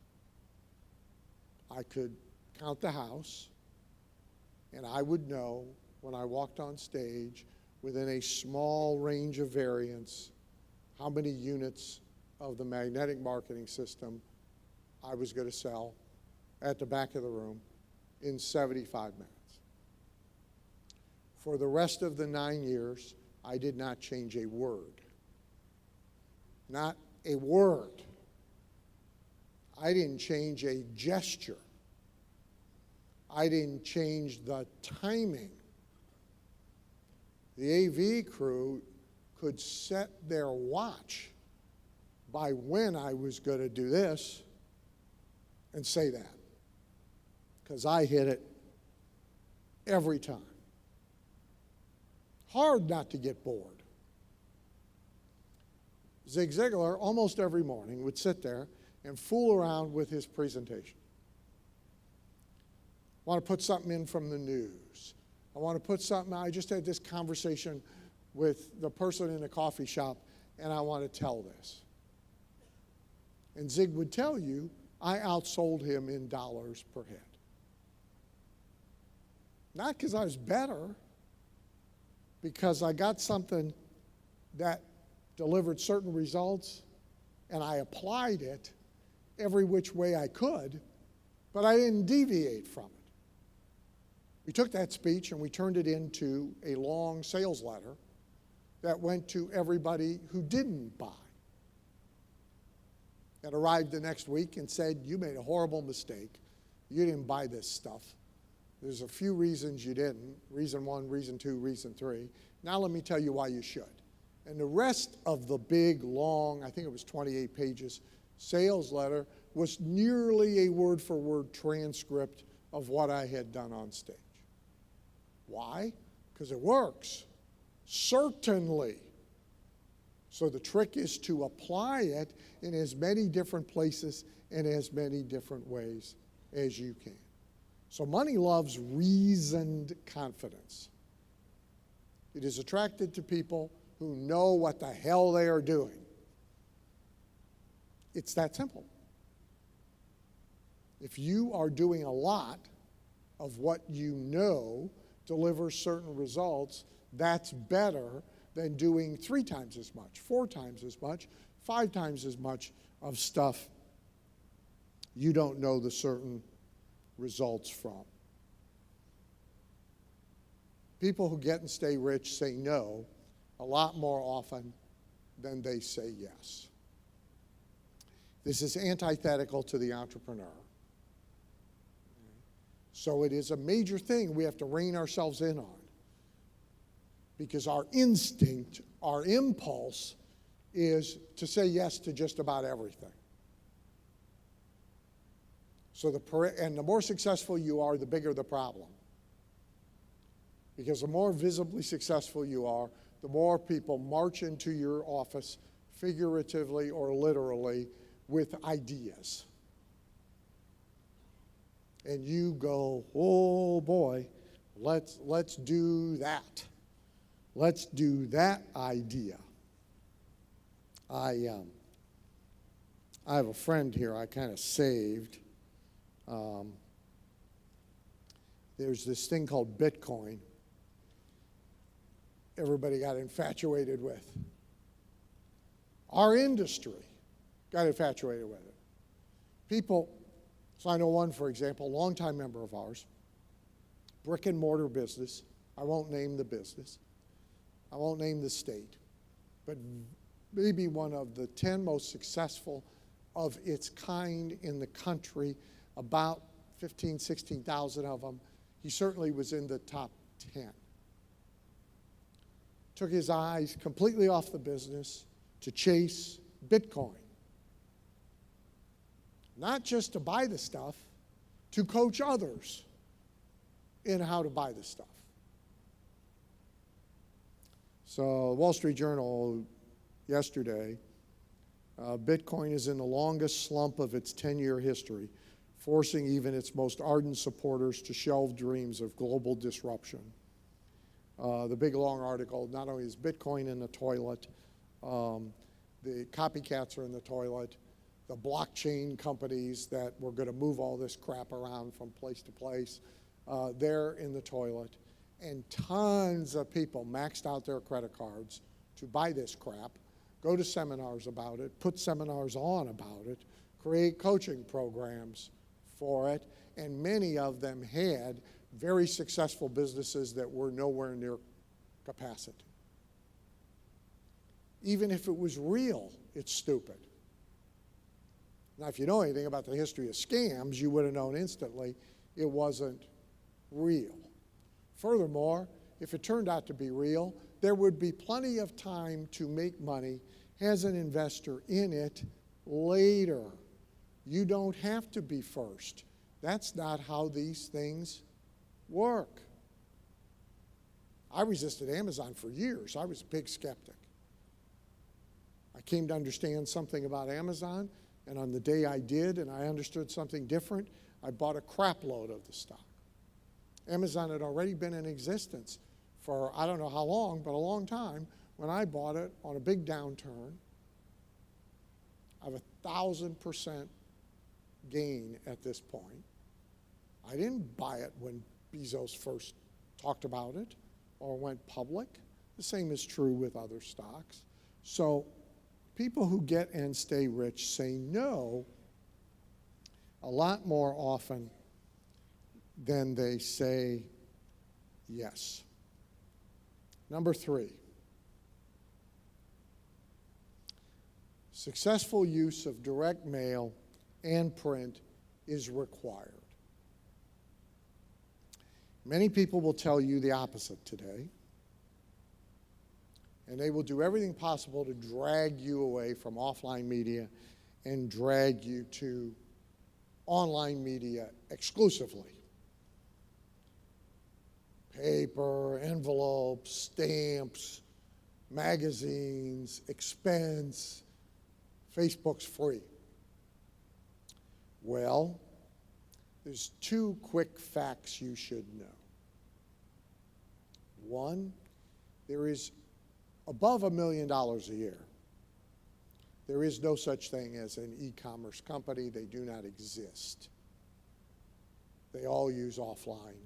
I could count the house, and I would know when I walked on stage within a small range of variance how many units of the magnetic marketing system I was going to sell at the back of the room in 75 minutes. For the rest of the 9 years, I did not change a word. Not a word. I didn't change a gesture. I didn't change the timing. The AV crew could set their watch by when I was going to do this and say that, because I hit it every time. Hard not to get bored. Zig Ziglar almost every morning would sit there and fool around with his presentation. I want to put something in from the news. I want to put something, I just had this conversation with the person in the coffee shop, and I want to tell this. And Zig would tell you, I outsold him in dollars per head. Not because I was better, because I got something that delivered certain results, and I applied it every which way I could, but I didn't deviate from it. We took that speech and we turned it into a long sales letter that went to everybody who didn't buy. That arrived the next week and said, you made a horrible mistake. You didn't buy this stuff. There's a few reasons you didn't. Reason 1, reason 2, reason 3. Now let me tell you why you should. And the rest of the big, long, I think it was 28 pages, sales letter was nearly a word-for-word transcript of what I had done on stage. Why? Because it works. Certainly. So the trick is to apply it in as many different places and as many different ways as you can. So money loves reasoned confidence. It is attracted to people who know what the hell they are doing. It's that simple. If you are doing a lot of what you know delivers certain results, that's better than doing 3 times as much, 4 times as much, 5 times as much of stuff you don't know the certain results from. People who get and stay rich say no a lot more often than they say yes. This is antithetical to the entrepreneur. So it is a major thing we have to rein ourselves in on, because our instinct, our impulse is to say yes to just about everything. So the more successful you are, the bigger the problem. Because the more visibly successful you are, the more people march into your office, figuratively or literally, with ideas. And you go, oh boy, let's do that. Let's do that idea. I have a friend here I kind of saved. There's this thing called Bitcoin. Everybody got infatuated with. Our industry got infatuated with it. People, so I know one, for example, a longtime member of ours, brick and mortar business. I won't name the business. I won't name the state, but maybe one of the 10 most successful of its kind in the country, about 15, 16,000 of them. He certainly was in the top 10. Took his eyes completely off the business to chase Bitcoin. Not just to buy the stuff, to coach others in how to buy the stuff. So Wall Street Journal yesterday, Bitcoin is in the longest slump of its 10-year history, forcing even its most ardent supporters to shelve dreams of global disruption. The big long article, not only is Bitcoin in the toilet, the copycats are in the toilet, the blockchain companies that were going to move all this crap around from place to place, they're in the toilet. And tons of people maxed out their credit cards to buy this crap, go to seminars about it, put seminars on about it, create coaching programs for it, and many of them had very successful businesses that were nowhere near capacity. Even if it was real, it's stupid. Now, if you know anything about the history of scams, you would have known instantly it wasn't real. Furthermore, if it turned out to be real, there would be plenty of time to make money as an investor in it later. You don't have to be first. That's not how these things work. I resisted Amazon for years. I was a big skeptic. I came to understand something about Amazon, and on the day I did and I understood something different, I bought a crap load of the stock. Amazon had already been in existence for I don't know how long, but a long time. When I bought it on a big downturn, I have 1,000% gain at this point. I didn't buy it when Bezos first talked about it or went public. The same is true with other stocks. So people who get and stay rich say no a lot more often than they say yes. Number 3, successful use of direct mail and print is required. Many people will tell you the opposite today, and they will do everything possible to drag you away from offline media and drag you to online media exclusively. Paper, envelopes, stamps, magazines, expense, Facebook's free. Well, there's 2 quick facts you should know. 1, there is above $1 million a year. There is no such thing as an e-commerce company. They do not exist. They all use offline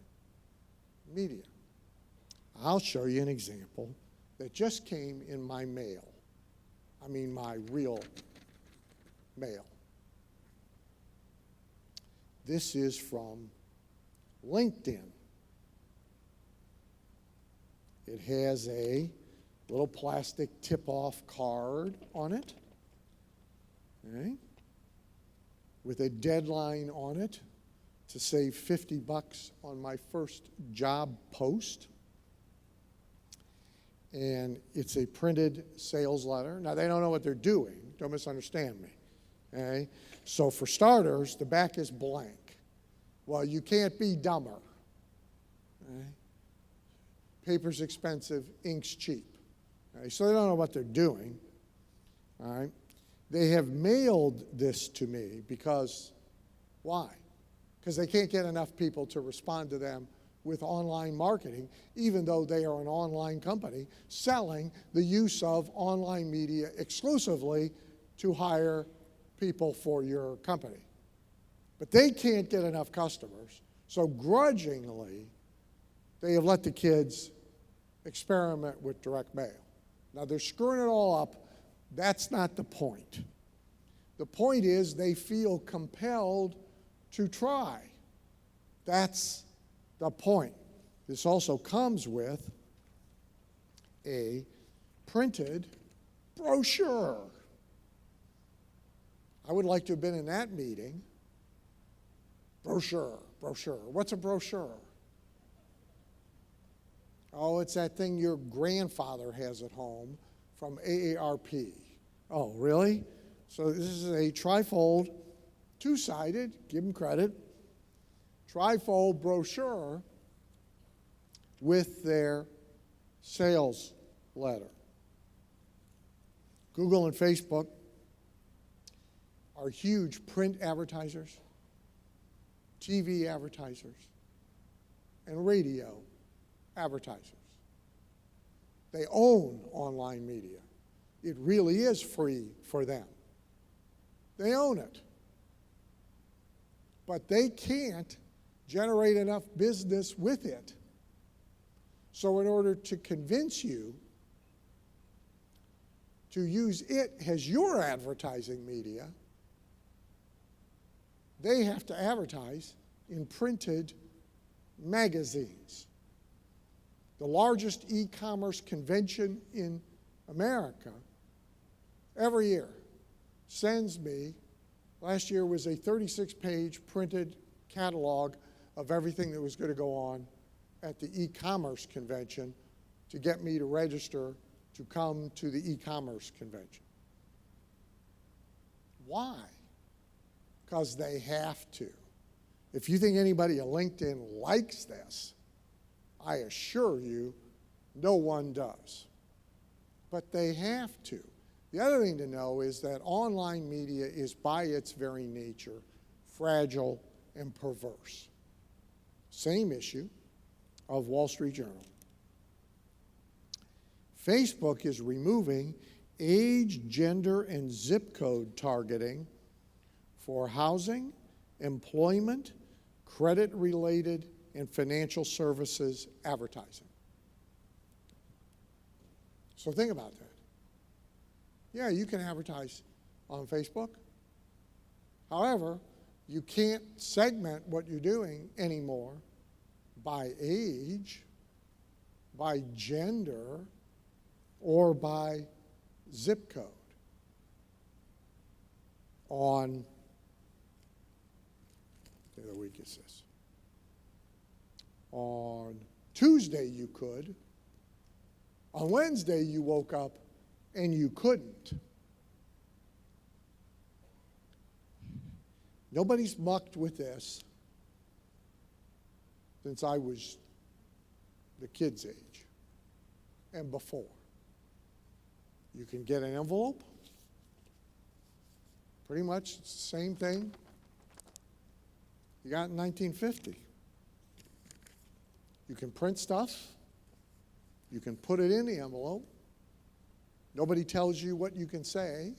media. I'll show you an example that just came in my mail. I mean my real mail. This is from LinkedIn. It has a little plastic tip-off card on it, okay, with a deadline on it to save $50 on my first job post. And it's a printed sales letter. Now, they don't know what they're doing. Don't misunderstand me. Okay? So for starters, the back is blank. Well, you can't be dumber. Okay? Paper's expensive, ink's cheap. Okay? So they don't know what they're doing. All right? They have mailed this to me because, why? Because they can't get enough people to respond to them with online marketing, even though they are an online company selling the use of online media exclusively to hire people for your company. But they can't get enough customers, so grudgingly, they have let the kids experiment with direct mail. Now, they're screwing it all up. That's not the point. The point is they feel compelled to try. That's the point. This also comes with a printed brochure. I would like to have been in that meeting. Brochure. What's a brochure? Oh, it's that thing your grandfather has at home from AARP. Oh, really? So this is a trifold, 2-sided, give them credit, trifold brochure with their sales letter. Google and Facebook are huge print advertisers, TV advertisers, and radio advertisers. They own online media. It really is free for them. They own it. But they can't generate enough business with it. So in order to convince you to use it as your advertising media, they have to advertise in printed magazines. The largest e-commerce convention in America every year sends me, last year was a 36-page printed catalog of everything that was going to go on at the e-commerce convention to get me to register to come to the e-commerce convention. Why? Because they have to. If you think anybody at LinkedIn likes this, I assure you no one does. But they have to. The other thing to know is that online media is by its very nature fragile and perverse. Same issue of Wall Street Journal. Facebook is removing age, gender, and zip code targeting for housing, employment, credit-related, and financial services advertising. So think about that. Yeah, you can advertise on Facebook. However, you can't segment what you're doing anymore by age, by gender, or by zip code. On, the other week is this. On Tuesday you could. On Wednesday you woke up and you couldn't. Nobody's mucked with this since I was the kid's age and before. You can get an envelope, pretty much it's the same thing you got in 1950. You can print stuff, you can put it in the envelope. Nobody tells you what you can say.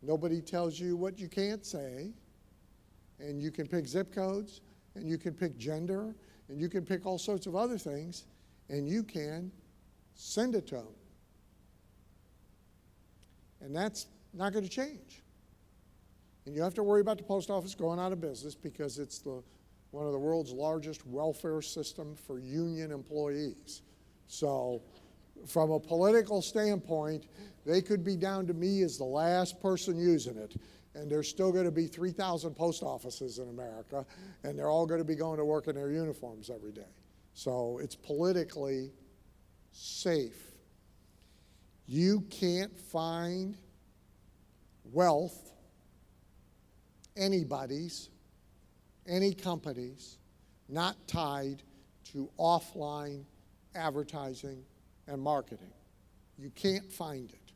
Nobody tells you what you can't say. And you can pick zip codes, and you can pick gender, and you can pick all sorts of other things, and you can send it to them. And that's not going to change. And you have to worry about the post office going out of business because it's one of the world's largest welfare system for union employees. So from a political standpoint, they could be down to me as the last person using it, and there's still going to be 3,000 post offices in America, and they're all going to be going to work in their uniforms every day. So it's politically safe. You can't find wealth, anybody's, any company's, not tied to offline advertising and marketing. You can't find it.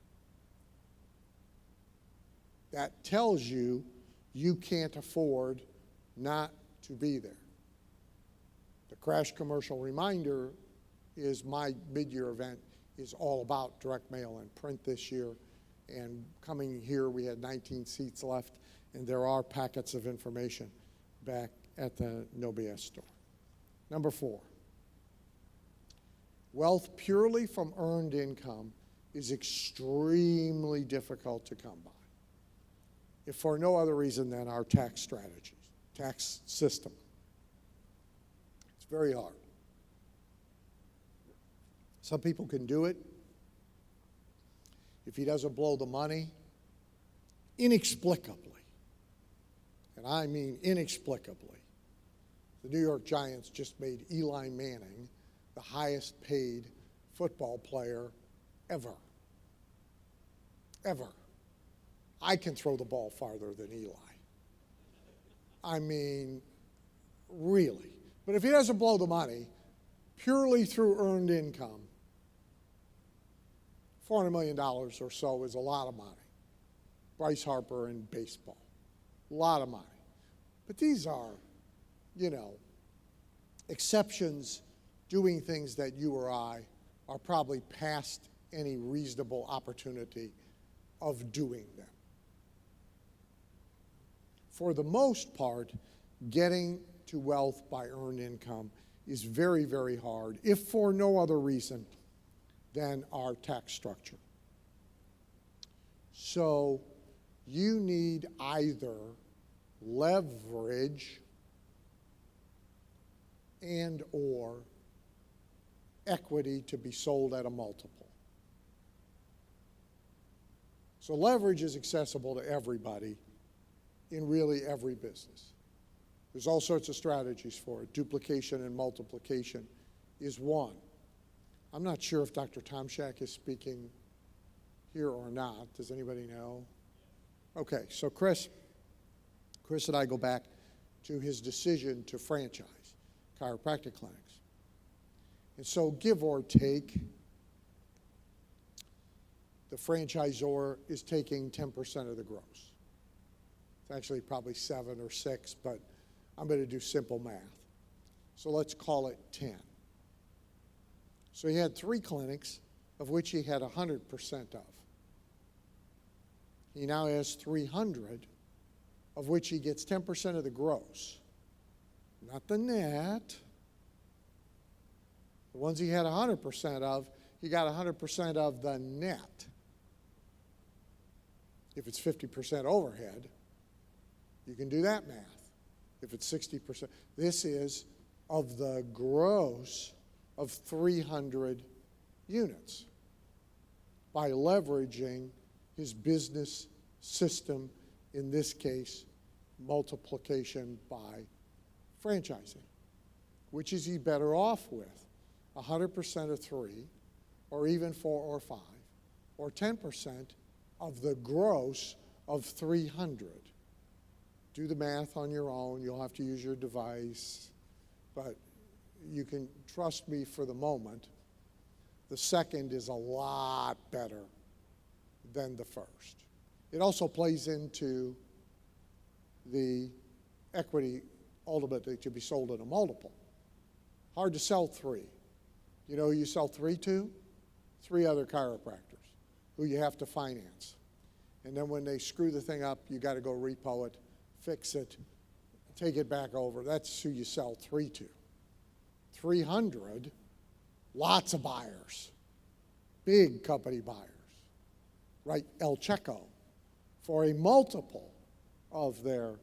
That tells you you can't afford not to be there. The Crash Commercial Reminder is my mid-year event, is all about direct mail and print this year. And coming here, we had 19 seats left, and there are packets of information back at the No BS store. Number 4. Wealth purely from earned income is extremely difficult to come by, if for no other reason than our tax strategies, tax system. It's very hard. Some people can do it. If he doesn't blow the money, inexplicably, and I mean inexplicably, the New York Giants just made Eli Manning the highest paid football player ever. Ever. I can throw the ball farther than Eli. I mean, really. But if he doesn't blow the money, purely through earned income, $400 million or so is a lot of money. Bryce Harper in baseball, a lot of money. But these are, exceptions doing things that you or I are probably past any reasonable opportunity of doing them. For the most part, getting to wealth by earned income is very, very hard, if for no other reason than our tax structure. So you need either leverage and or equity to be sold at a multiple. So leverage is accessible to everybody in really every business. There's all sorts of strategies for it. Duplication and multiplication is one. I'm not sure if Dr. Tomczak is speaking here or not. Does anybody know? Okay, so Chris and I go back to his decision to franchise chiropractic clinics. And so give or take, the franchisor is taking 10% of the gross. It's actually probably 7 or 6, but I'm going to do simple math. So let's call it 10. So he had 3 clinics, of which he had 100% of. He now has 300, of which he gets 10% of the gross. Not the net. The ones he had 100% of, he got 100% of the net. If it's 50% overhead, you can do that math. If it's 60%, this is of the gross of 300 units by leveraging his business system, in this case, multiplication by franchising. Which is he better off with? 100% of 3, or even 4 or 5, or 10% of the gross of 300. Do the math on your own. You'll have to use your device, but you can trust me for the moment. The second is a lot better than the first. It also plays into the equity ultimately to be sold at a multiple. Hard to sell 3. You know who you sell 3 to? 3 other chiropractors who you have to finance. And then when they screw the thing up, you got to go repo it, fix it, take it back over. That's who you sell 3 to. 300, lots of buyers, big company buyers, right? El Checo for a multiple of their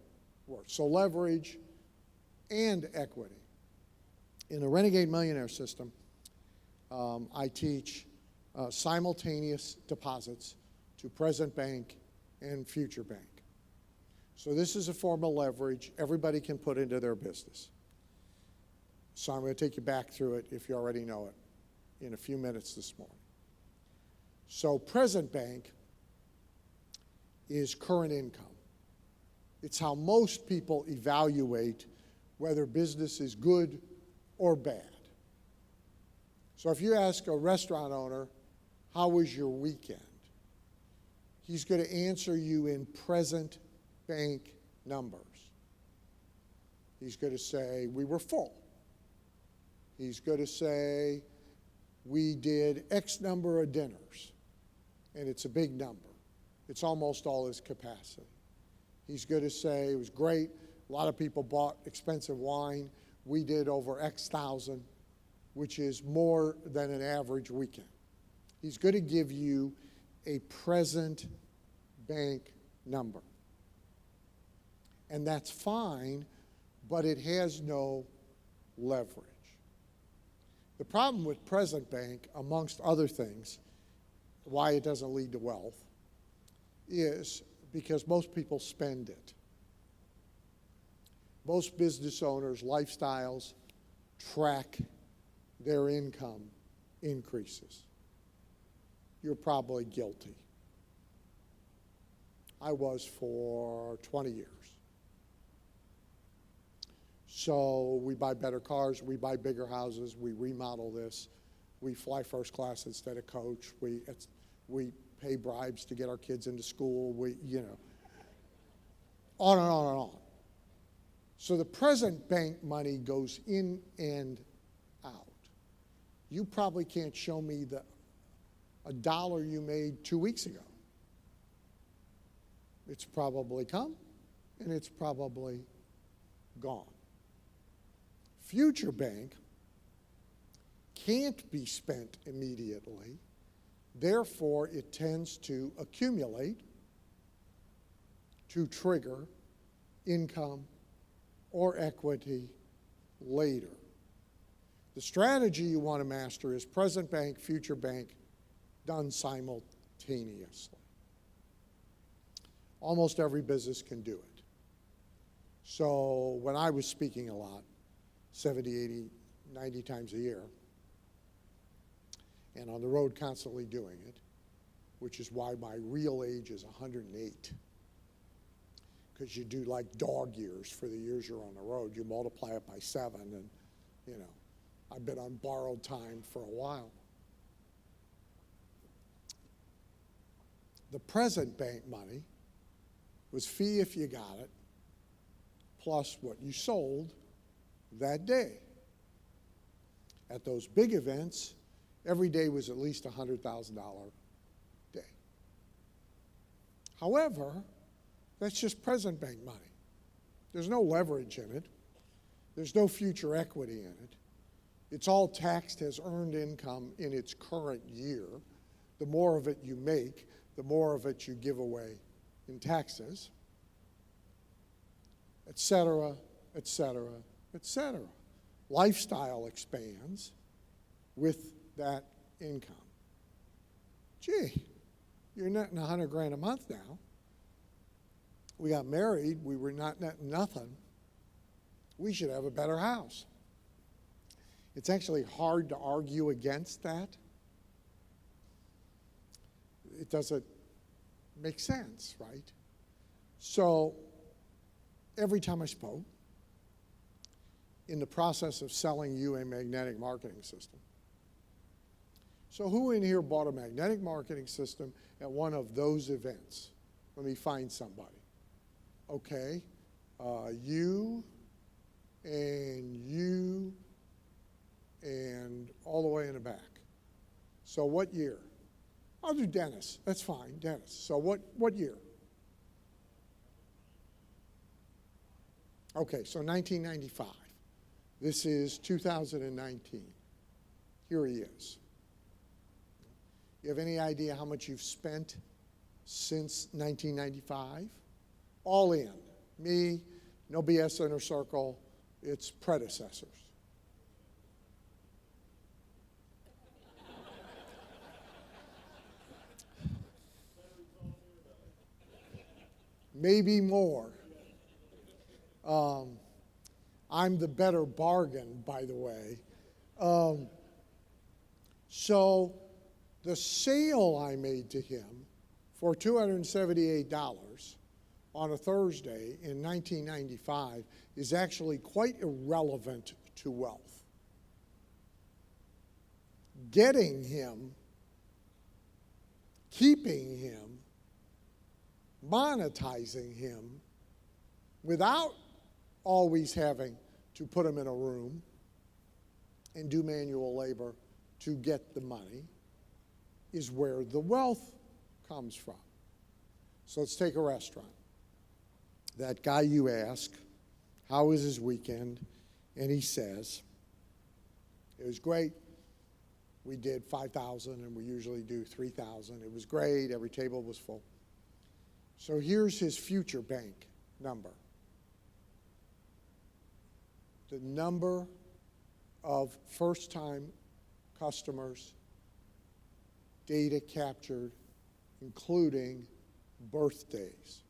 worth. So leverage and equity. In the Renegade Millionaire System, I teach simultaneous deposits to present bank and future bank. So this is a form of leverage everybody can put into their business. So I'm going to take you back through it if you already know it in a few minutes this morning. So present bank is current income. It's how most people evaluate whether business is good or bad. So if you ask a restaurant owner, how was your weekend? He's going to answer you in present bank numbers. He's going to say, we were full. He's going to say, we did X number of dinners, and it's a big number. It's almost all his capacity. He's going to say, it was great. A lot of people bought expensive wine. We did over X thousand, which is more than an average weekend. He's going to give you a present bank number. And that's fine, but it has no leverage. The problem with present bank, amongst other things, why it doesn't lead to wealth, is because most people spend it. Most business owners' lifestyles track their income increases. You're probably guilty. I was for 20 years. So we buy better cars, we buy bigger houses, we remodel this, we fly first class instead of coach, we pay bribes to get our kids into school, on and on and on. So the present bank money goes in and out. you probably can't show me a dollar you made 2 weeks ago. It's probably come, and it's probably gone. Future bank can't be spent immediately. Therefore, it tends to accumulate to trigger income or equity later. The strategy you want to master is present bank, future bank, done simultaneously. Almost every business can do it. So when I was speaking a lot, 70, 80, 90 times a year, and on the road constantly doing it, which is why my real age is 108, because you do like dog years for the years you're on the road. You multiply it by 7, and I've been on borrowed time for a while. The present bank money was fee if you got it, plus what you sold that day. At those big events, every day was at least a $100,000 day. However, that's just present bank money. There's no leverage in it. There's no future equity in it. It's all taxed as earned income in its current year. The more of it you make, the more of it you give away in taxes, et cetera, et cetera, et cetera. Lifestyle expands with that income. Gee, you're netting $100,000 a month now. We got married, we were not netting nothing. We should have a better house. It's actually hard to argue against that. It doesn't make sense, right? So every time I spoke, in the process of selling you a magnetic marketing system. So who in here bought a magnetic marketing system at one of those events? Let me find somebody. Okay, you and all the way in the back. So what year? I'll do Dennis. That's fine, Dennis. So what year? Okay, so 1995. This is 2019. Here he is. You have any idea how much you've spent since 1995? All in. Me, no BS inner circle, it's predecessors. Maybe more. I'm the better bargain, by the way. So the sale I made to him for $278 on a Thursday in 1995 is actually quite irrelevant to wealth. Getting him, keeping him, monetizing him without always having to put him in a room and do manual labor to get the money is where the wealth comes from. So let's take a restaurant. That guy you ask, how was his weekend? And he says, it was great. We did 5,000 and we usually do 3,000. It was great. Every table was full. So here's his future bank number. The number of first-time customers, data captured, including birthdays.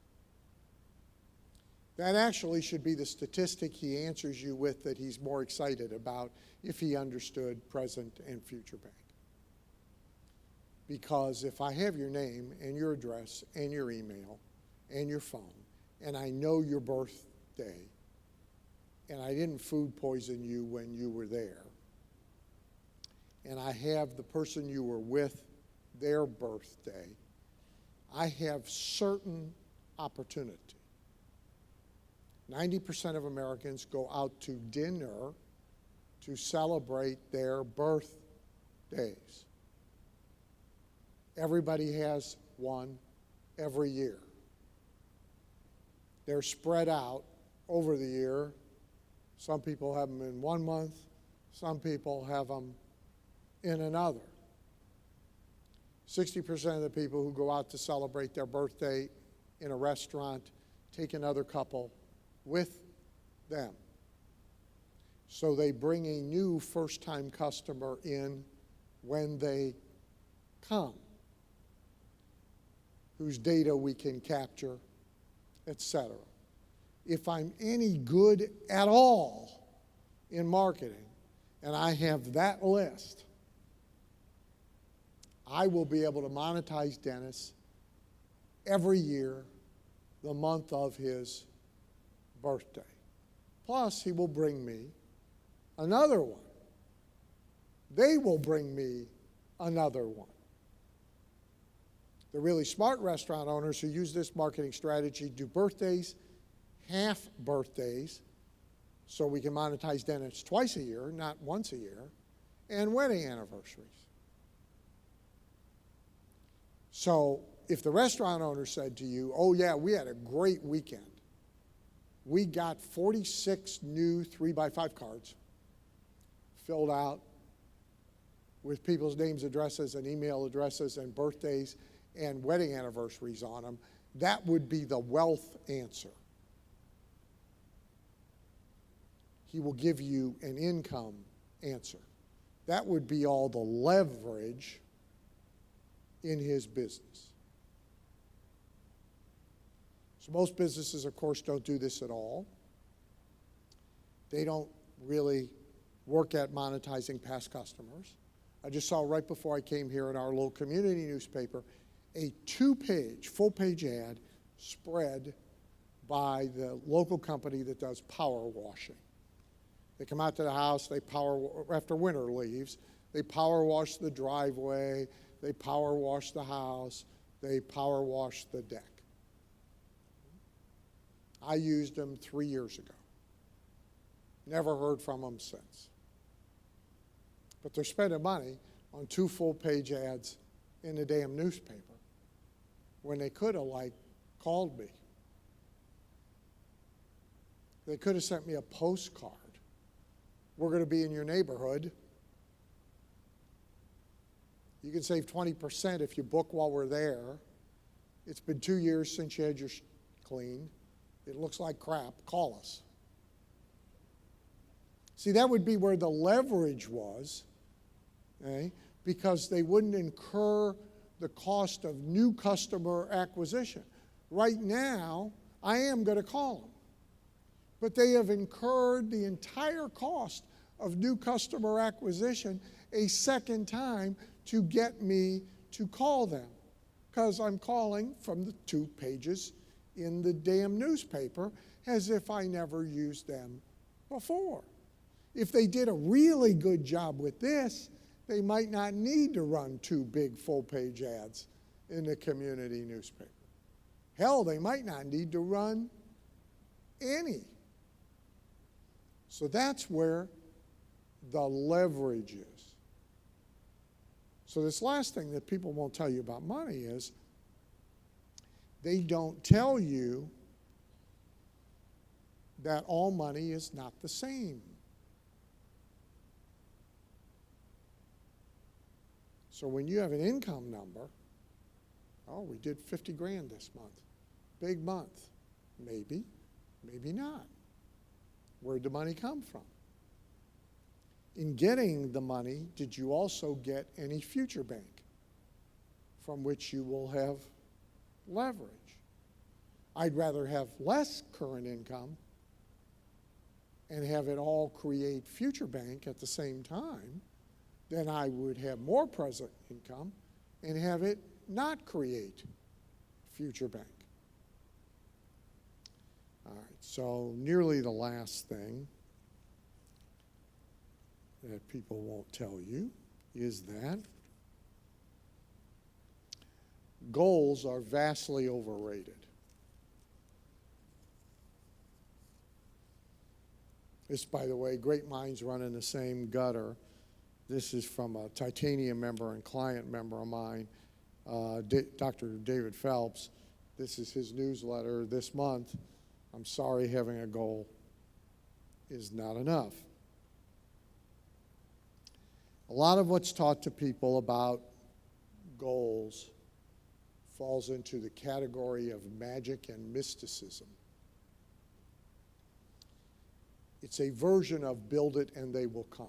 That actually should be the statistic he answers you with that he's more excited about if he understood present and future bank. Because if I have your name and your address and your email and your phone, and I know your birthday, and I didn't food poison you when you were there, and I have the person you were with, their birthday, I have certain opportunity. 90% of Americans go out to dinner to celebrate their birthday. days. Everybody has one every year. They're spread out over the year. Some people have them in 1 month. Some people have them in another. 60% of the people who go out to celebrate their birthday in a restaurant take another couple with them. So they bring a new first-time customer in when they come, whose data we can capture, etc. If I'm any good at all in marketing, and I have that list, I will be able to monetize Dennis every year the month of his birthday. Plus, he will bring me another one. They will bring me another one. The really smart restaurant owners who use this marketing strategy do birthdays, half birthdays, so we can monetize Dennis twice a year, not once a year, and wedding anniversaries. So if the restaurant owner said to you, oh yeah, we had a great weekend. We got 46 new 3x5 cards filled out with people's names, addresses, and email addresses, and birthdays, and wedding anniversaries on them, that would be the wealth answer. He will give you an income answer. That would be all the leverage in his business. So most businesses, of course, don't do this at all. They don't really work at monetizing past customers. I just saw right before I came here in our little community newspaper a 2-page, full-page ad spread by the local company that does power washing. They come out to the house, they after winter leaves, they power wash the driveway, they power wash the house, they power wash the deck. I used them 3 years ago. Never heard from them since. But they're spending money on 2 full-page ads in the damn newspaper when they could have, called me. They could have sent me a postcard. We're going to be in your neighborhood. You can save 20% if you book while we're there. It's been 2 years since you had your cleaned. It looks like crap. Call us. See, that would be where the leverage was, okay? Because they wouldn't incur the cost of new customer acquisition. Right now, I am going to call them. But they have incurred the entire cost of new customer acquisition a second time to get me to call them, because I'm calling from the 2 pages in the damn newspaper as if I never used them before. If they did a really good job with this, they might not need to run 2 big full-page ads in the community newspaper. Hell, they might not need to run any. So that's where the leverage is. So this last thing that people won't tell you about money is they don't tell you that all money is not the same. So when you have an income number, oh, we did 50 grand this month. Big month. Maybe, maybe not. Where'd the money come from? In getting the money, did you also get any future bank from which you will have leverage? I'd rather have less current income and have it all create future bank at the same time than I would have more present income and have it not create future bank. All right, so nearly the last thing that people won't tell you is that goals are vastly overrated. This, by the way, great minds run in the same gutter. This is from a Titanium member and client member of mine, Dr. David Phelps. This is his newsletter this month. I'm sorry, having a goal is not enough. A lot of what's taught to people about goals falls into the category of magic and mysticism. It's a version of build it and they will come.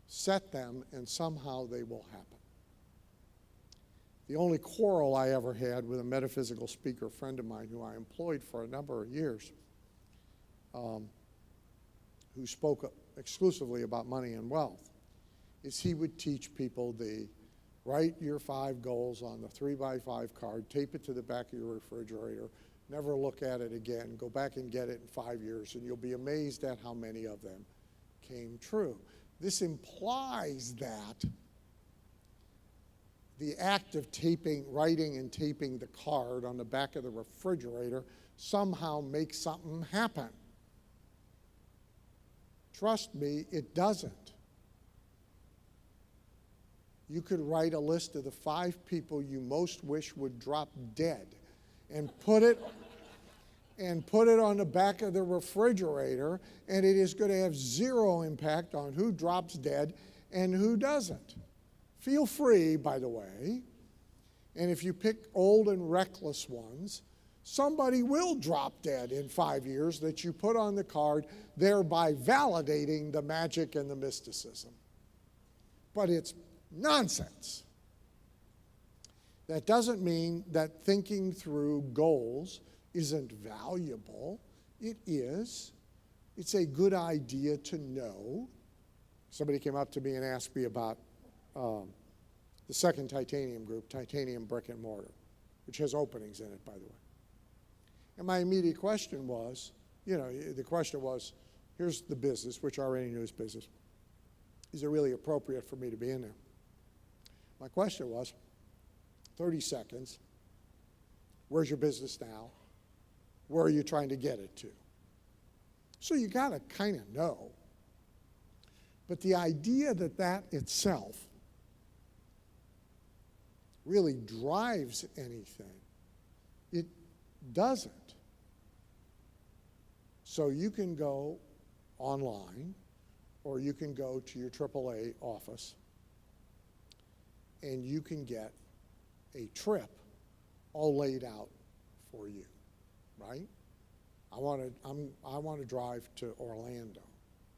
Set them and somehow they will happen. The only quarrel I ever had with a metaphysical speaker friend of mine who I employed for a number of years, who spoke exclusively about money and wealth, is he would teach people write your 5 goals on the 3x5 card, tape it to the back of your refrigerator, never look at it again, go back and get it in 5 years, and you'll be amazed at how many of them came true. This implies that the act of writing and taping the card on the back of the refrigerator somehow makes something happen. Trust me, it doesn't. You could write a list of the 5 people you most wish would drop dead and put it on the back of the refrigerator, and it is going to have 0 impact on who drops dead and who doesn't. Feel free, by the way, and if you pick old and reckless ones, somebody will drop dead in 5 years that you put on the card, thereby validating the magic and the mysticism. But it's nonsense. That doesn't mean that thinking through goals isn't valuable. It is. It's a good idea to know. Somebody came up to me and asked me about the second Titanium group, Titanium Brick and Mortar, which has openings in it, by the way. And my immediate question was, here's the business, which I already knew is business. Is it really appropriate for me to be in there? My question was, 30 seconds, where's your business now? Where are you trying to get it to? So you got to kind of know. But the idea that itself really drives anything, it doesn't. So you can go online, or you can go to your AAA office, and you can get a trip all laid out for you, right? I want to drive to Orlando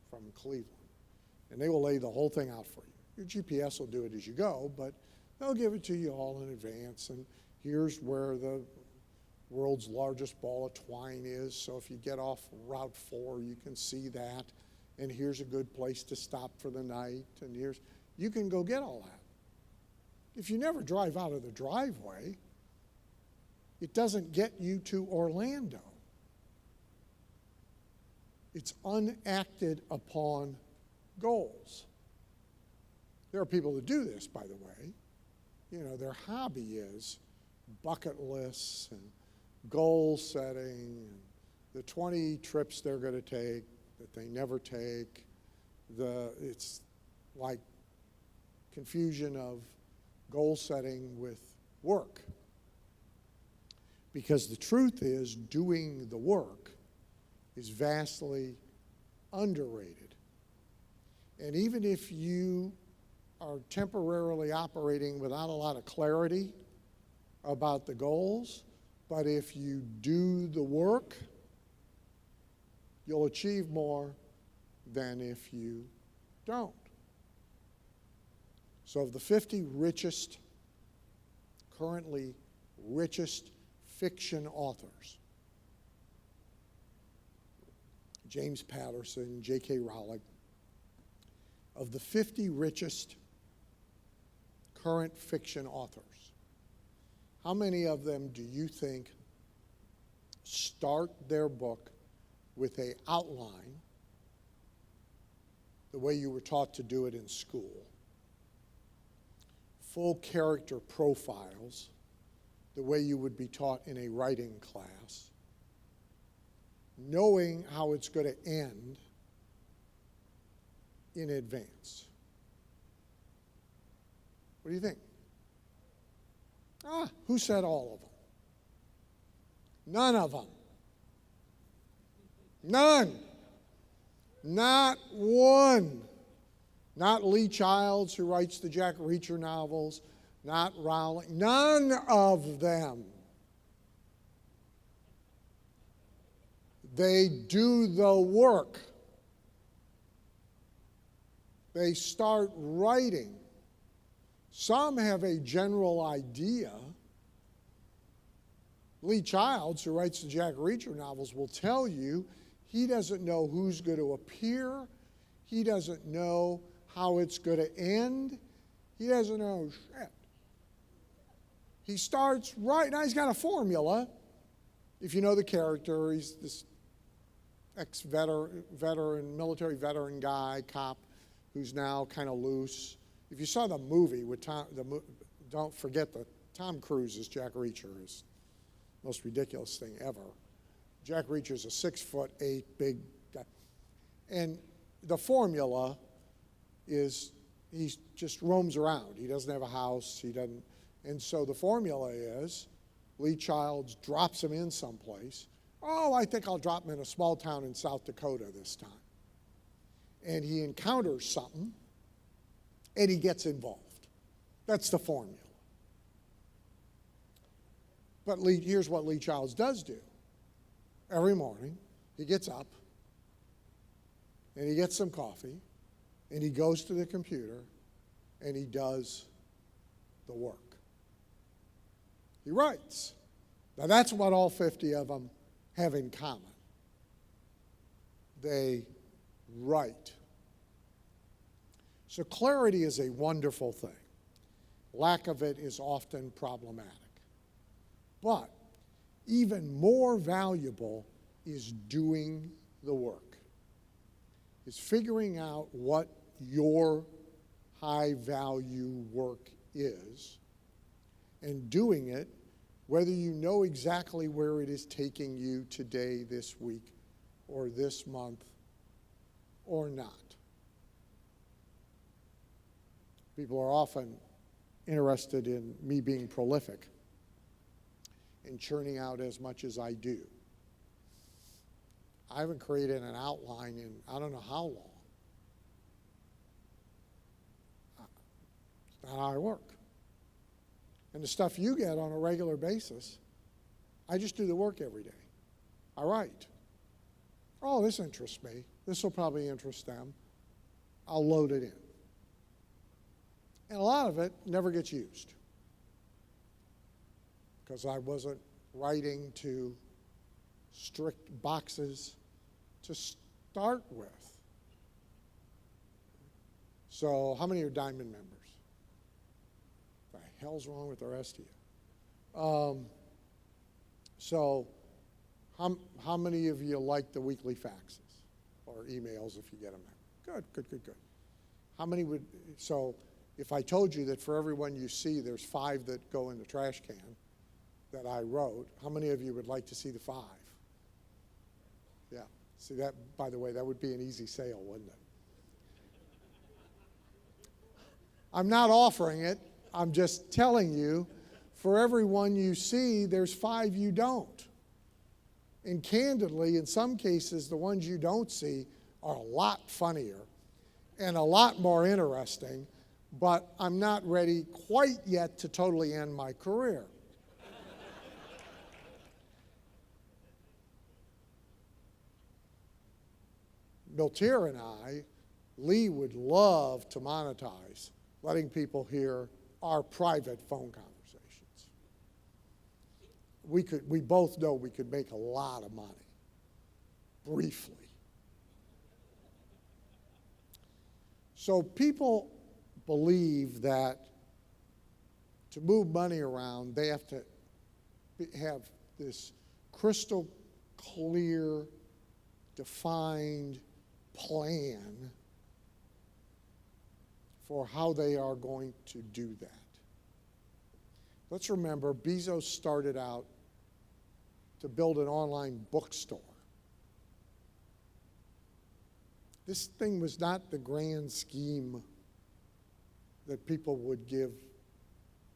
from Cleveland, and they will lay the whole thing out for you. Your GPS will do it as you go, but they'll give it to you all in advance, and here's where the world's largest ball of twine is, so if you get off Route 4, you can see that, and here's a good place to stop for the night, and you can go get all that. If you never drive out of the driveway, it doesn't get you to Orlando. It's unacted upon goals. There are people that do this, by the way. Their hobby is bucket lists and goal setting, and the 20 trips they're going to take that they never take. It's like confusion of goal setting with work. Because the truth is, doing the work is vastly underrated. And even if you are temporarily operating without a lot of clarity about the goals, but if you do the work, you'll achieve more than if you don't. So of the 50 currently richest fiction authors, James Patterson, J.K. Rowling, of the 50 richest current fiction authors, how many of them do you think start their book with an outline, the way you were taught to do it in school, full character profiles, the way you would be taught in a writing class, knowing how it's going to end in advance. What do you think? Who said all of them? None of them. None. Not one. Not Lee Childs, who writes the Jack Reacher novels. Not Rowling. None of them. They do the work. They start writing. Some have a general idea. Lee Childs, who writes the Jack Reacher novels, will tell you he doesn't know who's going to appear. He doesn't know how it's going to end. He doesn't know shit. He starts right now. He's got a formula. If you know the character, he's this ex-veteran, military veteran guy, cop, who's now kind of loose. If you saw the movie with don't forget that Tom Cruise as Jack Reacher is the most ridiculous thing ever. Jack Reacher is a 6'8" big guy. And the formula is he just roams around. He doesn't have a house. He doesn't. And so the formula is Lee Childs drops him in someplace. Oh, I think I'll drop him in a small town in South Dakota this time. And he encounters something, and he gets involved. That's the formula. But here's what Lee Childs does do. Every morning, he gets up, and he gets some coffee, and he goes to the computer, and he does the work. He writes. Now, that's what all 50 of them have in common. They write. So clarity is a wonderful thing. Lack of it is often problematic. But even more valuable is doing the work, is figuring out what your high-value work is and doing it whether you know exactly where it is taking you today, this week, or this month, or not. People are often interested in me being prolific and churning out as much as I do. I haven't created an outline in I don't know how long. It's not how I work. And the stuff you get on a regular basis, I just do the work every day. I write. Oh, this interests me. This will probably interest them. I'll load it in. And a lot of it never gets used because I wasn't writing to strict boxes to start with. So how many are Diamond members? What the hell's wrong with the rest of you? So how many of you like the weekly faxes or emails if you get them there? Good. How many would, so if I told you that for every one you see, there's 5 that go in the trash can that I wrote, how many of you would like to see the 5? Yeah. See that, by the way, that would be an easy sale, wouldn't it? I'm not offering it. I'm just telling you, for every one you see, there's 5 you don't. And candidly, in some cases, the ones you don't see are a lot funnier and a lot more interesting, but I'm not ready quite yet to totally end my career. Miltier and I, Lee would love to monetize letting people hear our private phone conversations. We both know we could make a lot of money, briefly. So people believe that to move money around, they have to have this crystal clear, defined plan for how they are going to do that. Let's remember, Bezos started out to build an online bookstore. This thing was not the grand scheme that people would give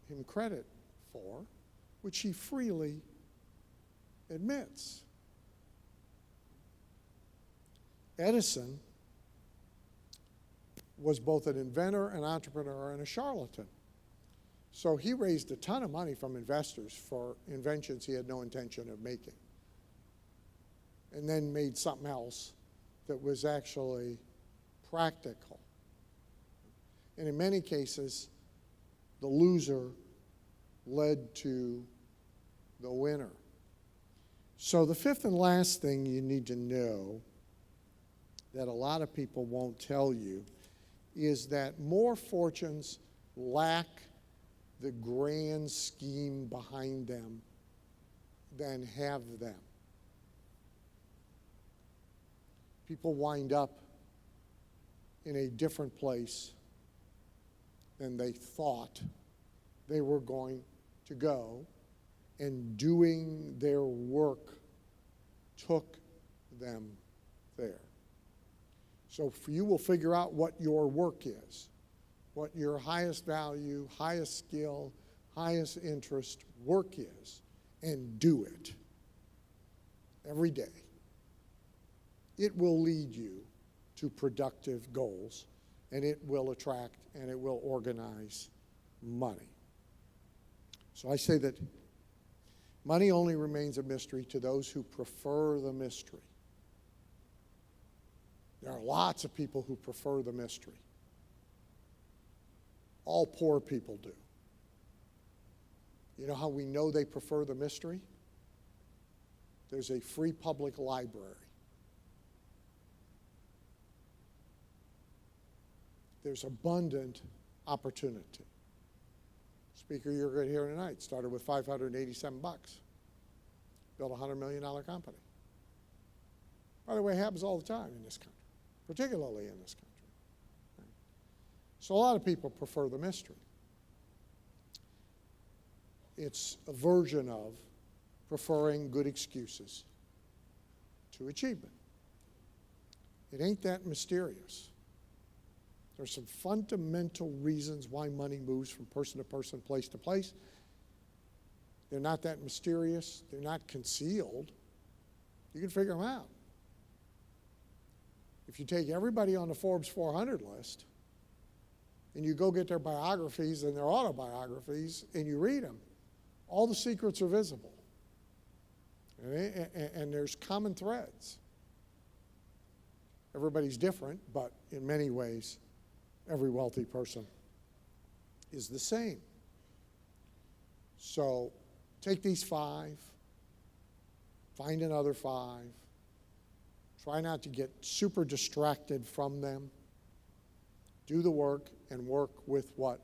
him credit for, which he freely admits. Edison was both an inventor, an entrepreneur, and a charlatan. So he raised a ton of money from investors for inventions he had no intention of making, and then made something else that was actually practical. And in many cases, the loser led to the winner. So the fifth and last thing you need to know that a lot of people won't tell you is that more fortunes lack the grand scheme behind them than have them. People wind up in a different place than they thought they were going to go, and doing their work took them there. So you will figure out what your work is, what your highest value, highest skill, highest interest work is, and do it every day. It will lead you to productive goals, and it will attract and it will organize money. So I say that money only remains a mystery to those who prefer the mystery. There are lots of people who prefer the mystery. All poor people do. You know how we know they prefer the mystery? There's a free public library. There's abundant opportunity. Speaker you're going to hear tonight started with $587. Built a $100 million company. By the way, it happens all the time in this country, particularly in this country. Right? So a lot of people prefer the mystery. It's a version of preferring good excuses to achievement. It ain't that mysterious. There's some fundamental reasons why money moves from person to person, place to place. They're not that mysterious. They're not concealed. You can figure them out. If you take everybody on the Forbes 400 list and you go get their biographies and their autobiographies and you read them, all the secrets are visible. And there's common threads. Everybody's different, but in many ways, every wealthy person is the same. So take these 5, find another 5, try not to get super distracted from them, do the work and work with what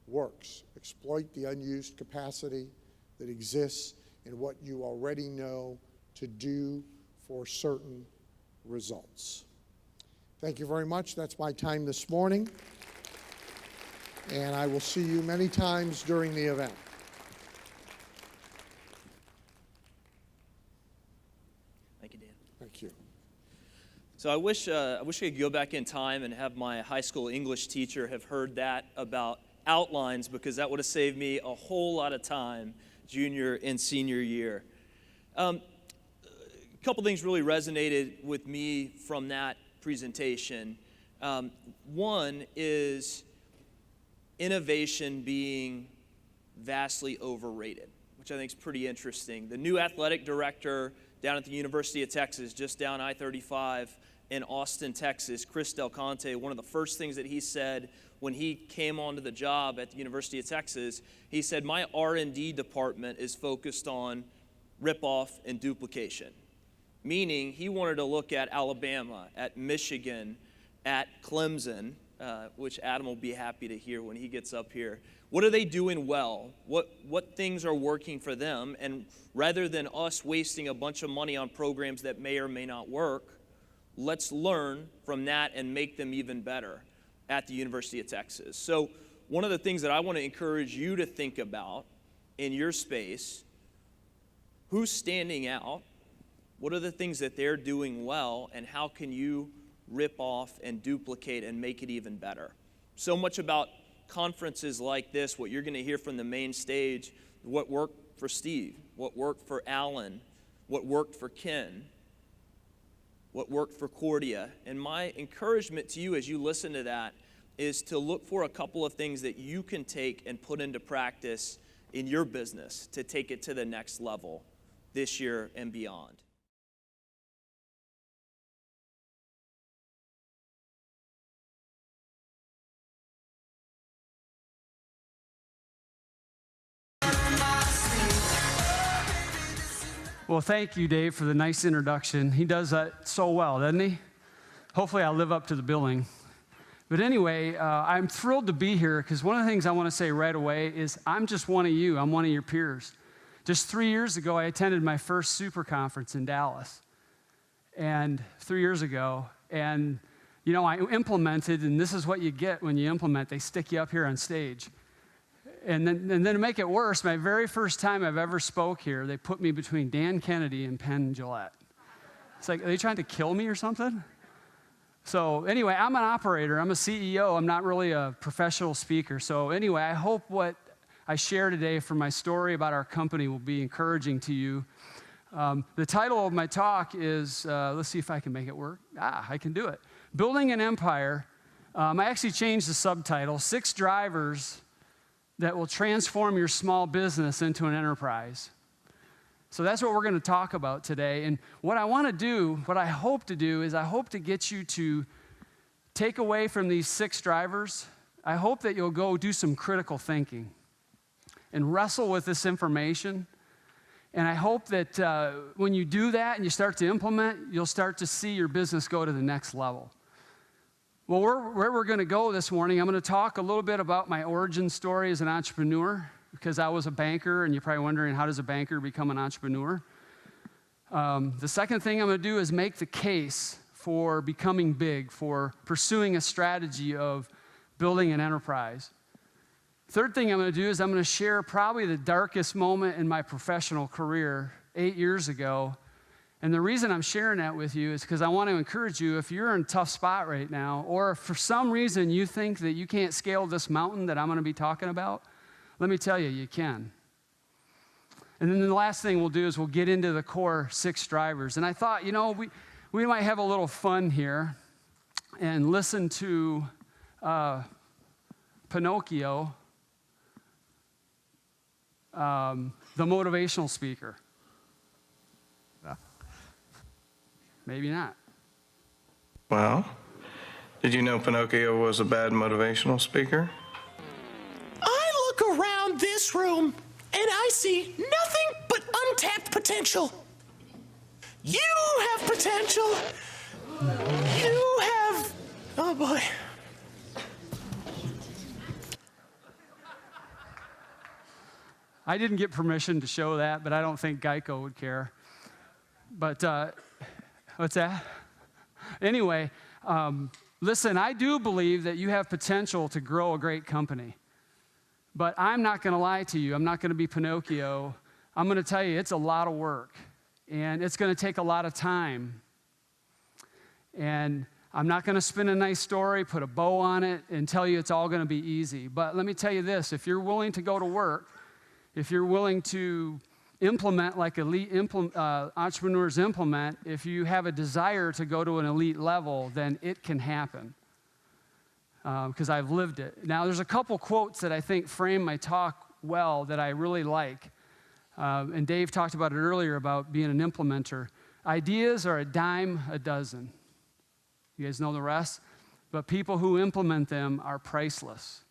works. Exploit the unused capacity that exists in what you already know to do for certain results. Thank you very much. That's my time this morning. And I will see you many times during the event. Thank you, Dan. Thank you. So I wish I could go back in time and have my high school English teacher have heard that about outlines, because that would have saved me a whole lot of time junior and senior year. A couple things really resonated with me from that presentation. One is innovation being vastly overrated, which I think is pretty interesting. The new athletic director down at the University of Texas, just down I-35 in Austin, Texas, Chris Del Conte, one of the first things that he said when he came onto the job at the University of Texas, he said, my R&D department is focused on ripoff and duplication. Meaning he wanted to look at Alabama, at Michigan, at Clemson, which Adam will be happy to hear when he gets up here. What are they doing well? What things are working for them? And rather than us wasting a bunch of money on programs that may or may not work, let's learn from that and make them even better at the University of Texas. So one of the things that I want to encourage you to think about in your space, who's standing out? What are the things that they're doing well, and how can you rip off and duplicate and make it even better. So much about conferences like this, what you're going to hear from the main stage, what worked for Steve, what worked for Alan, what worked for Ken, what worked for Cordia. And my encouragement to you as you listen to that is to look for a couple of things that you can take and put into practice in your business to take it to the next level this year and beyond. Well, thank you, Dave, for the nice introduction. He does that so well, doesn't he? Hopefully I'll live up to the billing. But anyway, I'm thrilled to be here because one of the things I want to say right away is I'm just one of you. I'm one of your peers. Just 3 years ago, I attended my first super conference in Dallas. And 3 years ago, and you know, I implemented, and this is what you get when you implement. They stick you up here on stage. And then to make it worse, my very first time I've ever spoke here, they put me between Dan Kennedy and Penn Jillette. It's like, are they trying to kill me or something? So anyway, I'm an operator. I'm a CEO. I'm not really a professional speaker. So anyway, I hope what I share today from my story about our company will be encouraging to you. The title of my talk is, let's see if I can make it work. I can do it. Building an Empire. I actually changed the subtitle, 6 Drivers that will transform your small business into an enterprise. So that's what we're going to talk about today. And what I want to do, what I hope to do, is I hope to get you to take away from these 6 drivers. I hope that you'll go do some critical thinking and wrestle with this information. And I hope that when you do that and you start to implement, you'll start to see your business go to the next level. Well, where we're going to go this morning, I'm going to talk a little bit about my origin story as an entrepreneur, because I was a banker, and you're probably wondering, how does a banker become an entrepreneur? The second thing I'm going to do is make the case for becoming big, for pursuing a strategy of building an enterprise. Third thing I'm going to do is I'm going to share probably the darkest moment in my professional career 8 years ago. And the reason I'm sharing that with you is because I want to encourage you, if you're in a tough spot right now, or if for some reason you think that you can't scale this mountain that I'm going to be talking about, let me tell you, you can. And then the last thing we'll do is we'll get into the core 6 drivers. And I thought, you know, we might have a little fun here and listen to Pinocchio, the motivational speaker. Maybe not. Well, did you know Pinocchio was a bad motivational speaker? I look around this room and I see nothing but untapped potential. You have potential. You have... Oh, boy. I didn't get permission to show that, but I don't think Geico would care. But... what's that? Anyway, listen, I do believe that you have potential to grow a great company. But I'm not going to lie to you. I'm not going to be Pinocchio. I'm going to tell you it's a lot of work. And it's going to take a lot of time. And I'm not going to spin a nice story, put a bow on it, and tell you it's all going to be easy. But let me tell you this. If you're willing to go to work, if you're willing to implement like elite entrepreneurs implement, if you have a desire to go to an elite level, then it can happen. Because I've lived it. Now, there's a couple quotes that I think frame my talk well that I really like. And Dave talked about it earlier about being an implementer. Ideas are a dime a dozen. You guys know the rest? But people who implement them are priceless.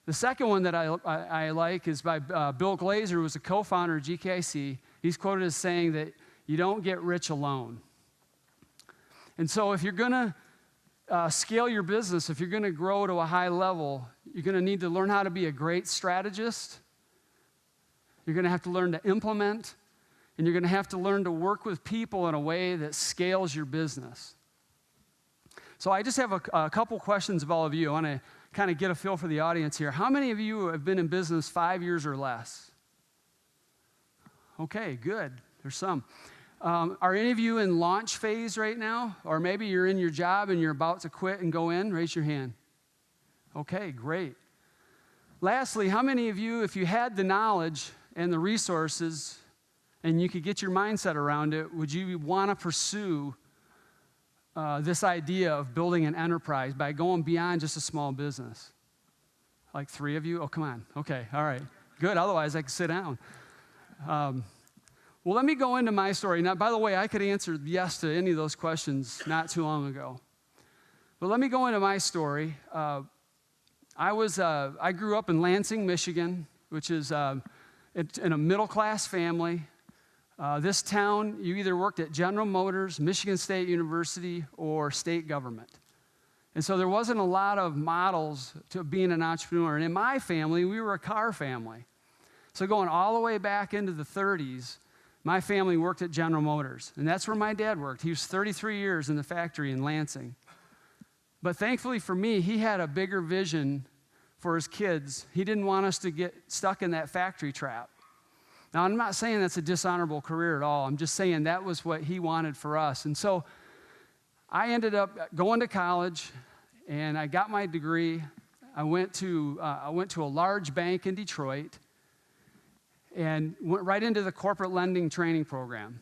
The second one that I like is by Bill Glazer, who was a co-founder of GKIC. He's quoted as saying that you don't get rich alone. And so if you're going to scale your business, if you're going to grow to a high level, you're going to need to learn how to be a great strategist. You're going to have to learn to implement, and you're going to have to learn to work with people in a way that scales your business. So I just have a couple questions of all of you. I want to kind of get a feel for the audience here. How many of you have been in business 5 years or less? Okay, good. There's some. Are any of you in launch phase right now? Or maybe you're in your job and you're about to quit and go in? Raise your hand. Okay, great. Lastly, how many of you, if you had the knowledge and the resources and you could get your mindset around it, would you want to pursue this idea of building an enterprise by going beyond just a small business? Like 3 of you? Oh, come on. Okay, all right. Good, otherwise I could sit down. Well, let me go into my story. Now, by the way, I could answer yes to any of those questions not too long ago. But let me go into my story. I grew up in Lansing, Michigan, which is in a middle-class family. This town, you either worked at General Motors, Michigan State University, or state government. And so there wasn't a lot of models to being an entrepreneur. And in my family, we were a car family. So going all the way back into the 30s, my family worked at General Motors. And that's where my dad worked. He was 33 years in the factory in Lansing. But thankfully for me, he had a bigger vision for his kids. He didn't want us to get stuck in that factory trap. Now, I'm not saying that's a dishonorable career at all. I'm just saying that was what he wanted for us. And so I ended up going to college, and I got my degree. I went to a large bank in Detroit and went right into the corporate lending training program.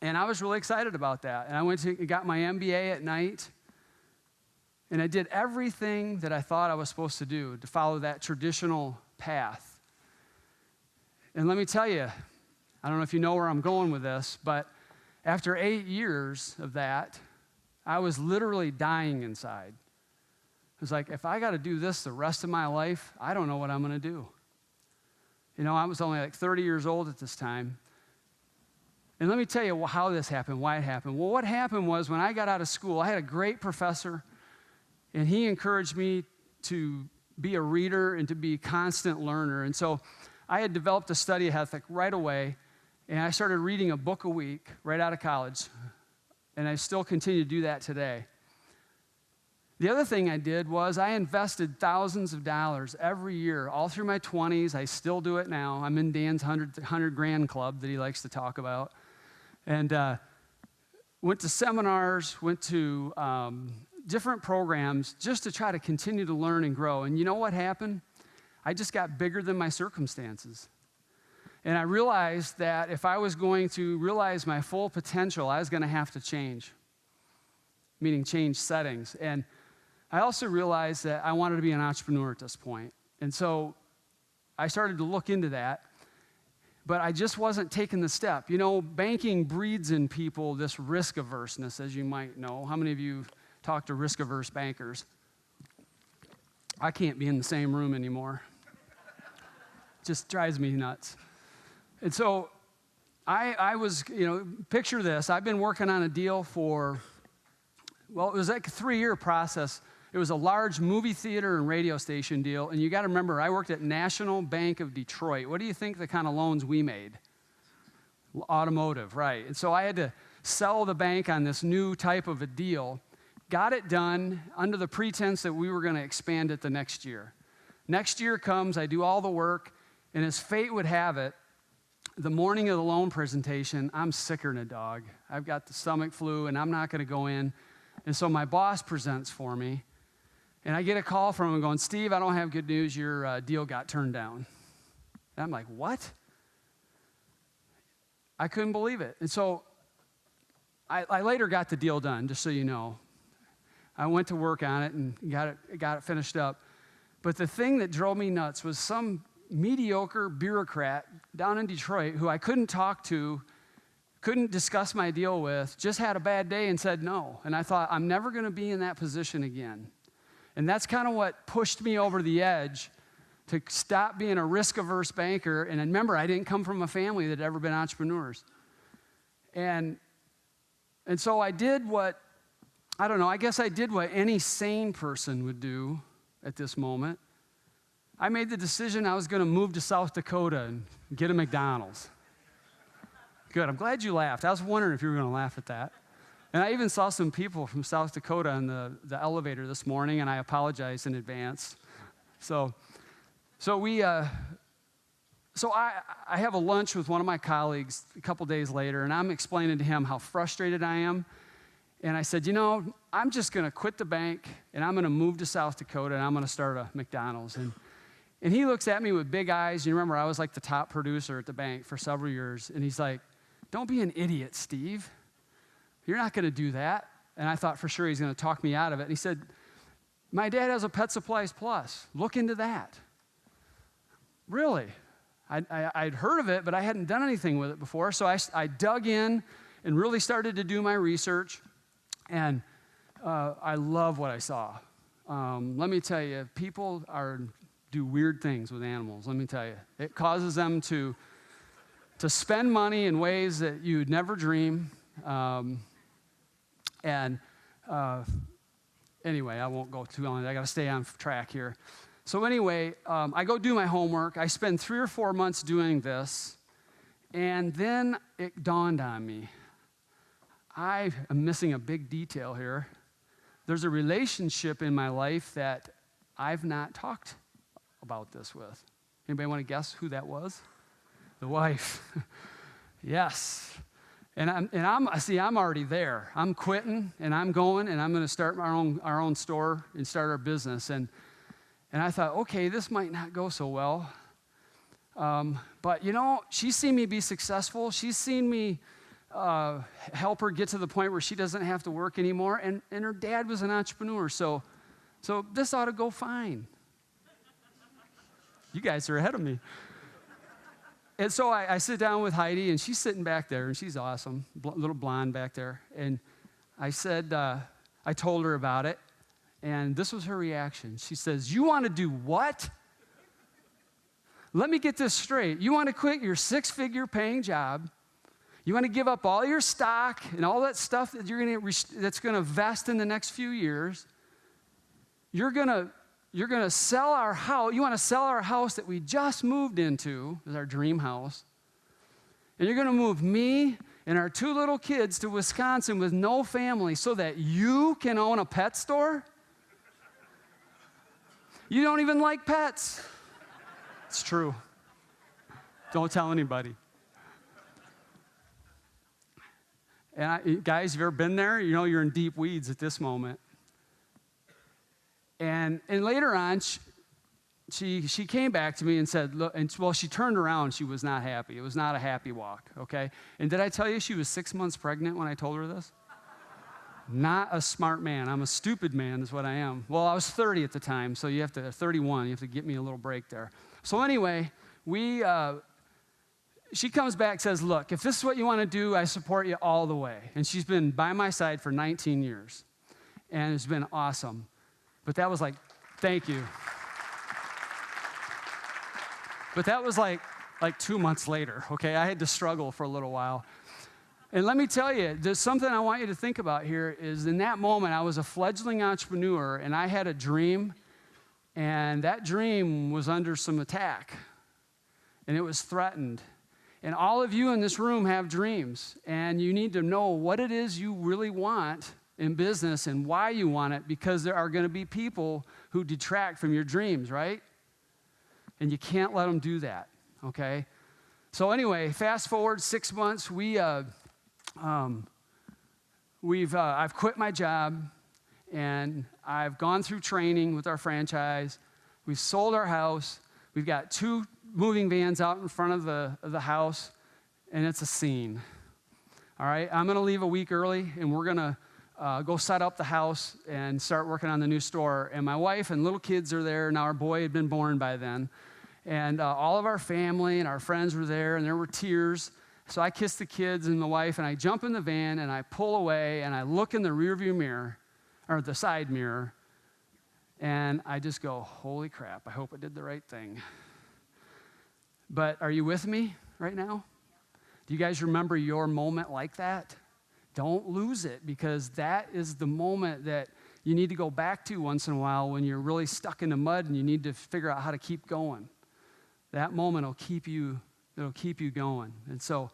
And I was really excited about that. And I got my MBA at night. And I did everything that I thought I was supposed to do to follow that traditional path. And let me tell you, I don't know if you know where I'm going with this, but after 8 years of that, I was literally dying inside. It was like, if I got to do this the rest of my life, I don't know what I'm going to do. You know, I was only like 30 years old at this time. And let me tell you how this happened, why it happened. Well, what happened was when I got out of school, I had a great professor, and he encouraged me to be a reader and to be a constant learner. And so I had developed a study ethic right away, and I started reading a book a week right out of college. And I still continue to do that today. The other thing I did was I invested thousands of dollars every year, all through my 20s. I still do it now. I'm in Dan's 100 grand club that he likes to talk about. And went to seminars, went to different programs just to try to continue to learn and grow. And you know what happened? I just got bigger than my circumstances. And I realized that if I was going to realize my full potential, I was going to have to change, meaning change settings. And I also realized that I wanted to be an entrepreneur at this point. And so I started to look into that, but I just wasn't taking the step. You know, banking breeds in people this risk averseness, as you might know. How many of you talk to risk averse bankers? I can't be in the same room anymore. Just drives me nuts. And so I was, picture this. I've been working on a deal for, well, it was like a 3-year process. It was a large movie theater and radio station deal. And you got to remember, I worked at National Bank of Detroit. What do you think the kind of loans we made? Automotive, right. And so I had to sell the bank on this new type of a deal. Got it done under the pretense that we were going to expand it the next year. Next year comes, I do all the work, and as fate would have it, the morning of the loan presentation, I'm sicker than a dog. I've got the stomach flu, and I'm not going to go in. And so my boss presents for me, and I get a call from him going, Steve, I don't have good news. Your deal got turned down. And I'm like, what? I couldn't believe it. And so I later got the deal done, just so you know. I went to work on it and got it finished up. But the thing that drove me nuts was some mediocre bureaucrat down in Detroit who I couldn't talk to, couldn't discuss my deal with, just had a bad day and said no. And I thought, I'm never going to be in that position again. And that's kind of what pushed me over the edge to stop being a risk-averse banker. And remember, I didn't come from a family that had ever been entrepreneurs. And so I did what, I guess I did what any sane person would do at this moment. I made the decision I was going to move to South Dakota and get a McDonald's. Good, I'm glad you laughed. I was wondering if you were going to laugh at that. And I even saw some people from South Dakota in the elevator this morning, and I apologize in advance. So So I have a lunch with one of my colleagues a couple days later, and I'm explaining to him how frustrated I am. And I said, I'm just going to quit the bank, and I'm going to move to South Dakota, and I'm going to start a McDonald's. And he looks at me with big eyes. You remember, I was like the top producer at the bank for several years. And he's like, don't be an idiot, Steve. You're not going to do that. And I thought for sure he's going to talk me out of it. And he said, my dad has a Pet Supplies Plus. Look into that. Really? I'd heard of it, but I hadn't done anything with it before. So I dug in and really started to do my research. And I love what I saw. Let me tell you, people do weird things with animals. Let me tell you. It causes them to spend money in ways that you'd never dream. Anyway, I won't go too long. I got to stay on track here. So anyway, I go do my homework. I spend 3 or 4 months doing this, and then it dawned on me. I am missing a big detail here. There's a relationship in my life that I've not talked about this with. Anybody want to guess who that was? The wife. Yes. And I'm already there. I'm quitting, and I'm going, and I'm going to start our own store and start our business. And I thought, okay, this might not go so well. But, she's seen me be successful. She's seen me help her get to the point where she doesn't have to work anymore. And her dad was an entrepreneur. So this ought to go fine. You guys are ahead of me. And so I sit down with Heidi, and she's sitting back there, and she's awesome, little blonde back there. And I said, I told her about it. And this was her reaction. She says, you want to do what? Let me get this straight. You want to quit your 6-figure paying job. You want to give up all your stock and all that stuff that that's going to vest in the next few years. You're going to sell our house. You want to sell our house that we just moved into, is our dream house. And you're going to move me and our 2 little kids to Wisconsin with no family so that you can own a pet store? You don't even like pets. It's true. Don't tell anybody. And guys, have you ever been there? You're in deep weeds at this moment. And later on, she came back to me and said, look, she turned around. She was not happy. It was not a happy walk, okay? And did I tell you she was 6 months pregnant when I told her this? Not a smart man. I'm a stupid man is what I am. Well, I was 30 at the time, so 31, you have to get me a little break there. So anyway, she comes back, says, look, if this is what you want to do, I support you all the way. And she's been by my side for 19 years. And it's been awesome. But that was thank you. But that was like 2 months later, okay? I had to struggle for a little while. And let me tell you, there's something I want you to think about here is in that moment, I was a fledgling entrepreneur, and I had a dream, and that dream was under some attack, and it was threatened. And all of you in this room have dreams, and you need to know what it is you really want in business and why you want it, because there are going to be people who detract from your dreams, right? And you can't let them do that, okay? So anyway, fast forward 6 months, I've quit my job, and I've gone through training with our franchise. We've sold our house. We've got 2 moving vans out in front of the house, and it's a scene. All right, I'm going to leave a week early, and we're going to go set up the house and start working on the new store. And my wife and little kids are there. Now, our boy had been born by then. And all of our family and our friends were there, and there were tears. So I kiss the kids and the wife, and I jump in the van, and I pull away, and I look in the rearview mirror, or the side mirror, and I just go, holy crap, I hope I did the right thing. But are you with me right now? Do you guys remember your moment like that? Don't lose it, because that is the moment that you need to go back to once in a while when you're really stuck in the mud and you need to figure out how to keep going. That moment will keep you going. And so,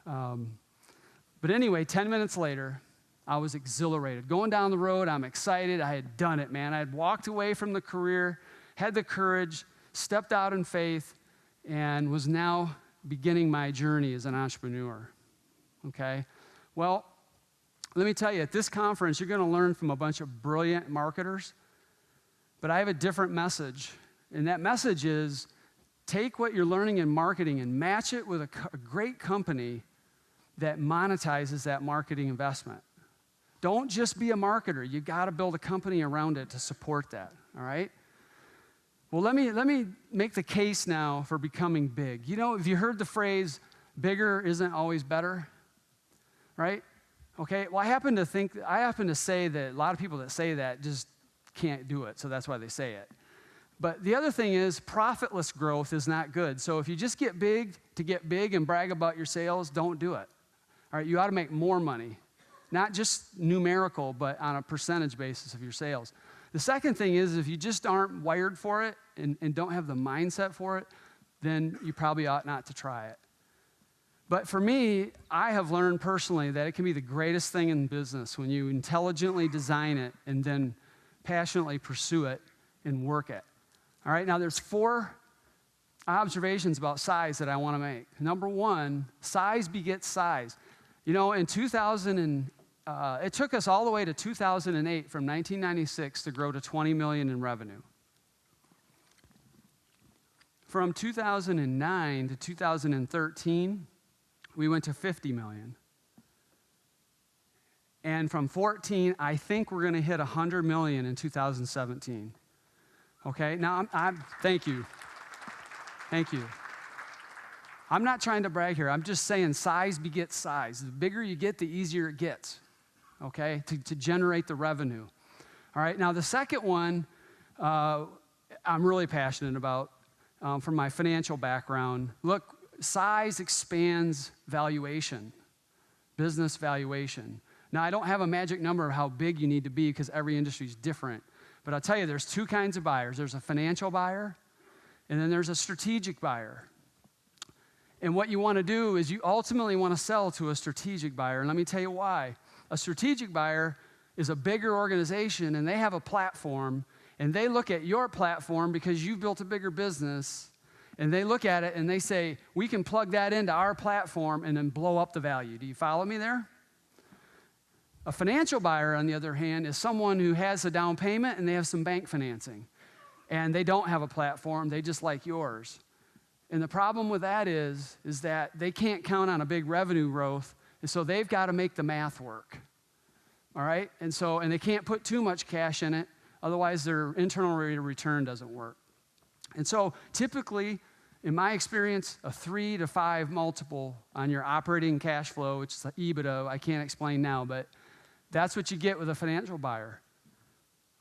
but anyway, 10 minutes later, I was exhilarated. Going down the road, I'm excited. I had done it, man. I had walked away from the career, had the courage, stepped out in faith, and was now beginning my journey as an entrepreneur. Okay? Well, let me tell you, at this conference, you're going to learn from a bunch of brilliant marketers, but I have a different message. And that message is, take what you're learning in marketing and match it with a great company that monetizes that marketing investment. Don't just be a marketer. You got to build a company around it to support that, all right? Well, let me make the case now for becoming big. You know, have you heard the phrase, bigger isn't always better? Right? Okay, well, I happen to say that a lot of people that say that just can't do it, so that's why they say it. But the other thing is, profitless growth is not good. So if you just get big to get big and brag about your sales, don't do it. All right, you ought to make more money. Not just numerical, but on a percentage basis of your sales. The second thing is, if you just aren't wired for it and don't have the mindset for it, then you probably ought not to try it. But for me, I have learned personally that it can be the greatest thing in business when you intelligently design it and then passionately pursue it and work it. All right, now there's 4 observations about size that I want to make. Number 1, size begets size. You know, in 2000, it took us all the way to 2008, from 1996, to grow to 20 million in revenue. From 2009 to 2013, we went to 50 million. And from 14, I think we're going to hit 100 million in 2017. Okay, now thank you. Thank you. I'm not trying to brag here. I'm just saying size begets size. The bigger you get, the easier it gets, okay, to generate the revenue. All right, now the second one I'm really passionate about from my financial background. Look, size expands valuation, business valuation. Now, I don't have a magic number of how big you need to be because every industry is different. But I'll tell you, there's 2 kinds of buyers. There's a financial buyer, and then there's a strategic buyer. And what you want to do is you ultimately want to sell to a strategic buyer. And let me tell you why. A strategic buyer is a bigger organization, and they have a platform, and they look at your platform because you've built a bigger business, and they look at it and they say, we can plug that into our platform and then blow up the value. Do you follow me there? A financial buyer, on the other hand, is someone who has a down payment and they have some bank financing. And they don't have a platform, they just like yours. And the problem with that is that they can't count on a big revenue growth, and so they've got to make the math work. All right? And they can't put too much cash in it, otherwise their internal rate of return doesn't work. And so typically, in my experience, a 3 to 5 multiple on your operating cash flow, which is the EBITDA, I can't explain now, but that's what you get with a financial buyer.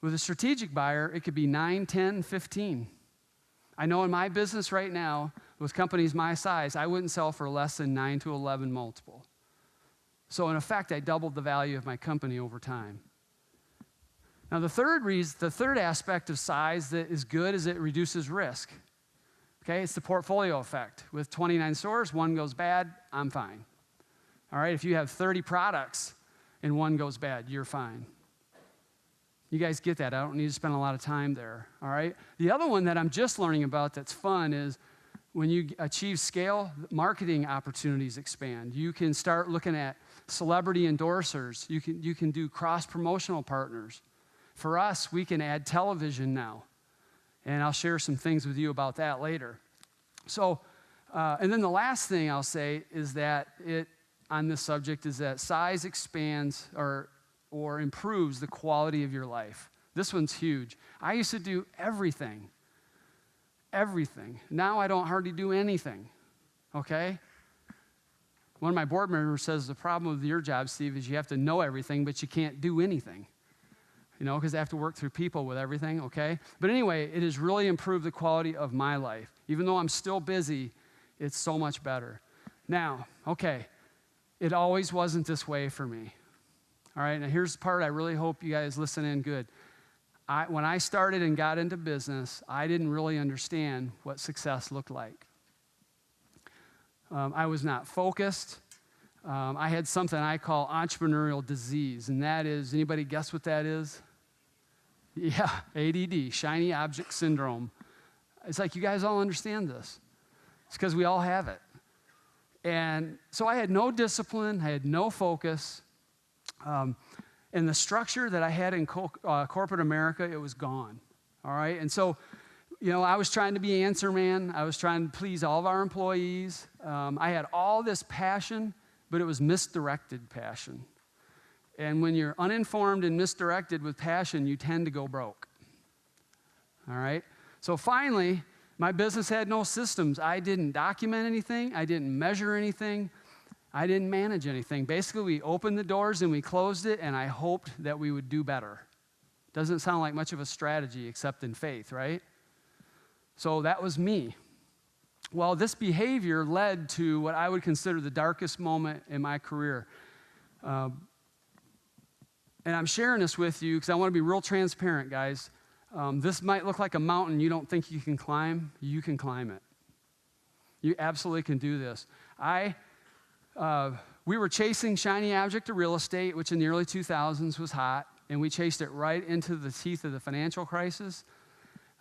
With a strategic buyer, it could be 9, 10, 15. I know in my business right now, with companies my size, I wouldn't sell for less than 9 to 11 multiple. So in effect, I doubled the value of my company over time. Now the third aspect of size that is good is it reduces risk. Okay, it's the portfolio effect. With 29 stores, 1 goes bad, I'm fine. All right, if you have 30 products and 1 goes bad, you're fine. You guys get that. I don't need to spend a lot of time there, all right? The other one that I'm just learning about that's fun is when you achieve scale, marketing opportunities expand. You can start looking at celebrity endorsers. You can do cross-promotional partners. For us, we can add television now, and I'll share some things with you about that later. So, and then the last thing I'll say is that on this subject is that size expands or improves the quality of your life. This one's huge. I used to do everything. Now I don't hardly do anything, okay? One of my board members says the problem with your job, Steve, is you have to know everything, but you can't do anything. You know, because they have to work through people with everything, okay? But anyway, it has really improved the quality of my life. Even though I'm still busy, it's so much better. Now, okay, it always wasn't this way for me. All right, now here's the part I really hope you guys listen in good. When I started and got into business, I didn't really understand what success looked like. I was not focused. I had something I call entrepreneurial disease, and that is, anybody guess what that is? Yeah, ADD, shiny object syndrome. It's like, you guys all understand this. It's because we all have it. And so I had no discipline, I had no focus. And the structure that I had in corporate America, it was gone. All right? And so, I was trying to be answer man. I was trying to please all of our employees. I had all this passion, but it was misdirected passion. And when you're uninformed and misdirected with passion, you tend to go broke. All right? So finally, my business had no systems. I didn't document anything. I didn't measure anything. I didn't manage anything. Basically, we opened the doors and we closed it, and I hoped that we would do better. Doesn't sound like much of a strategy except in faith, right? So that was me. Well, this behavior led to what I would consider the darkest moment in my career. And I'm sharing this with you because I want to be real transparent, guys. This might look like a mountain you don't think you can climb. You can climb it. You absolutely can do this. We were chasing shiny object of real estate, which in the early 2000s was hot, and we chased it right into the teeth of the financial crisis.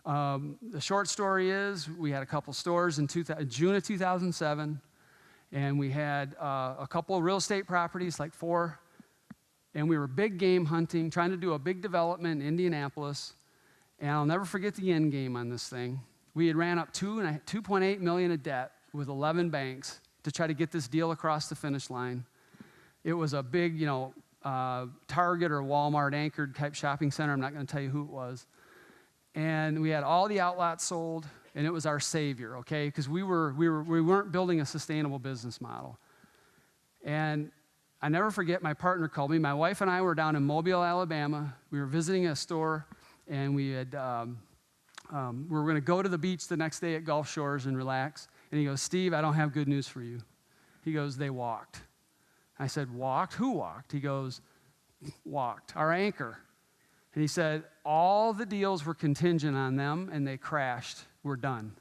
The short story is we had a couple stores in June of 2007, and we had a couple of real estate properties, like 4, and we were big game hunting, trying to do a big development in Indianapolis. And I'll never forget the end game on this thing. We had ran up $2.8 million of debt with 11 banks to try to get this deal across the finish line. It was a big, Target or Walmart anchored type shopping center. I'm not going to tell you who it was. And we had all the outlots sold, and it was our savior, okay? Because we weren't building a sustainable business model. And I never forget, my partner called me. My wife and I were down in Mobile, Alabama. We were visiting a store. And we were going to go to the beach the next day at Gulf Shores and relax. And he goes, Steve, I don't have good news for you. He goes, they walked. I said, walked? Who walked? He goes, walked, our anchor. And he said, all the deals were contingent on them, and they crashed. We're done.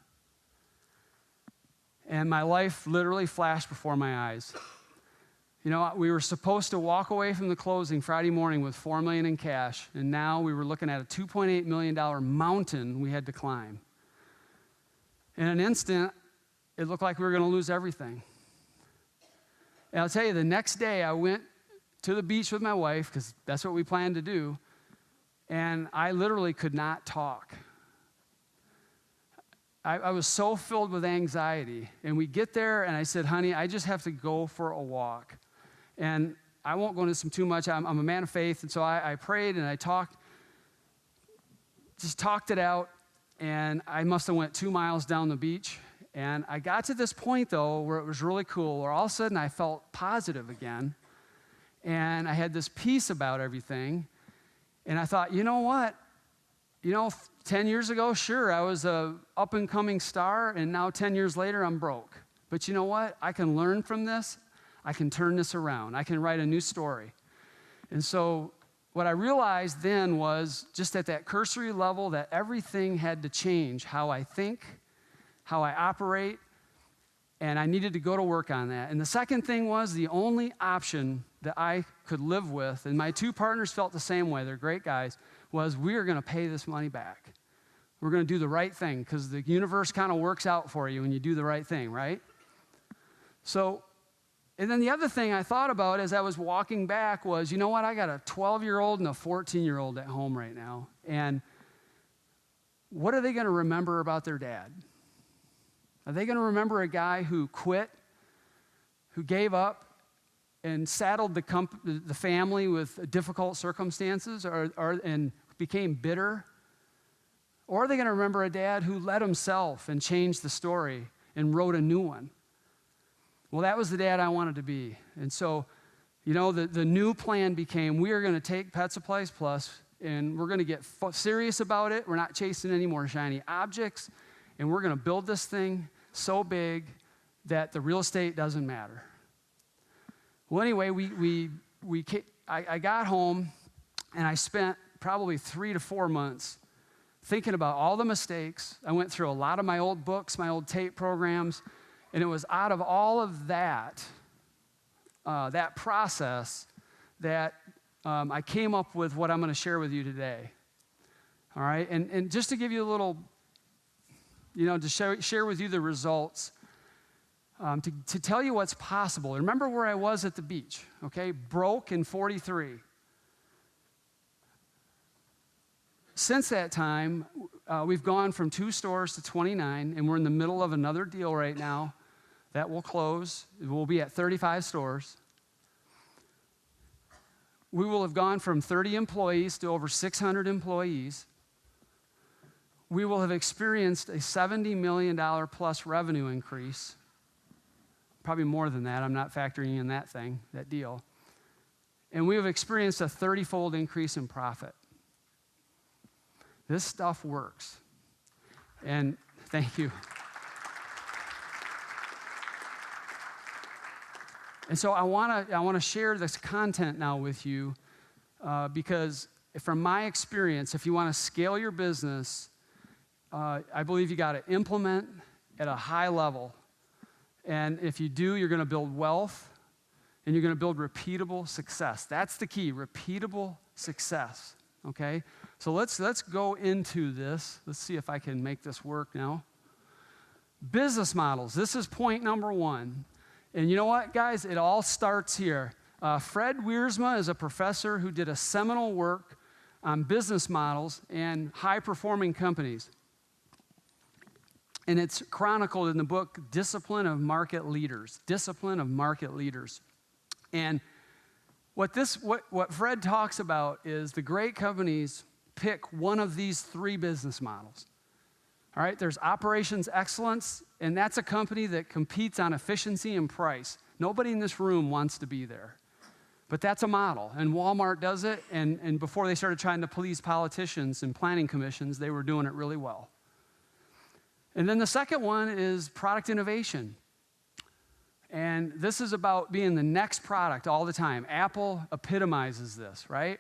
And my life literally flashed before my eyes. We were supposed to walk away from the closing Friday morning with $4 million in cash, and now we were looking at a $2.8 million mountain we had to climb. In an instant, it looked like we were going to lose everything. And I'll tell you, the next day I went to the beach with my wife, because that's what we planned to do, and I literally could not talk. I was so filled with anxiety, and we get there, and I said, honey, I just have to go for a walk. And I won't go into some too much. I'm a man of faith, and so I prayed and I talked it out, and I must have went 2 miles down the beach. And I got to this point, though, where it was really cool, where all of a sudden I felt positive again, and I had this peace about everything. And I thought, you know what? 10 years ago, sure, I was a up-and-coming star, and now 10 years later, I'm broke. But you know what? I can learn from this. I can turn this around. I can write a new story. And so what I realized then was just at that cursory level that everything had to change, how I think, how I operate, and I needed to go to work on that. And the second thing was the only option that I could live with, and my 2 partners felt the same way, they're great guys, was we are going to pay this money back. We're going to do the right thing, because the universe kind of works out for you when you do the right thing, right? So, and then the other thing I thought about as I was walking back was, you know what, I got a 12-year-old and a 14-year-old at home right now, and what are they going to remember about their dad? Are they going to remember a guy who quit, who gave up, and saddled the family with difficult circumstances and became bitter? Or are they going to remember a dad who led himself and changed the story and wrote a new one? Well, that was the dad I wanted to be. And so, the new plan became, we are going to take Pet Supplies Plus, and we're going to get serious about it. We're not chasing any more shiny objects, and we're going to build this thing so big that the real estate doesn't matter. Well, anyway, I got home, and I spent probably 3 to 4 months thinking about all the mistakes. I went through a lot of my old books, my old tape programs, and it was out of all of that process that I came up with what I'm going to share with you today. All right? And just to give you a little, to share with you the results, to tell you what's possible. Remember where I was at the beach, okay? Broke in 43. Since that time, we've gone from 2 stores to 29, and we're in the middle of another deal right now that will close. We'll be at 35 stores. We will have gone from 30 employees to over 600 employees. We will have experienced a $70 million plus revenue increase. Probably more than that. I'm not factoring in that deal. And we have experienced a 30-fold increase in profit. This stuff works. And thank you. And so I want to share this content now with you because from my experience, if you want to scale your business, I believe you got to implement at a high level. And if you do, you're going to build wealth and you're going to build repeatable success. That's the key, repeatable success. Okay? So let's go into this. Let's see if I can make this work now. Business models. This is point number 1. And you know what, guys? It all starts here. Fred Wiersma is a professor who did a seminal work on business models and high-performing companies. And it's chronicled in the book Discipline of Market Leaders. Discipline of Market Leaders. And what Fred talks about is the great companies pick one of these 3 business models. All right, there's operations excellence, and that's a company that competes on efficiency and price. Nobody in this room wants to be there. But that's a model, and Walmart does it, and before they started trying to please politicians and planning commissions, they were doing it really well. And then the second one is product innovation. And this is about being the next product all the time. Apple epitomizes this, right?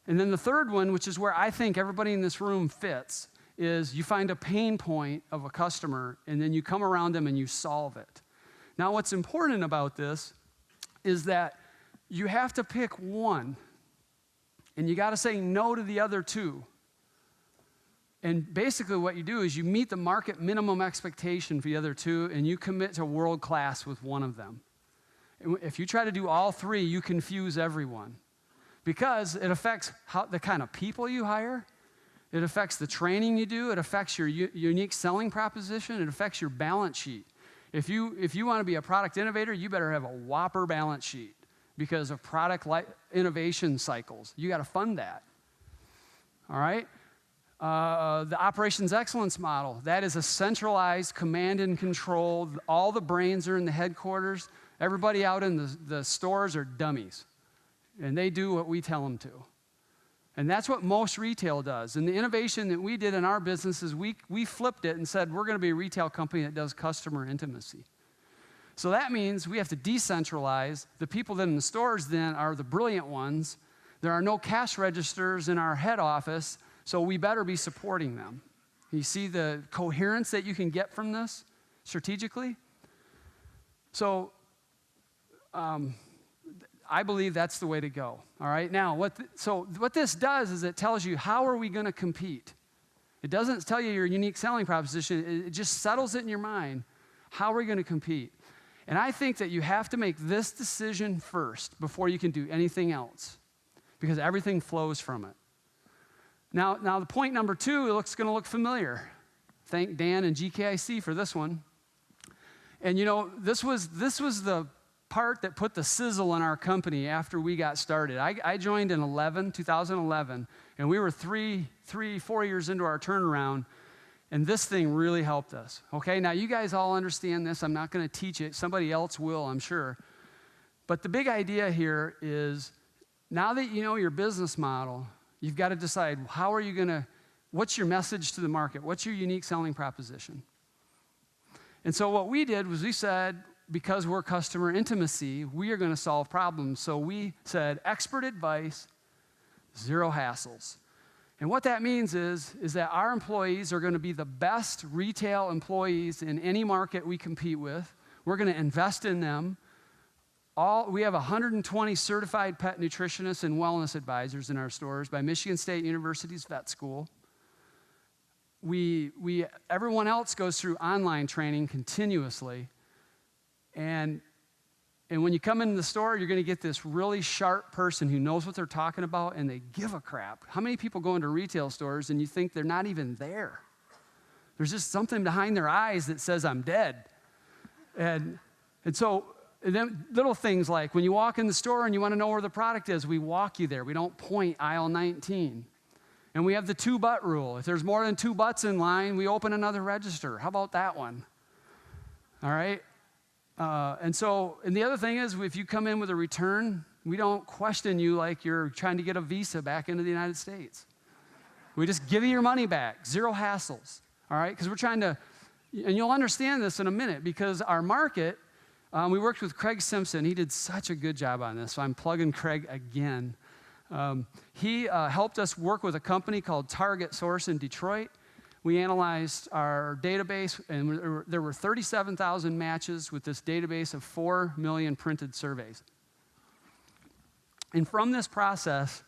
And then the third one, which is where I think everybody in this room fits, is you find a pain point of a customer, and then you come around them and you solve it. Now, what's important about this is that you have to pick one, and you got to say no to the other 2. And basically what you do is you meet the market minimum expectation for the other 2, and you commit to world class with one of them. And if you try to do all 3, you confuse everyone because it affects the kind of people you hire. It affects the training you do. It affects your unique selling proposition. It affects your balance sheet. If you want to be a product innovator, you better have a whopper balance sheet because of product innovation cycles. You got to fund that. All right? The operations excellence model, that is a centralized command and control. All the brains are in the headquarters. Everybody out in the stores are dummies. And they do what we tell them to. And that's what most retail does. And the innovation that we did in our business is we flipped it and said, we're going to be a retail company that does customer intimacy. So that means we have to decentralize. The people that in the stores then are the brilliant ones. There are no cash registers in our head office, so we better be supporting them. You see the coherence that you can get from this strategically? So I believe that's the way to go. All right. Now, what this does is it tells you how are we going to compete. It doesn't tell you your unique selling proposition. It just settles it in your mind. How are we going to compete? And I think that you have to make this decision first before you can do anything else, because everything flows from it. Now the point number 2 it's going to look familiar. Thank Dan and GKIC for this one. And you know, this was the part that put the sizzle in our company after we got started. I joined in 2011, and we were 4 years into our turnaround, and this thing really helped us. Okay, now you guys all understand this. I'm not going to teach it. Somebody else will, I'm sure. But the big idea here is now that you know your business model, you've got to decide what's your message to the market? What's your unique selling proposition? And so what we did was we said, because we're customer intimacy, we are going to solve problems. So we said expert advice, 0 hassles. And what that means is that our employees are going to be the best retail employees in any market we compete with. We're going to invest in them. We have 120 certified pet nutritionists and wellness advisors in our stores by Michigan State University's vet school. Everyone else goes through online training continuously. And when you come into the store, you're going to get this really sharp person who knows what they're talking about, and they give a crap. How many people go into retail stores and you think they're not even there? There's just something behind their eyes that says, I'm dead. And then little things like when you walk in the store and you want to know where the product is, we walk you there. We don't point aisle 19. And we have the 2-butt rule. If there's more than 2 butts in line, we open another register. How about that one? All right? And the other thing is, if you come in with a return, we don't question you like you're trying to get a visa back into the United States. We just give you your money back, 0 hassles, all right? Because we're trying to, and you'll understand this in a minute, because our market, we worked with Craig Simpson. He did such a good job on this, so I'm plugging Craig again. He helped us work with a company called Target Source in Detroit. We analyzed our database, and there were 37,000 matches with this database of 4 million printed surveys. And from this process,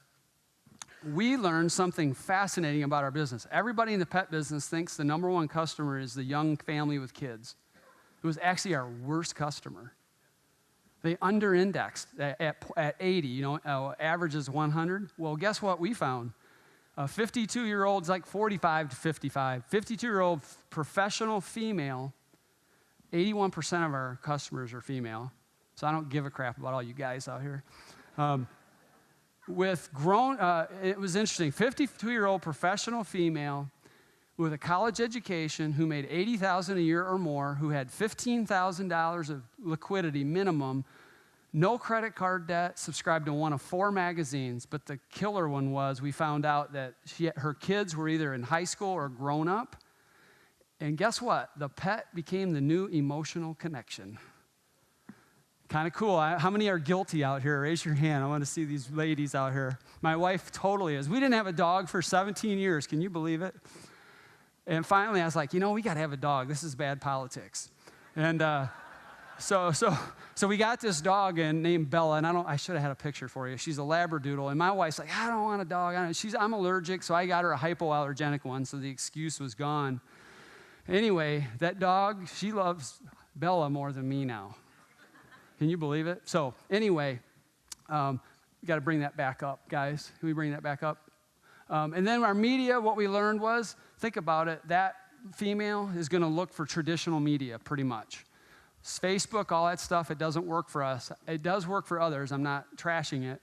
we learned something fascinating about our business. Everybody in the pet business thinks the number one customer is the young family with kids. It was actually our worst customer. They under-indexed at 80, average is 100. Well, guess what we found? 52-year-olds like 45 to 55. 52-year-old professional female, 81% of our customers are female. So I don't give a crap about all you guys out here. It was interesting, 52-year-old professional female with a college education who made $80,000 a year or more, who had $15,000 of liquidity minimum, no credit card debt, subscribed to one of 4 magazines, but the killer one was we found out that her kids were either in high school or grown up. And guess what? The pet became the new emotional connection. Kind of cool. How many are guilty out here? Raise your hand. I want to see these ladies out here. My wife totally is. We didn't have a dog for 17 years. Can you believe it? And finally, I was like, we got to have a dog. This is bad politics. And so we got this dog named Bella, and I should have had a picture for you. She's a Labradoodle, and my wife's like, I don't want a dog. I'm allergic, so I got her a hypoallergenic one, so the excuse was gone. Anyway, that dog, she loves Bella more than me now. Can you believe it? So anyway, we got to bring that back up, guys. Can we bring that back up? And then our media, what we learned was, think about it, that female is going to look for traditional media pretty much. Facebook, all that stuff, it doesn't work for us. It does work for others. I'm not trashing it.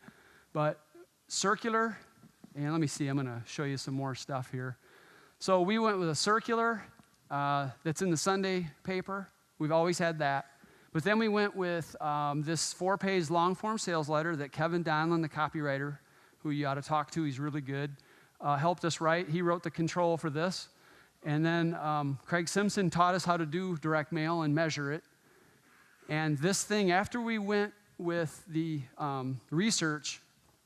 But circular, and let me see, I'm going to show you some more stuff here. So we went with a circular that's in the Sunday paper. We've always had that. But then we went with this 4-page long-form sales letter that Kevin Donlin, the copywriter, who you ought to talk to, he's really good, helped us write. He wrote the control for this. And then Craig Simpson taught us how to do direct mail and measure it. And this thing, after we went with the research,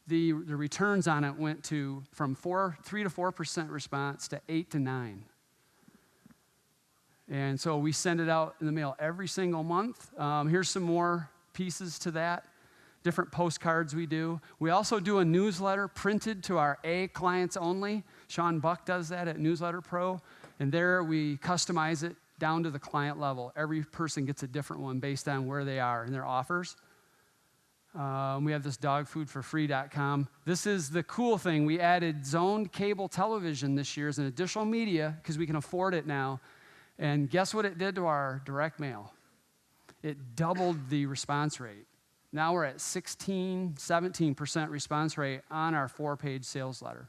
the returns on it went from 3 to 4% response to 8 to 9. And so we send it out in the mail every single month. Here's some more pieces to that, different postcards we do. We also do a newsletter printed to our A clients only. Sean Buck does that at Newsletter Pro. And there we customize it down to the client level. Every person gets a different one based on where they are and their offers. We have this dogfoodforfree.com. This is the cool thing. We added zoned cable television this year as an additional media because we can afford it now. And guess what it did to our direct mail? It doubled the response rate. Now we're at 17% response rate on our 4-page sales letter.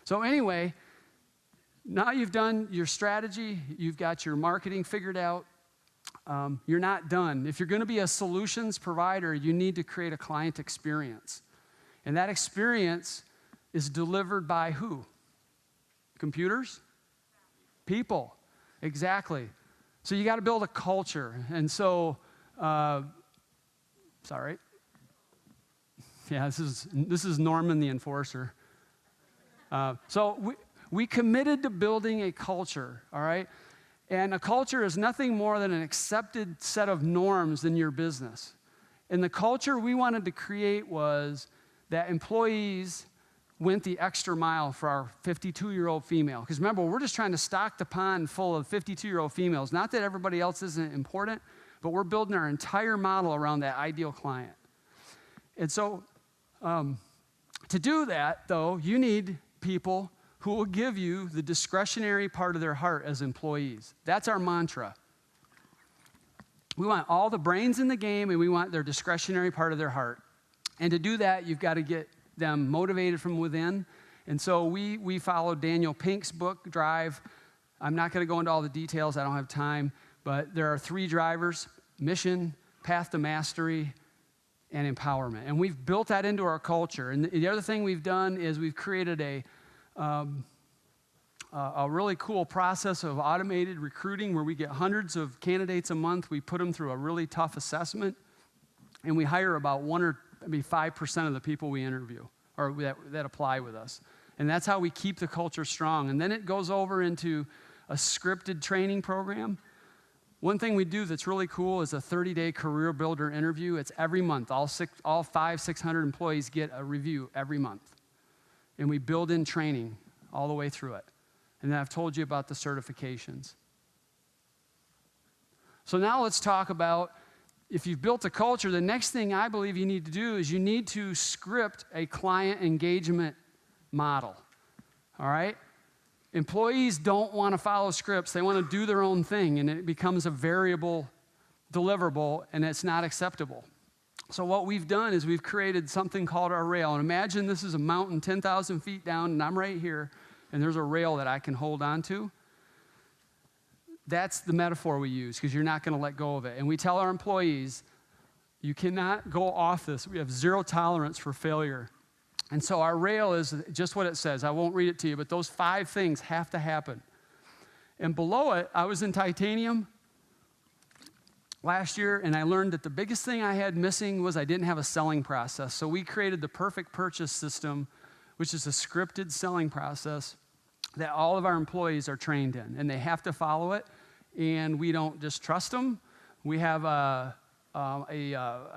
So anyway, now you've done your strategy, you've got your marketing figured out, you're not done. If you're going to be a solutions provider, you need to create a client experience. And that experience is delivered by who? Computers? People. Exactly. So you got to build a culture. And so, sorry. Yeah, this is Norman the Enforcer. So we committed to building a culture, all right? And a culture is nothing more than an accepted set of norms in your business. And the culture we wanted to create was that employees went the extra mile for our 52-year-old female. Because remember, we're just trying to stock the pond full of 52-year-old females. Not that everybody else isn't important, but we're building our entire model around that ideal client. And so to do that, though, you need people who will give you the discretionary part of their heart as employees. That's our mantra. We want all the brains in the game, and we want their discretionary part of their heart. And to do that, you've got to get them motivated from within. And so we followed Daniel Pink's book, Drive. I'm not going to go into all the details. I don't have time. But there are 3 drivers: mission, path to mastery, and empowerment. And we've built that into our culture. And the other thing we've done is we've created a really cool process of automated recruiting where we get hundreds of candidates a month. We put them through a really tough assessment, and we hire about 1 or maybe 5% of the people we interview or that apply with us. And that's how we keep the culture strong. And then it goes over into a scripted training program. One thing we do that's really cool is a 30-day career builder interview. It's every month. All 600 employees get a review every month. And we build in training all the way through it. And then I've told you about the certifications. So now let's talk about, if you've built a culture, the next thing I believe you need to do is you need to script a client engagement model. All right? Employees don't want to follow scripts. They want to do their own thing, and it becomes a variable deliverable, and it's not acceptable. So what we've done is we've created something called our rail. And imagine this is a mountain 10,000 feet down, and I'm right here, and there's a rail that I can hold on to. That's the metaphor we use, because you're not going to let go of it. And we tell our employees, you cannot go off this. We have 0 tolerance for failure. And so our rail is just what it says. I won't read it to you, but those 5 things have to happen. And below it, I was in titanium last year, and I learned that the biggest thing I had missing was I didn't have a selling process. So we created the perfect purchase system, which is a scripted selling process that all of our employees are trained in, and they have to follow it. And we don't just trust them. We have a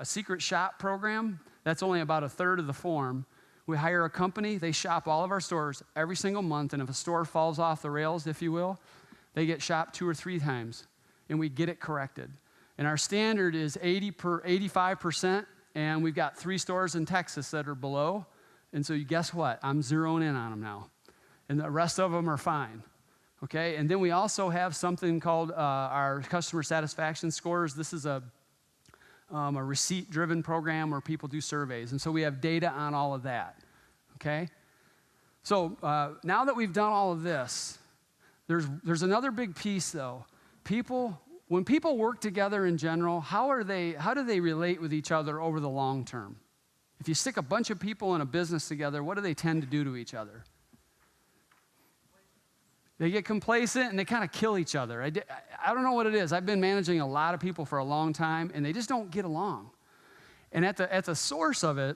secret shop program that's only about 1/3 of the form. We hire a company. They shop all of our stores every single month, and if a store falls off the rails, if you will, they get shopped 2 or 3 times, and we get it corrected. And our standard is 85%, and we've got 3 stores in Texas that are below. And so guess what? I'm zeroing in on them now. And the rest of them are fine. Okay? And then we also have something called our customer satisfaction scores. This is a receipt-driven program where people do surveys. And so we have data on all of that. Okay? So now that we've done all of this, there's another big piece, though. When people work together in general, how do they relate with each other over the long term? If you stick a bunch of people in a business together, what do they tend to do to each other? They get complacent and they kind of kill each other. I don't know what it is. I've been managing a lot of people for a long time, and they just don't get along. And at the source of it,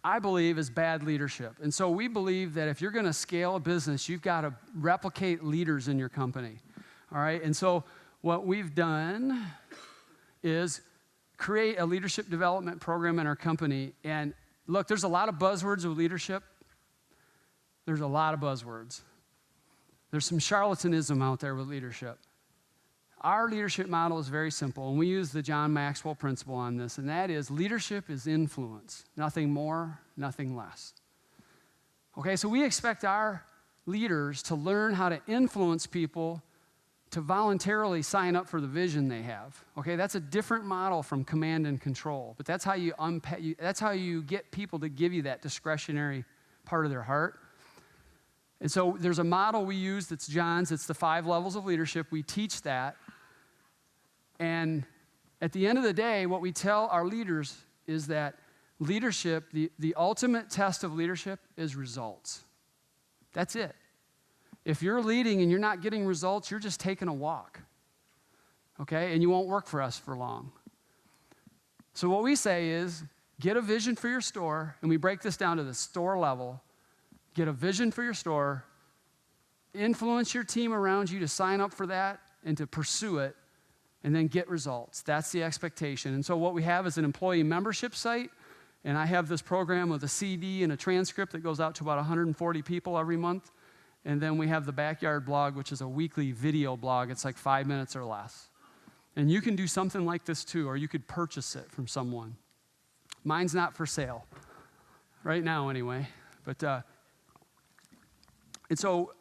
I believe, is bad leadership. And so we believe that if you're going to scale a business, you've got to replicate leaders in your company. All right? And so what we've done is create a leadership development program in our company. And look, there's a lot of buzzwords with leadership. There's a lot of buzzwords. There's some charlatanism out there with leadership. Our leadership model is very simple, and we use the John Maxwell principle on this, and that is leadership is influence. Nothing more, nothing less. Okay, so we expect our leaders to learn how to influence people to voluntarily sign up for the vision they have. Okay, that's a different model from command and control, but that's how you get people to give you that discretionary part of their heart. And so there's a model we use that's John's. It's the 5 levels of leadership. We teach that. And at the end of the day, what we tell our leaders is that leadership, the ultimate test of leadership is results. That's it. If you're leading and you're not getting results, you're just taking a walk. Okay? And you won't work for us for long. So what we say is get a vision for your store, and we break this down to the store level. Get a vision for your store, influence your team around you to sign up for that and to pursue it, and then get results. That's the expectation. And so what we have is an employee membership site, and I have this program with a CD and a transcript that goes out to about 140 people every month. And then we have the Backyard blog, which is a weekly video blog. It's like 5 minutes or less. And you can do something like this too, or you could purchase it from someone. Mine's not for sale, right now anyway. But and so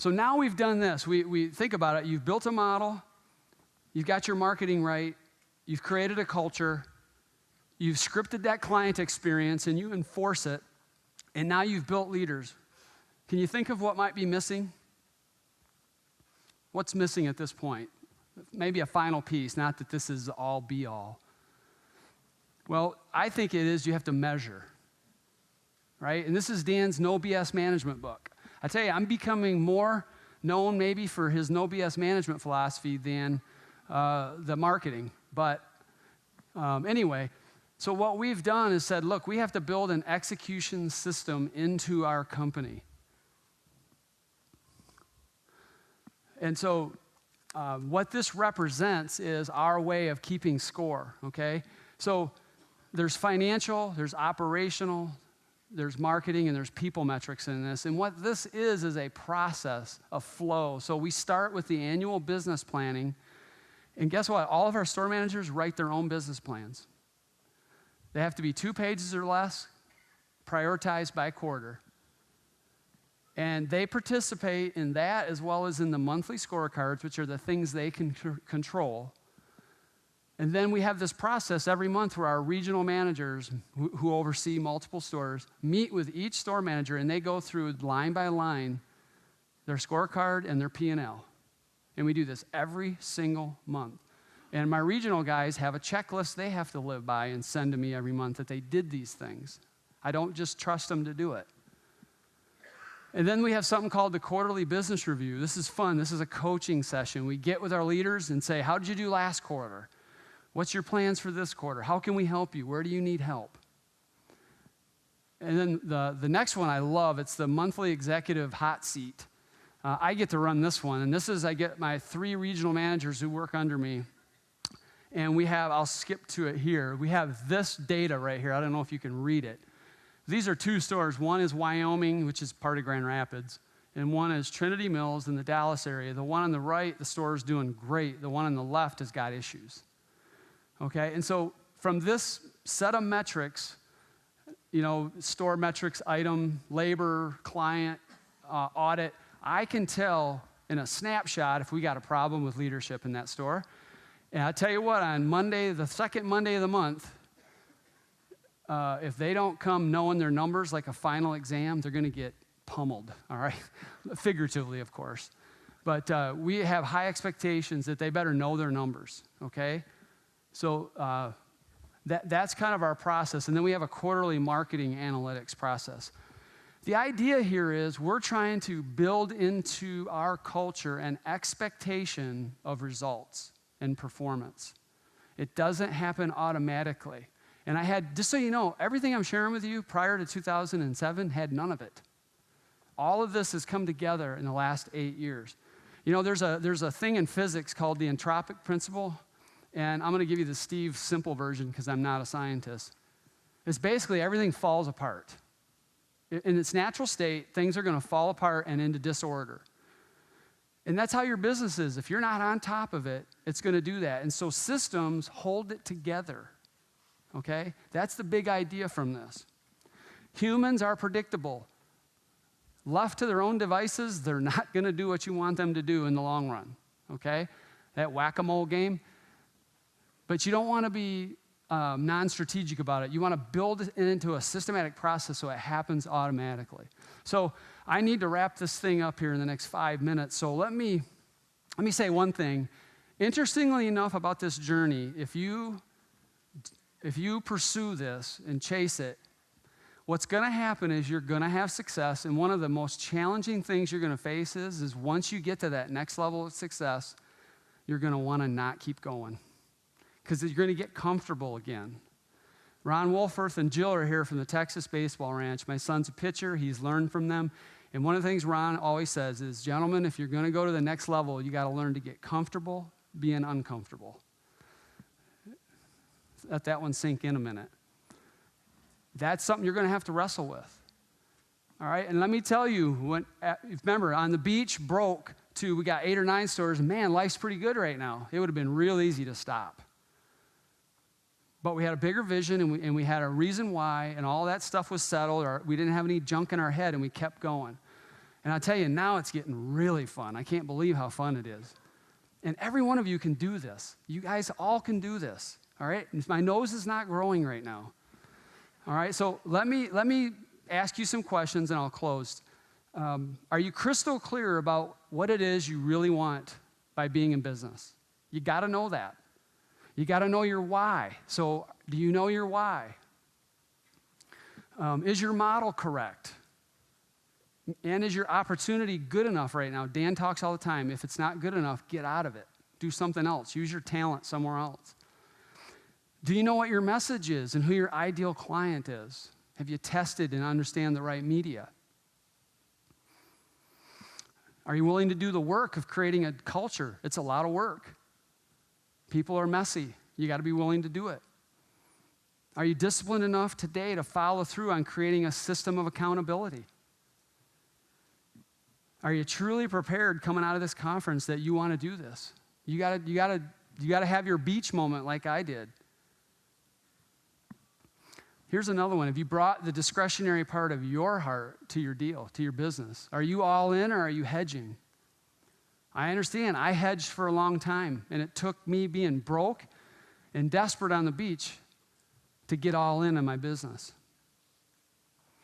now we've done this. We think about it. You've built a model. You've got your marketing right. You've created a culture. You've scripted that client experience, and you enforce it. And now you've built leaders. Can you think of what might be missing? What's missing at this point? Maybe a final piece, not that this is all be all. Well, I think it is you have to measure, right? And this is Dan's No BS management book. I tell you, I'm becoming more known maybe for his No BS management philosophy than the marketing. But anyway, so what we've done is said, look, we have to build an execution system into our company. And so what this represents is our way of keeping score, okay? So there's financial, there's operational, there's marketing, and there's people metrics in this. And what this is a process, a flow. So we start with the annual business planning. And guess what? All of our store managers write their own business plans. They have to be 2 pages or less, prioritized by quarter. And they participate in that as well as in the monthly scorecards, which are the things they can control. And then we have this process every month where our regional managers who oversee multiple stores meet with each store manager, and they go through line by line their scorecard and their P&L. And we do this every single month. And my regional guys have a checklist they have to live by and send to me every month that they did these things. I don't just trust them to do it. And then we have something called the quarterly business review. This is fun. This is a coaching session. We get with our leaders and say, how did you do last quarter? What's your plans for this quarter? How can we help you? Where do you need help? And then the next one I love, it's the monthly executive hot seat. I get to run this one. And this is, I get my 3 regional managers who work under me. And we have, I'll skip to it here. We have this data right here. I don't know if you can read it. These are 2 stores. One is Wyoming, which is part of Grand Rapids, and one is Trinity Mills in the Dallas area. The one on the right, the store is doing great. The one on the left has got issues. Okay, and so from this set of metrics, store metrics, item, labor, client, audit, I can tell in a snapshot if we got a problem with leadership in that store. And I tell you what, on Monday, the second Monday of the month, if they don't come knowing their numbers like a final exam, they're going to get pummeled, all right? Figuratively, of course. But we have high expectations that they better know their numbers, okay? So that's kind of our process. And then we have a quarterly marketing analytics process. The idea here is we're trying to build into our culture an expectation of results and performance. It doesn't happen automatically. And I had, just so you know, everything I'm sharing with you prior to 2007 had none of it. All of this has come together in the last 8 years. There's a thing in physics called the entropic principle, and I'm going to give you the Steve simple version because I'm not a scientist. It's basically everything falls apart. In its natural state, things are going to fall apart and into disorder. And that's how your business is. If you're not on top of it, it's going to do that. And so systems hold it together. Okay? That's the big idea from this. Humans are predictable. Left to their own devices, they're not going to do what you want them to do in the long run. Okay? That whack-a-mole game. But you don't want to be non-strategic about it. You want to build it into a systematic process so it happens automatically. So I need to wrap this thing up here in the next 5 minutes. So let me say one thing. Interestingly enough about this journey, if you pursue this and chase it, what's going to happen is you're going to have success. And one of the most challenging things you're going to face is once you get to that next level of success, you're going to want to not keep going because you're going to get comfortable again. Ron Wolfirth and Jill are here from the Texas Baseball Ranch. My son's a pitcher. He's learned from them. And one of the things Ron always says is, gentlemen, if you're going to go to the next level, you got to learn to get comfortable being uncomfortable. Let that one sink in a minute. That's something you're going to have to wrestle with. All right? And let me tell you, remember, on the beach broke to we got 8 or 9 stores, man, life's pretty good right now. It would have been real easy to stop. But we had a bigger vision, and we had a reason why, and all that stuff was settled, or we didn't have any junk in our head, and we kept going. And I tell you, now it's getting really fun. I can't believe how fun it is. And every one of you can do this. You guys all can do this, all right? My nose is not growing right now. All right, so let me ask you some questions, and I'll close. Are you crystal clear about what it is you really want by being in business? You got to know that. You got to know your why. So do you know your why? Is your model correct? And is your opportunity good enough right now? Dan talks all the time. If it's not good enough, get out of it. Do something else. Use your talent somewhere else. Do you know what your message is and who your ideal client is? Have you tested and understand the right media? Are you willing to do the work of creating a culture? It's a lot of work. People are messy. You got to be willing to do it. Are you disciplined enough today to follow through on creating a system of accountability? Are you truly prepared coming out of this conference that you want to do this? You got to have your beach moment like I did. Here's another one. Have you brought the discretionary part of your heart to your deal, to your business? Are you all in or are you hedging? I understand. I hedged for a long time, and it took me being broke and desperate on the beach to get all in my business.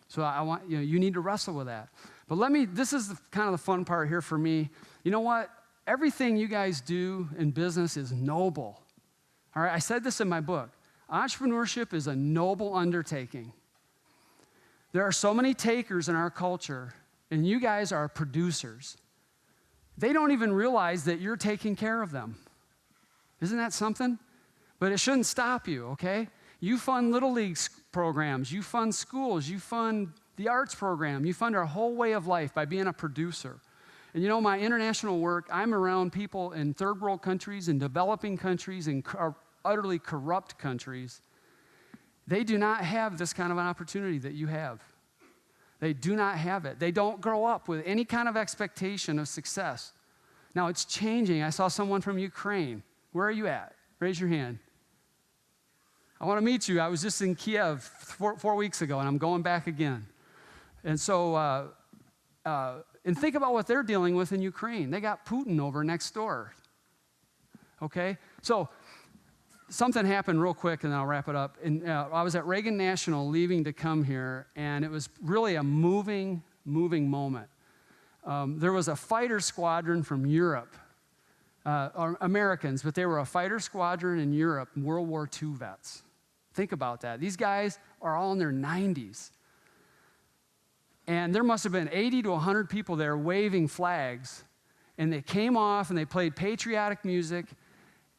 So I want you need to wrestle with that. But this is kind of the fun part here for me. You know what? Everything you guys do in business is noble. All right, I said this in my book. Entrepreneurship is a noble undertaking. There are so many takers in our culture, and you guys are producers. They don't even realize that you're taking care of them. Isn't that something? But it shouldn't stop you, okay? You fund Little League programs, you fund schools, you fund the arts program, you fund our whole way of life by being a producer. And you know, my international work, I'm around people in third world countries and developing countries and utterly corrupt countries. They do not have this kind of an opportunity that you have. They do not have it. They don't grow up with any kind of expectation of success. Now, it's changing. I saw someone from Ukraine. Where are you at? Raise your hand. I want to meet you. I was just in Kiev 4 weeks ago, and I'm going back again. And so, and think about what they're dealing with in Ukraine. They got Putin over next door. Okay? So, something happened real quick, and then I'll wrap it up. And I was at Reagan National leaving to come here, and it was really a moving moment. There was a fighter squadron from Europe, or Americans, but they were a fighter squadron in Europe, World War II vets. Think about that. These guys are all in their 90s. And there must have been 80 to 100 people there waving flags. And they came off, and they played patriotic music,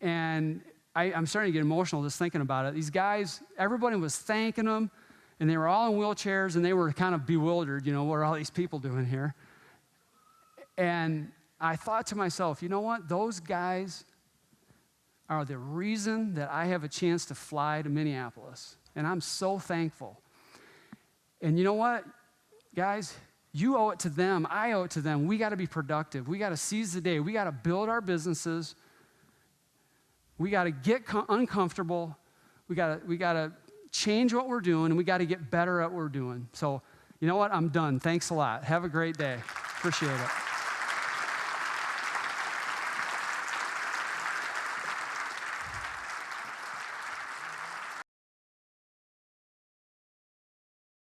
and I'm starting to get emotional just thinking about it. These guys, everybody was thanking them, and they were all in wheelchairs, and they were kind of bewildered, what are all these people doing here? And I thought to myself, you know what? Those guys are the reason that I have a chance to fly to Minneapolis, and I'm so thankful. And you know what, guys? You owe it to them. I owe it to them. We got to be productive. We got to seize the day. We got to build our businesses. We got to get uncomfortable. We got to change what we're doing, and we got to get better at what we're doing. So, you know what? I'm done. Thanks a lot. Have a great day. Appreciate it.